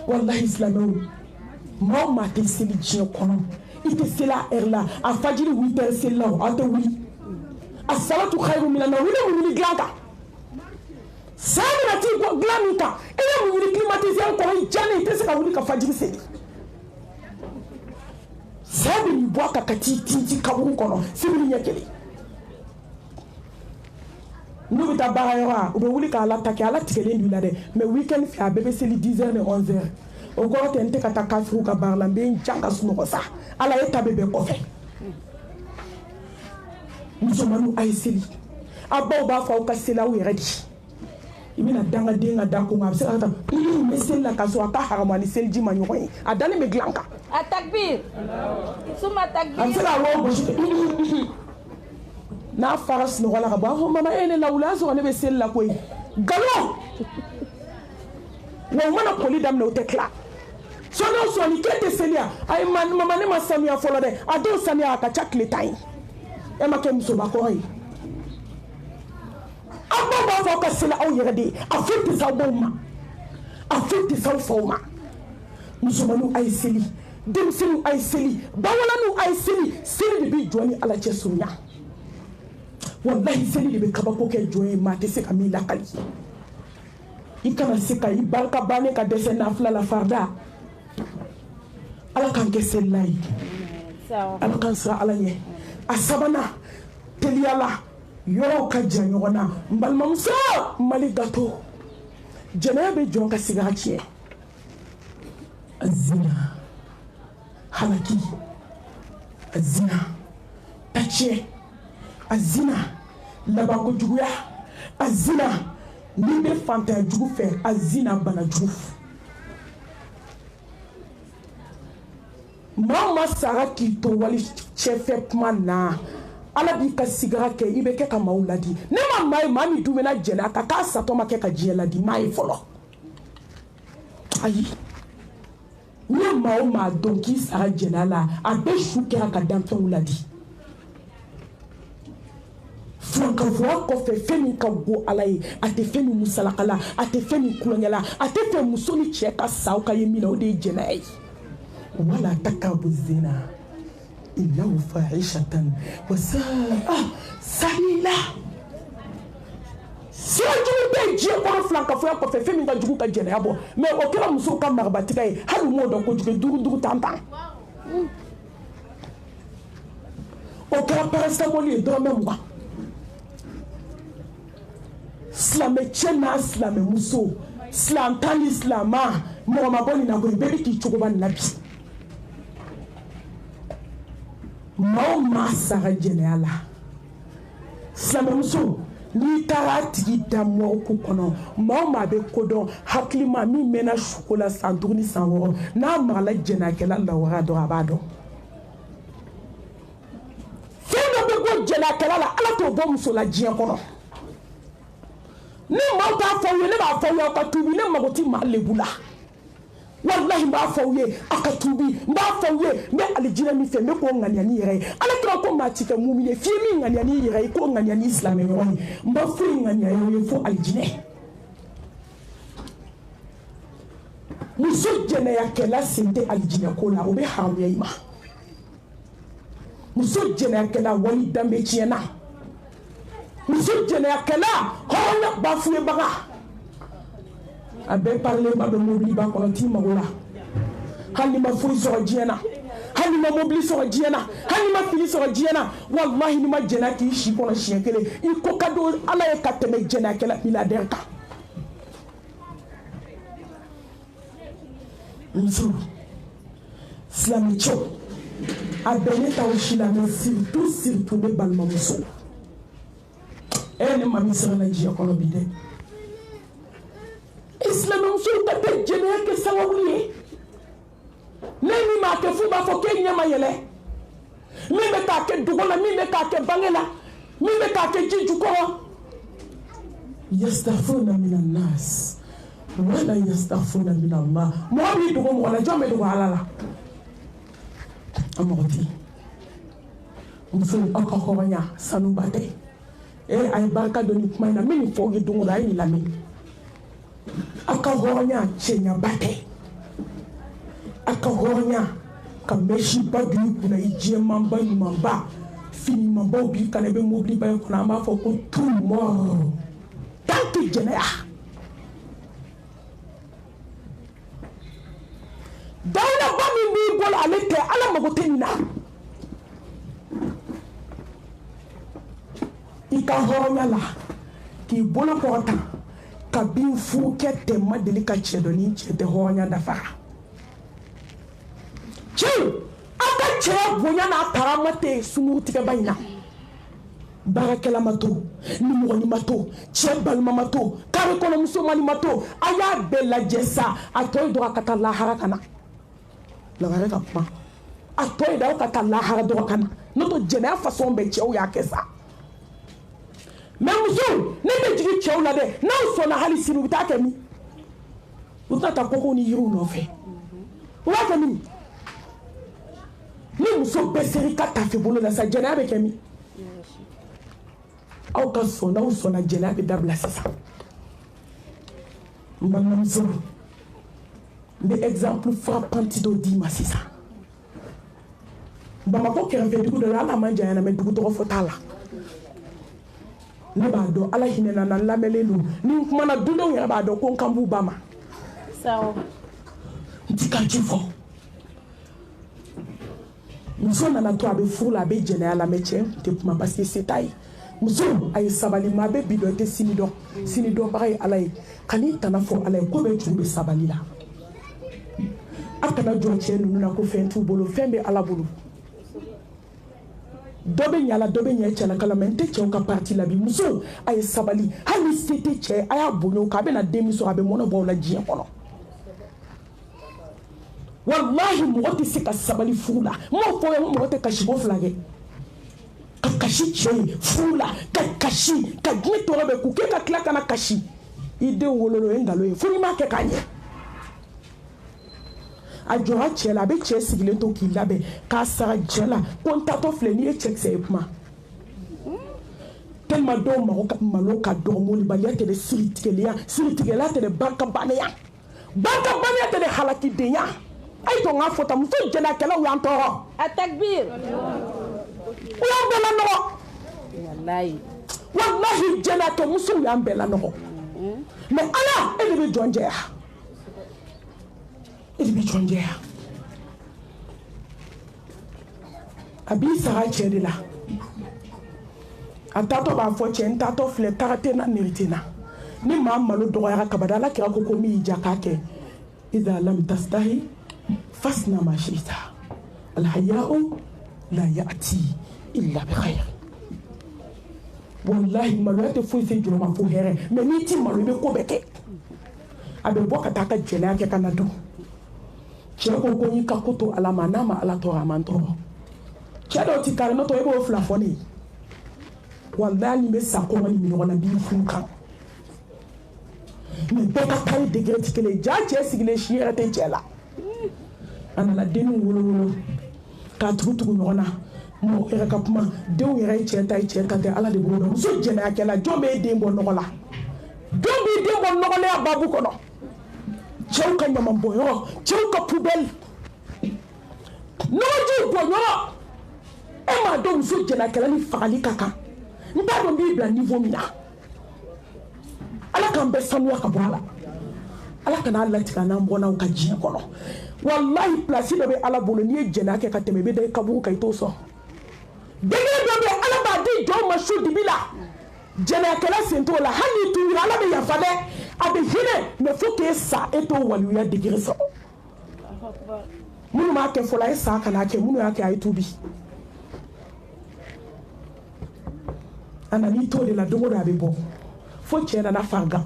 wallahi silamɛw maa o maa tɛ seli diɲɛ kɔnɔ i tɛ seli a heure la a fajiri 8 heures seli la aw tɛ wuli a salatu khairu minan nawm i bɛ mun ɲini dilan kan san bɛna t'i bɔ dilan min kan i bɛ mun ɲini climatiseur kɔrɔ i diyanen i tɛ se ka wuli ka fajiri seli san bɛ n'i bɔ a kan ka t'i tinti kaburu kɔnɔ sibiri ɲɛ kelen n'u bɛ taa baarayɔrɔ u bɛ wuli k'a la ta kɛ ala tigɛlen don i la dɛ mais weekend fɛ a bɛɛ bɛ seli 10 heures ni 11 heures o kɔrɔ tɛ n tɛ ka taa kafiriw ka baara la n bɛ n jan ka sunɔgɔ sa ala e ta bɛ bɛn kɔfɛ musomaninw a ye seli a baw b'a fɔ aw ka seli aw yɛrɛ de i bɛna dangaden ka da ko nka a bɛ se ka taa n bɛ seli la k'a sɔrɔ a ka haramu ani seliji ma ɲɔgɔn ye a dalen bɛ dilan kan a takbir suma takbir a bɛ se k'a wɔ gosi n'a fara sunɔgɔ la ka bɔ a fɔ mama e ne lawuli a sɔrɔ ne bɛ seli la koyi nkalon wa u mana koli daminɛ o tɛ tila sɔɔni o sɔɔni k'e tɛ seli yan ayi mama ne ma sanuya fɔlɔ dɛ a dɔw sanuya a ka ca tile 10 ye e ma kɛ musobakɔrɔ ye aw baw b'a fɔ aw ka seli aw yɛrɛ de ye a foyi tɛ s'aw baw ma a foyi tɛ s'aw faw ma musomaninw a ye seli denmisɛnninw a ye seli bawolaniw a ye seli seli de bɛ jɔn ni ala cɛ surunya wallahi seli de bɛ kabako kɛ jɔn ye maa tɛ se ka min lakali i kana se ka i barika bannen ka dɛsɛ nafila la farida ala k'an kɛ selila ye ala k'an siran ala ɲɛ a sabanan teliya la yɔrɔw ka jan ɲɔgɔn na n balimamuso mali gato jɛnɛya bɛ jɔn ka sigara tiɲɛ a zina halaki a zina ta tiɲɛ a zina labanko juguya a zina n'i bɛ fantanya jugu fɛ a zina bana jugu maa ma sara k'i to wali cɛfɛ kuma na ala b'i ka sigara kɛ i bɛ kɛ ka maaw ladi ne ma maa ye maa min dun bɛna jɛnɛ a ka k'a satɔ ma kɛ ka diɲɛ ladi maa ye fɔlɔ ayi ne maa o maa dɔn k'i sara jɛnɛ la a bɛ su kɛra ka danfɛnw ladi filankafɔya kɔfɛ fɛn min ka go ala ye a tɛ fɛn min musalaka la a tɛ fɛn min kulonkɛ la a tɛ fɛ muso ni cɛ ka sa aw ka ye min na o de ye jɛnɛya ye wala takabu zina innahu fahishatan wa sa'a sabila sira jugu bɛ diɲɛ kɔnɔ filankafɔya kɔfɛ fɛn min ka jugu ka jɛnɛya bɔ mɛ o kɛra musow ka marabatiga ye hali u m'o dɔn kojugu dugu tantan o kɛra paracetamol ye dɔrɔmɛ 20 silamɛ cɛ n'a silamɛ muso silantan ni silama mɔgɔ ma bɔ nin na koyi bɛɛ bɛ k'i cogoba nin na bi maaw ma sara jɛnɛya la silamɛ muso n'i taara a tigi da mɔɔku kɔnɔ maaw ma bɛ kodɔn hakilima min mɛnna suko la san 5 ni san 6 n'a magala jɛnɛyakɛla lawara dɔrɔn a b'a dɔn fɛn dɔ bɛ bɔ jɛnɛyakɛla la ala t'o bɔ muso la diɲɛ kɔnɔ ne maaw t'a fɔ aw ye ne b'a fɔ aw ye aw ka tuubi ne mago tɛ maa lebu la wallahi n b'a fɔ aw ye a ka tuubi n b'a fɔ aw ye n bɛ alijinɛ min fɛ n bɛ k'o ŋaniya ni yɛrɛ ye ala kira ko maa ti kɛ mumin ye f'i min ŋaniya ni yɛrɛ ye k'o ŋaniya ni silamɛ ɲɔgɔn ye n b'a foyi ŋaniya aw ye fo alijinɛ muso jɛnɛyakɛla sen tɛ alijinɛ ko la o bɛ haramuya i ma muso jɛnɛyakɛla wali danbe tiɲɛna muso jɛnɛyakɛla hɔrɔnya bafuyebaga a bɛɛ parilen ba bɛ mobili ba kɔnɔ t'i mago la hali ni ma foyi sɔrɔ diɲɛ na hali ni ma mobili sɔrɔ diɲɛ na hali ni ma fini sɔrɔ diɲɛ na walahi ni ma jɛnɛya k'i si kɔnɔ siɲɛ kelen i ko ka di ala ye ka tɛmɛ jɛnɛyakɛla milliardaire kan muso silamɛcɛw a bɛɛ ne t'aw si la mɛ surtout ne balimamuso ne ma min sɔrɔla diɲɛ kɔnɔ bi dɛ silamɛmusow ka tɛ jɛnɛya kɛ sababu ye ne min m'a kɛ f'u b'a fɔ k'e ɲɛ ma yɛlɛ min bɛ k'a kɛ dogo la min bɛ k'a kɛ bange la min bɛ k'a kɛ ji jukɔrɔ yastaghfiruna minan nas wala yastaghfiruna min Allah mɔgɔ b'i dogo mɔgɔ la jɔn bɛ dogo ala la a mɔgɔ tɛ muso aw ka hɔrɔnya sanuba tɛ a ye barika dɔ nin kuma in na n bɛ nin fɔ aw ye don o don a ye nin lamɛn a ka hɔrɔnya cɛɲaba tɛ a ka hɔrɔnya ka mɛsiba don i kunna i jɛmanba ɲumanba finimanbaw b'i kan i bɛ mobiliba in kɔnɔ an b'a fɔ ko tout mort tant que jɛnɛya dawulaba min b'i bolo ale tɛ ala mago tɛ nin na i ka hɔrɔnya la k'i bolo kɔrɔta ka bin furukɛ tɛ ma deli ka cɛ dɔ ni cɛ tɛ hɔrɔnya dafara cɛw aw ka cɛya bonya n'a karama tɛ sunkurutigɛba in na baarakɛla ma to nimɔgɔni ma to cɛ balima ma to kare kɔnɔ musomani ma to a y'a bɛɛ lajɛ sa a tɔ ye dɔrɔn ka taa lahara ka na lagare ka kuma a tɔ ye aw ka taa lahara dɔrɔn ka na n'o tɛ jɛnɛya fasɔn bɛɛ cɛw y'a kɛ sa mɛ musow ne bɛ jigin cɛw la dɛ n'aw sɔnna hali sini u bɛ taa kɛ min u tɛna taa kɔkɔw ni yiriw nɔfɛ u b'a kɛ min ni muso bɛɛ seri ka tafe bolo la sa jɛnɛya bɛ kɛ min aw ka sɔn n'aw sɔnna jɛnɛya bɛ dabila sisan n balimamuso n bɛ exemple frappant dɔ d'i ma sisan Bamakɔ kɛrɛfɛ dugu dɔ la hali a man janya na mɛ dugu tɔgɔ fɔ t'a la ne b'a dɔn ala hinɛ na n lamɛnlen don ni n kumana dudenw yɛrɛ b'a dɔn ko n kan b'u ba ma n ti ka ci fɔ muso nana to a bɛ furu la a bɛ jɛnɛya la mɛ cɛ tɛ kuma parce que se t'a ye muso ay sabali ma be bi do te sinido baray alay kani tanafo alay ko be jumbe sabali la akana jonche nunu na ko fentu bolo fembe ala bolo dobe nyala dobe nye chala kala mente chonka parti la bi muso ay sabali hali sete che aya bonyo ka be na demiso abe mono bo la jien kono wallahi mo te sika sabali fula mo fo mo te kashibo flage kashi che fula kashi ka gmeto robe ku ke ka klaka na kashi ide wololo engalo e funi ma ke kanye a jora chela be che sigile to kilabe ka sara jela kontato fleni e check se epma tellement do malo ka do moli baliate de siritigela te de banka baneya te de halaki denya ay to nga fota mu so jela kala wi antoro Atakbir. Uya bela no Wallahi jela ke musu wi ambela no mais ala ele be jonje abi sara chere la atato ba fo che ntato fle karate na meritina ni ma malo do ya kabada la kira ko mi jakake idha lam tastahi fasna ma shita al haya'u la ya'ti illa bi khair wallahi malo te fo se juro ma fo here mais ni ti malo be ko beke abe boka taka jena ke kanado cheko ko ni kakuto alama nama ala to amantoro chedo ti kare no to ebo flafoni wallahi me sako wani mi wona bi funka mi beka kare degré tikele jaje sigile shiere te jela ana la denu wolo ka tutu ngona mo era kapuma dew yere cheta te ala de bodo so jena akela jombe dembo nogola jombe dembo nogole ababu kono chauka nyama mboyo chauka poubelle noji boyo e ma do so jena kala ni fagali kaka nda do bi bla niveau mina ala kan be sanu ka boala ala kana ala tika na mbona ka jien kono wallahi place do be ala bolo ni jena ke ka teme be de kabu ka ito so dege do be ala ba di jo ma shu dibila jena kala sento la hani tu ala be ya fale abe hine me faut que ça eto waluya degré so munu ma ke fola sa kana ke munu ya ke ay tubi anani to de la dogo da be bo fo chena na farga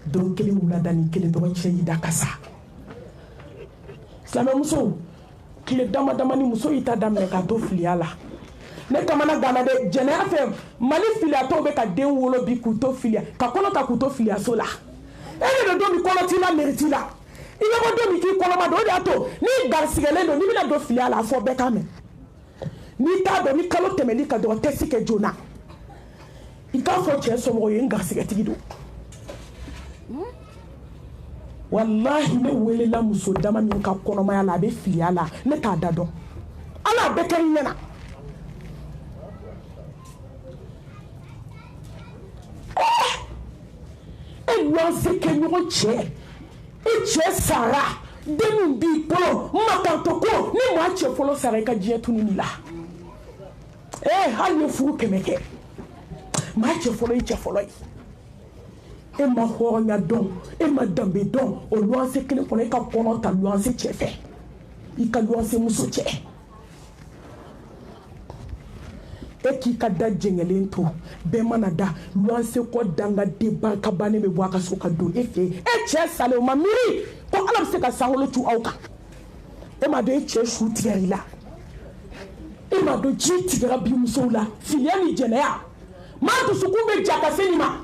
donc kele wula dani kele do cheyi da kasa slama muso kile dama ni muso ita damne ka to filiala ne kamana gana de jene afem mali filia to be ka den wolo bi ku to filia ka kono ka ku to filia so la ele do mi kono tina meritila ile mo do mi ki kono ma do de ato ni garsigele no ni mi na do filiala fo be kame ni ta do ni kalo temeli ka do tesike jona ika fo che so mo yin garsigele tigido wallahi ne wele la muso dama min ka kono ma ya la be filiala ne ta dado ala be kan yana lancer que nous tchè et tchè sara denu bi polo makantoko ni mo tchè folo sara ka djé tunini la hali furu kemeke ma tchè folo tchè folo e ma ho nya don e ma dambe don o lancer que folo ka kono ta lancer tchè fe i ka lancer muso tchè e ki ka da jengelen to be mana da luanse ko danga de barka bane be boaka so ka do e fe e che sale o mamiri ko alam se ka saholo tu auka e ma do e che shu tiari la e ma do ji tigra bi muso la filiani jenea ma do su kumbe jaka senima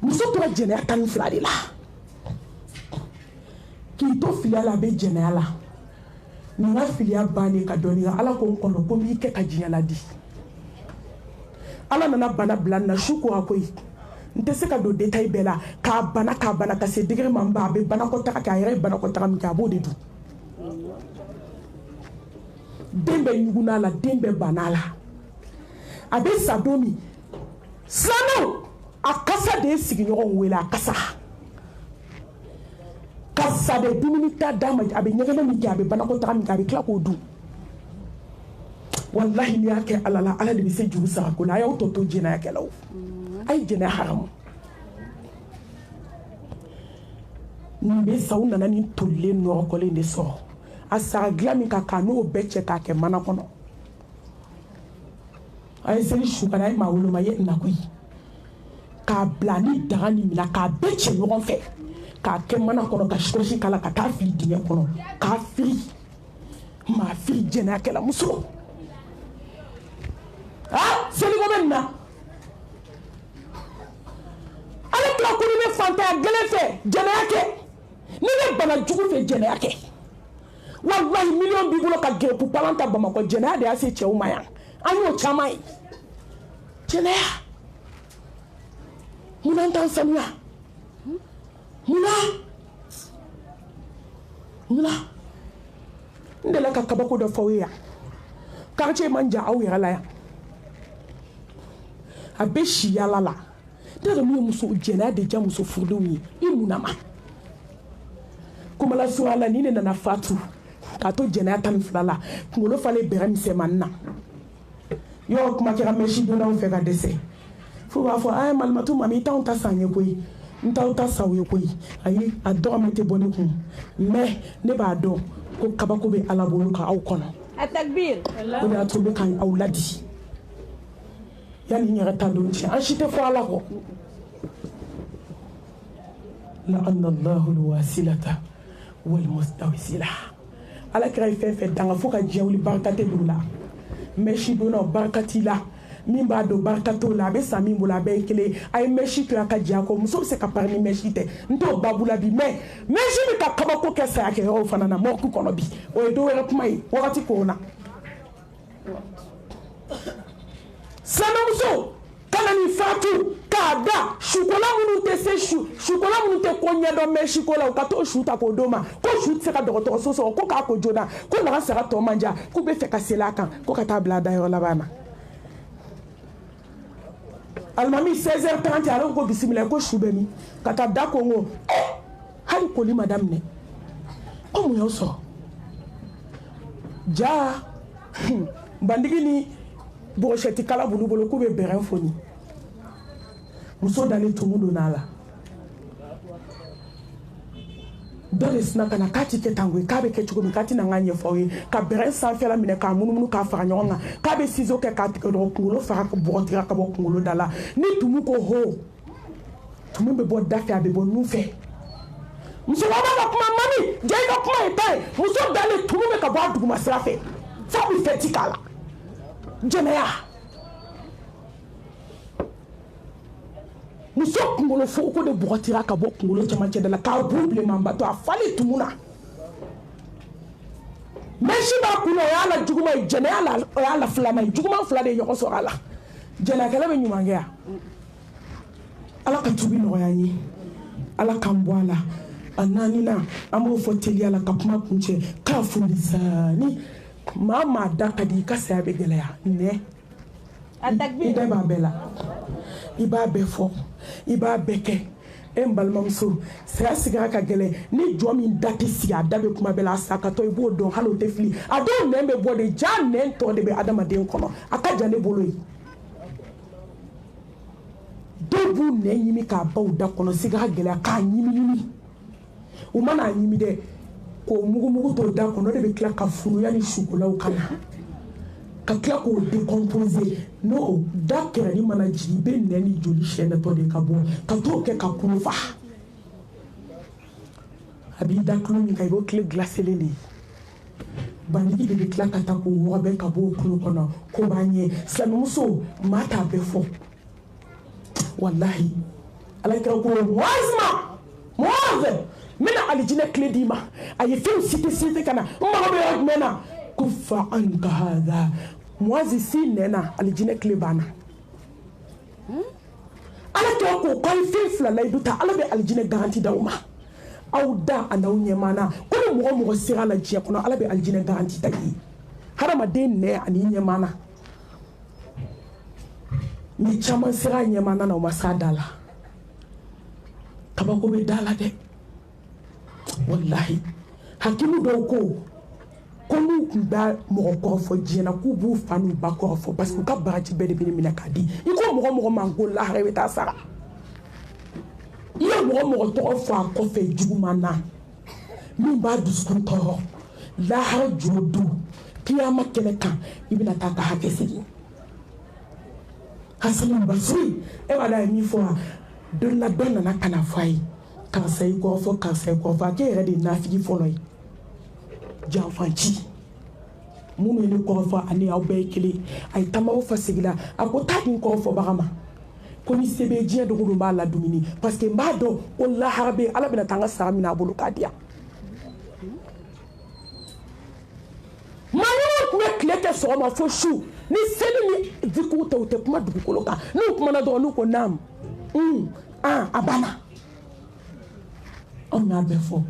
muso to jenea tan flari la ki to filiala be jenea la ninga filia bani ka doni ala ko kono ko mi ke ka jinyala di ala nana bana blanna shuko akoy nte se ka do detail bela ka bana ka se degré mamba be bana ko taka ka yere bana ko taka mi ka bo de du dembe nyuguna la dembe banala abe sadomi sano akasa de sigi nyogon wela akasa kasa de dumuni ta dama abe nyegena mi abe bana ko taka mi ka be kla ko du wallahi ni y'a kɛ ala la ala de bɛ se juru sara ko la a y'aw tɔ to jɛnɛya kɛlaw a ye jɛnɛya haramu nin bɛ sa u nana nin tolilen nɔrɔkɔlen de sɔrɔ a saga dilan min ka kan n'o bɛɛ cɛ k'a kɛ mana kɔnɔ a ye seli su kana a ye maa woloma a ye nakɔ ye k'a bila ni daga ni mina k'a bɛɛ cɛ ɲɔgɔn fɛ k'a kɛ mana kɔnɔ ka sikɔsi k'a la ka taa fili dingɛ kɔnɔ k'a firi maa firi jɛnɛya kɛla muso seliko bɛ nin na ale tila ko ni bɛ fantanya gɛlɛn fɛ jɛnɛya kɛ ni bɛ bana jugu fɛ jɛnɛya kɛ wallahi miliyɔn b'i bolo ka gɛrɛpu palan ta Bamakɔ jɛnɛya de y'a se cɛw ma yan an y'o caman ye jɛnɛya munna an t'an sanuya munna n delila ka kabako dɔ fɔ aw ye yan quartier man jan aw yɛrɛ la yan a bɛ si yaala la ne yɛrɛ min ye muso jɛnɛya de diya muso furudenw ye i munna ma kumala suya la ni ne nana fatu k'a to jɛnɛya 12 la kunkolo falen bɛrɛ misɛnmanin na yɔrɔ kuma kɛra mɛsi dondaw fɛ ka dɛsɛ fo b'a fɔ a ye malimatu mami i t'anw ta san ye koyi n t'aw ta sa u ye koyi ayi a dɔgɔmɛ tɛ bɔ ne kun mais ne b'a dɔn ko kabako bɛ ala bolo ka aw kɔnɔ o de y'a to n bɛ ka aw ladi yani n yɛrɛ ta don cɛ an si tɛ fɔ ala kɔ la'anna allahu alwasilata walmustawisila ala kɛra ye fɛn fɛn danga fo ka diɲɛ wuli barika tɛ dugu la mɛsi donna barika t'i la min b'a dɔn barika t'o la a bɛ san min bolo a bɛɛ ye kelen a ye mɛsi to a ka diya kɔ muso bɛ se ka pari ni mɛsi tɛ n t'o babu la bi mɛ mɛsi bɛ ka kabako kɛ saya kɛ yɔrɔw fana na mɔku kɔnɔ bi o ye dɔ wɛrɛ kuma ye wagati kow na silamɛmuso kana nin fatu k'a da sukola minnu tɛ se sukola minnu tɛ ko ɲɛdɔn mɛsi ko la u ka t'o su ta k'o d'o ma ko su tɛ se ka dɔgɔtɔrɔso sɔrɔ ko k'a ko joona ko naga saga tɔ man diya k'u bɛ fɛ ka seli a kan ko ka taa bila a dayɔrɔ laban na alimami 16h30 ale ko bisimila ko su bɛ min ka taa da ko n ko hali koli ma daminɛ ko mun y'aw sɔrɔ ja bandigi ni bɔgɔsɛti kala bulu bolo k'u bɛ bɛrɛn foni muso dalen tumu donna a la dɔ de sina ka na k'a ti kɛ tan koyi k'a bɛ kɛ cogo min k'a ti na n ka ɲɛfɔ aw ye ka bɛrɛn sanfɛla minɛ k'a munumunu k'a fara ɲɔgɔn kan k'a bɛ ciseau kɛ k'a tigɛ dɔrɔn kunkolo fara bɔgɔ tigɛ ka bɔ kunkolo da la ni tumu ko ho tumu bɛ bɔ da fɛ a bɛ bɔ nun fɛ musokɔrɔba ka kuma mami jɛ i ka kuma ye ta ye muso dalen tumu bɛ ka bɔ a duguma sira fɛ f'a bɛ fɛti k'a la jɛnɛya muso kunkolo foko de bɔgɔtira ka bɔ kunkolo cɛmancɛ da la k'a bu bilenmanba to a fali tumu na mɛsi b'a kunna o y'a la juguman ye jɛnɛya o y'a la filanan ye juguman fila de ye ɲɔgɔn sɔrɔ a la jɛnɛyakɛla bɛ ɲuman kɛ yan ala ka tubi nɔgɔya n ye ala k'an bɔ a la a naaninan an b'o fɔ teliya la ka kuma kuncɛ k'a fundi saani maa maa da ka di i ka saya bɛ gɛlɛya nɛ i da b'a bɛɛ la i b'a bɛɛ fɔ i b'a bɛɛ kɛ e n balimamuso saya sigira ka gɛlɛn ni jɔ min da tɛ sigi a da bɛ kuma bɛɛ la a sakatɔ i b'o dɔn hali o tɛ fili a dɔw nɛn bɛ bɔ de ja nɛn tɔ de bɛ adamaden kɔnɔ a ka jan ne bolo ye dɔw b'u nɛn ɲimi k'a baw da kɔnɔ siga ka gɛlɛya k'a ɲimi u mana a ɲimi dɛ k'o mugumugu t'o da kɔnɔ o de bɛ tila ka funu yanni sukolaw ka na ka tila k'o décomposer n'o da kɛrɛni mana jigin i bɛ nɛn ni joli sɛnɛtɔ de ka bɔ ka t'o kɛ ka kolo fa a b'i da tulo min kan i b'o tile gilacelen de ye bandigi de bɛ tila ka taa k'o wɔgɔbɛ ka bɔ o tulo kɔnɔ ko b'a ɲɛ silamɛmuso maa t'a bɛɛ fɔ walahi ala kɛra ko Muaz n bɛna alijinɛ tile d'i ma a ye fɛnw cité ka na n mago bɛ yɔrɔ jumɛn na ko fa anka hada Muaz si nɛn na alijinɛ tile banna ala kɛra ko k'aw ye fɛn fila layidu ta ala bɛ alijinɛ garanti d'aw ma aw da a n'aw ɲɛmana ko ni mɔgɔ mɔgɔ sera a la diɲɛ kɔnɔ ala bɛ alijinɛ garanti ta ye hadamaden nɛn ani ɲɛmana ni caman sera a ɲɛmana na o ma s'a da la kabako bɛ da la dɛ wallahi hakimu dɔw ko Komu ba mo ko fo jena ku bu fanu ba ko fo parce que ka baraji be de bi mina kadi iko mo mango la rewe ta sara iyo mo to fo ko fe jugumana min ba duskun to la ha jodu kiyama kele kan ibina ta ka hakesi hasan basri e wala mi fo de la donna na kana fay ka say ko fo ke re de nafi fo loy janfanci mun ne kɔrɔfɔ ani aw bɛɛ kelen a ye tamaw fasigila a ko taa kin kɔrɔfɔ baga ma ko ni se bɛ diɲɛ dogo don b'a la dumuni parce que n b'a dɔn ko lahara bɛ ala bɛna taa n ka sara min a bolo k'a di yan maa tun bɛ tile kɛ sɔgɔma fo su ni seli ni vikuw tɛ u tɛ kuma dugukolo kan n'u kumana dɔrɔn n'u ko naam a banna anw y'a bɛɛ fɔ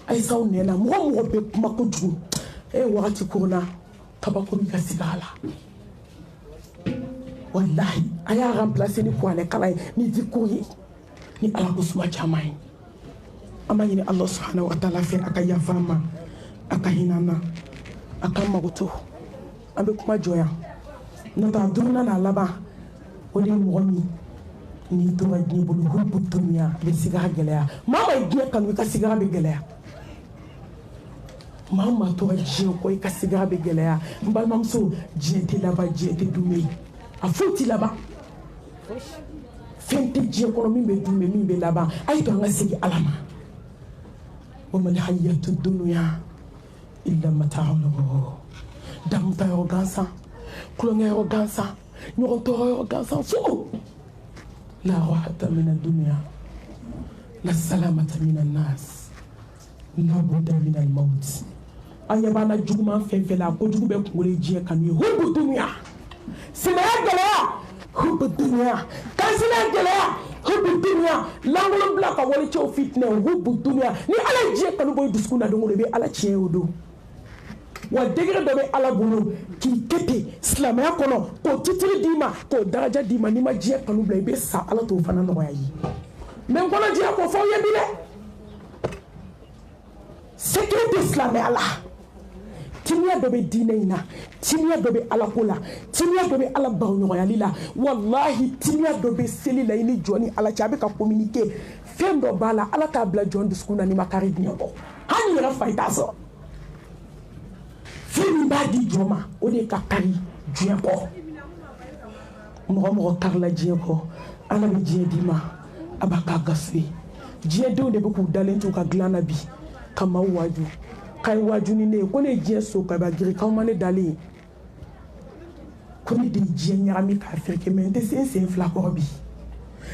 ayisaw nɛna mɔgɔ bɛ kuma kojugu wagati kuruna kabako mi ka siga la wallahi a y'a remplacer ni kuranɛ kalan ye ni zikuru ye ni ala ko suma caman ye an b'a ɲini Allah subhanahu wa ta'ala fɛ a ka yafa an ma a ka hinɛ an na a k'an mago to an bɛ kuma jɔ yan n'o tɛ a duurunan n'a laban o de ye mɔgɔ min n'i tora diɲɛ bolo hubu dunuya a bɛ sigara gɛlɛya maa ma ye diɲɛ kanu i ka sigara bɛ gɛlɛya maa ma tora diɲɛ kɔ i ka sigara bɛ gɛlɛya n balimamuso diɲɛ tɛ laban diɲɛ tɛ dunbe a foyi tɛ laban fɛn tɛ diɲɛ kɔnɔ min bɛ dunbe min bɛ laban a ye to an ka segin ala ma wa mal hayatu dunya illa mata'ul ghurur damuta yɔrɔ gansan kulonkɛ yɔrɔ gansan ɲɔgɔn tɔɔrɔ yɔrɔ gansan fo la rahata min ad-dunya la salamata min an-nas la budda min al-maut an ɲɛ b'an na juguman fɛn fɛn la ko jugu bɛ kunkolo diɲɛ kanu ye hubu dunya sinaya gɛlɛya hubu dunya kansinaya gɛlɛya hubu dunya lankolon bila ka wale cɛw fitinɛ hubu dunya ni ala ye diɲɛ kanu bɔ i dusukun na don o don i bɛ ala tiɲɛ o don wa degré dɔ bɛ ala bolo k'i kɛ ten silamɛya kɔnɔ k'o titiri d'i ma k'o daraja d'i ma n'i ma diɲɛ kanu bila i bɛ sa ala t'o fana nɔgɔya ye mɛ n kɔnɔ diɲɛ k'o fɔ aw ye bi dɛ secret tɛ silamɛya la timiya dɔ bɛ diinɛ in na timiya dɔ bɛ ala ko la timiya dɔ bɛ ala baroɲɔgɔnyali la walahi timiya dɔ bɛ seli la i ni jɔn ni ala cɛ a bɛ ka communiquer fɛn dɔ b'a la ala t'a bila jɔn dusukun na n'i ma kari diɲɛ kɔ hali yɛrɛ fa i t'a sɔrɔ fɛn min b'a di jɔn ma o de ka kari diɲɛ kɔ mɔgɔ mɔgɔ karila diɲɛ kɔ ala bɛ diɲɛ d'i ma a b'a k'a gafe diɲɛ denw de bɛ k'u dalen to ka dilan na bi ka maaw waaju k'a ye waaju ni ne ye ko ne ye diɲɛ so ka ba giri k'aw ma ne dalen ye ko ne de ye diɲɛ ɲagami k'a fereke mɛ n tɛ se n sen fila kɔrɔ bi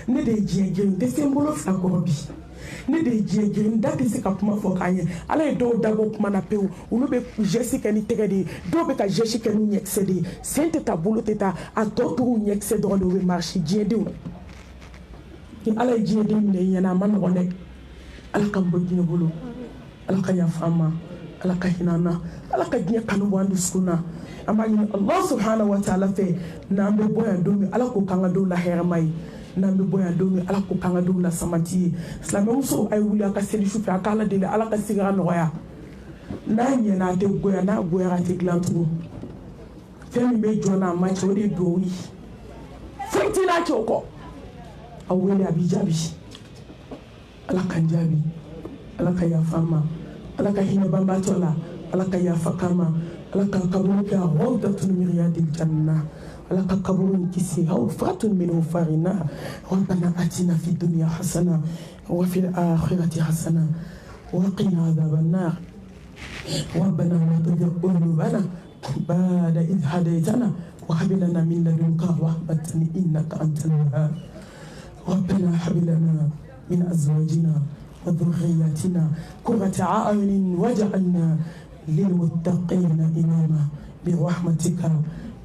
ne de ye diɲɛ girin n tɛ se n bolo fila kɔrɔ bi ne de ye diɲɛ girin n da tɛ se ka kuma fɔ k'a ɲɛ ala ye dɔw dabɔ kuma na pewu olu bɛ geste kɛ ni tɛgɛ de ye dɔw bɛ ka geste kɛ n'u ɲɛkisɛ de ye sen tɛ taa bolo tɛ taa a tɔ tora u ɲɛkisɛ dɔrɔn de o bɛ marcher diɲɛ denw ni ala ye diɲɛ den minɛ i ɲɛna a ma nɔgɔn dɛ ala k'an bɔ diɲɛ bolo ala ka yafa an ma ala ka hinɛ an na ala ka diɲɛ kanu bɔ an dusukun na an b'a ɲini Allah subhanahu wa ta'ala fɛ n'an bɛ bɔ yan don min ala k'o k'an ka don la hɛrɛma ye n'an bɛ bɔ yan don min ala k'o k'an ka don la samati ye silamɛmuso a ye wuli a ka seli su fɛ a k'ala deli ala ka sigara nɔgɔya n'a ɲɛna a tɛ goya n'a goyara a tɛ dilan tugun fɛn min bɛ jɔn na a ma cɛ o de ye duwawu ye foyi t'i n'a cɛ o kɔ a wele a b'i jaabi ala k'an jaabi ala ka yafa an ma ala ka hinɛ banbatɔ la ala ka yafa k'an ma ala ka kaburu kɛ rawdatun min riyadil janna ala ka kaburu kisi hawfatun min farina rabbana atina fid dunya hasana wa fil akhirati hasana wa qina adhaban nar ربنا لا تزغ قلوبنا بعد إذ هديتنا وهب لنا من لدنك رحمة إنك أنت الوهاب ربنا هب لنا من أزواجنا وذرياتنا قرة أعين واجعلنا للمتقين إماما برحمتك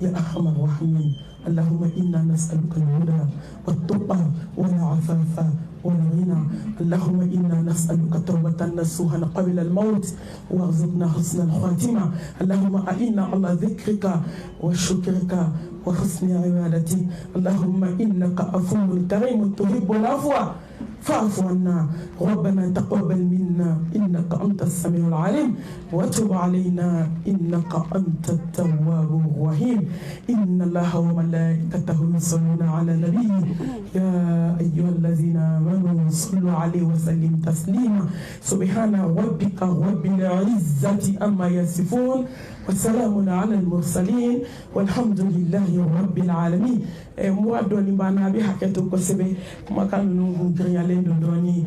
يا أرحم الراحمين اللهم إنا نسألك الهدى والتقى والعفاف والغنى اللهم إنا نسألك توبة نصوحا قبل الموت وارزقنا حسن الخاتمة اللهم أعنا على ذكرك وشكرك وحسن عبادتك اللهم إنك عفو كريم تحب العفو فاعف عنا ربنا تقبل منا إنك أنت السميع العليم وتب علينا إنك أنت التواب الرحيم إن الله وملائكته يصلون على النبي يا أيها الذين آمنوا صلوا عليه وسلم تسليما سبحان ربك رب العزة أما يصفون وسلام على المرسلين والحمد لله رب العالمين. Moi, doni bana bi haketo ko sebe kuma kan nu ngriya len do doni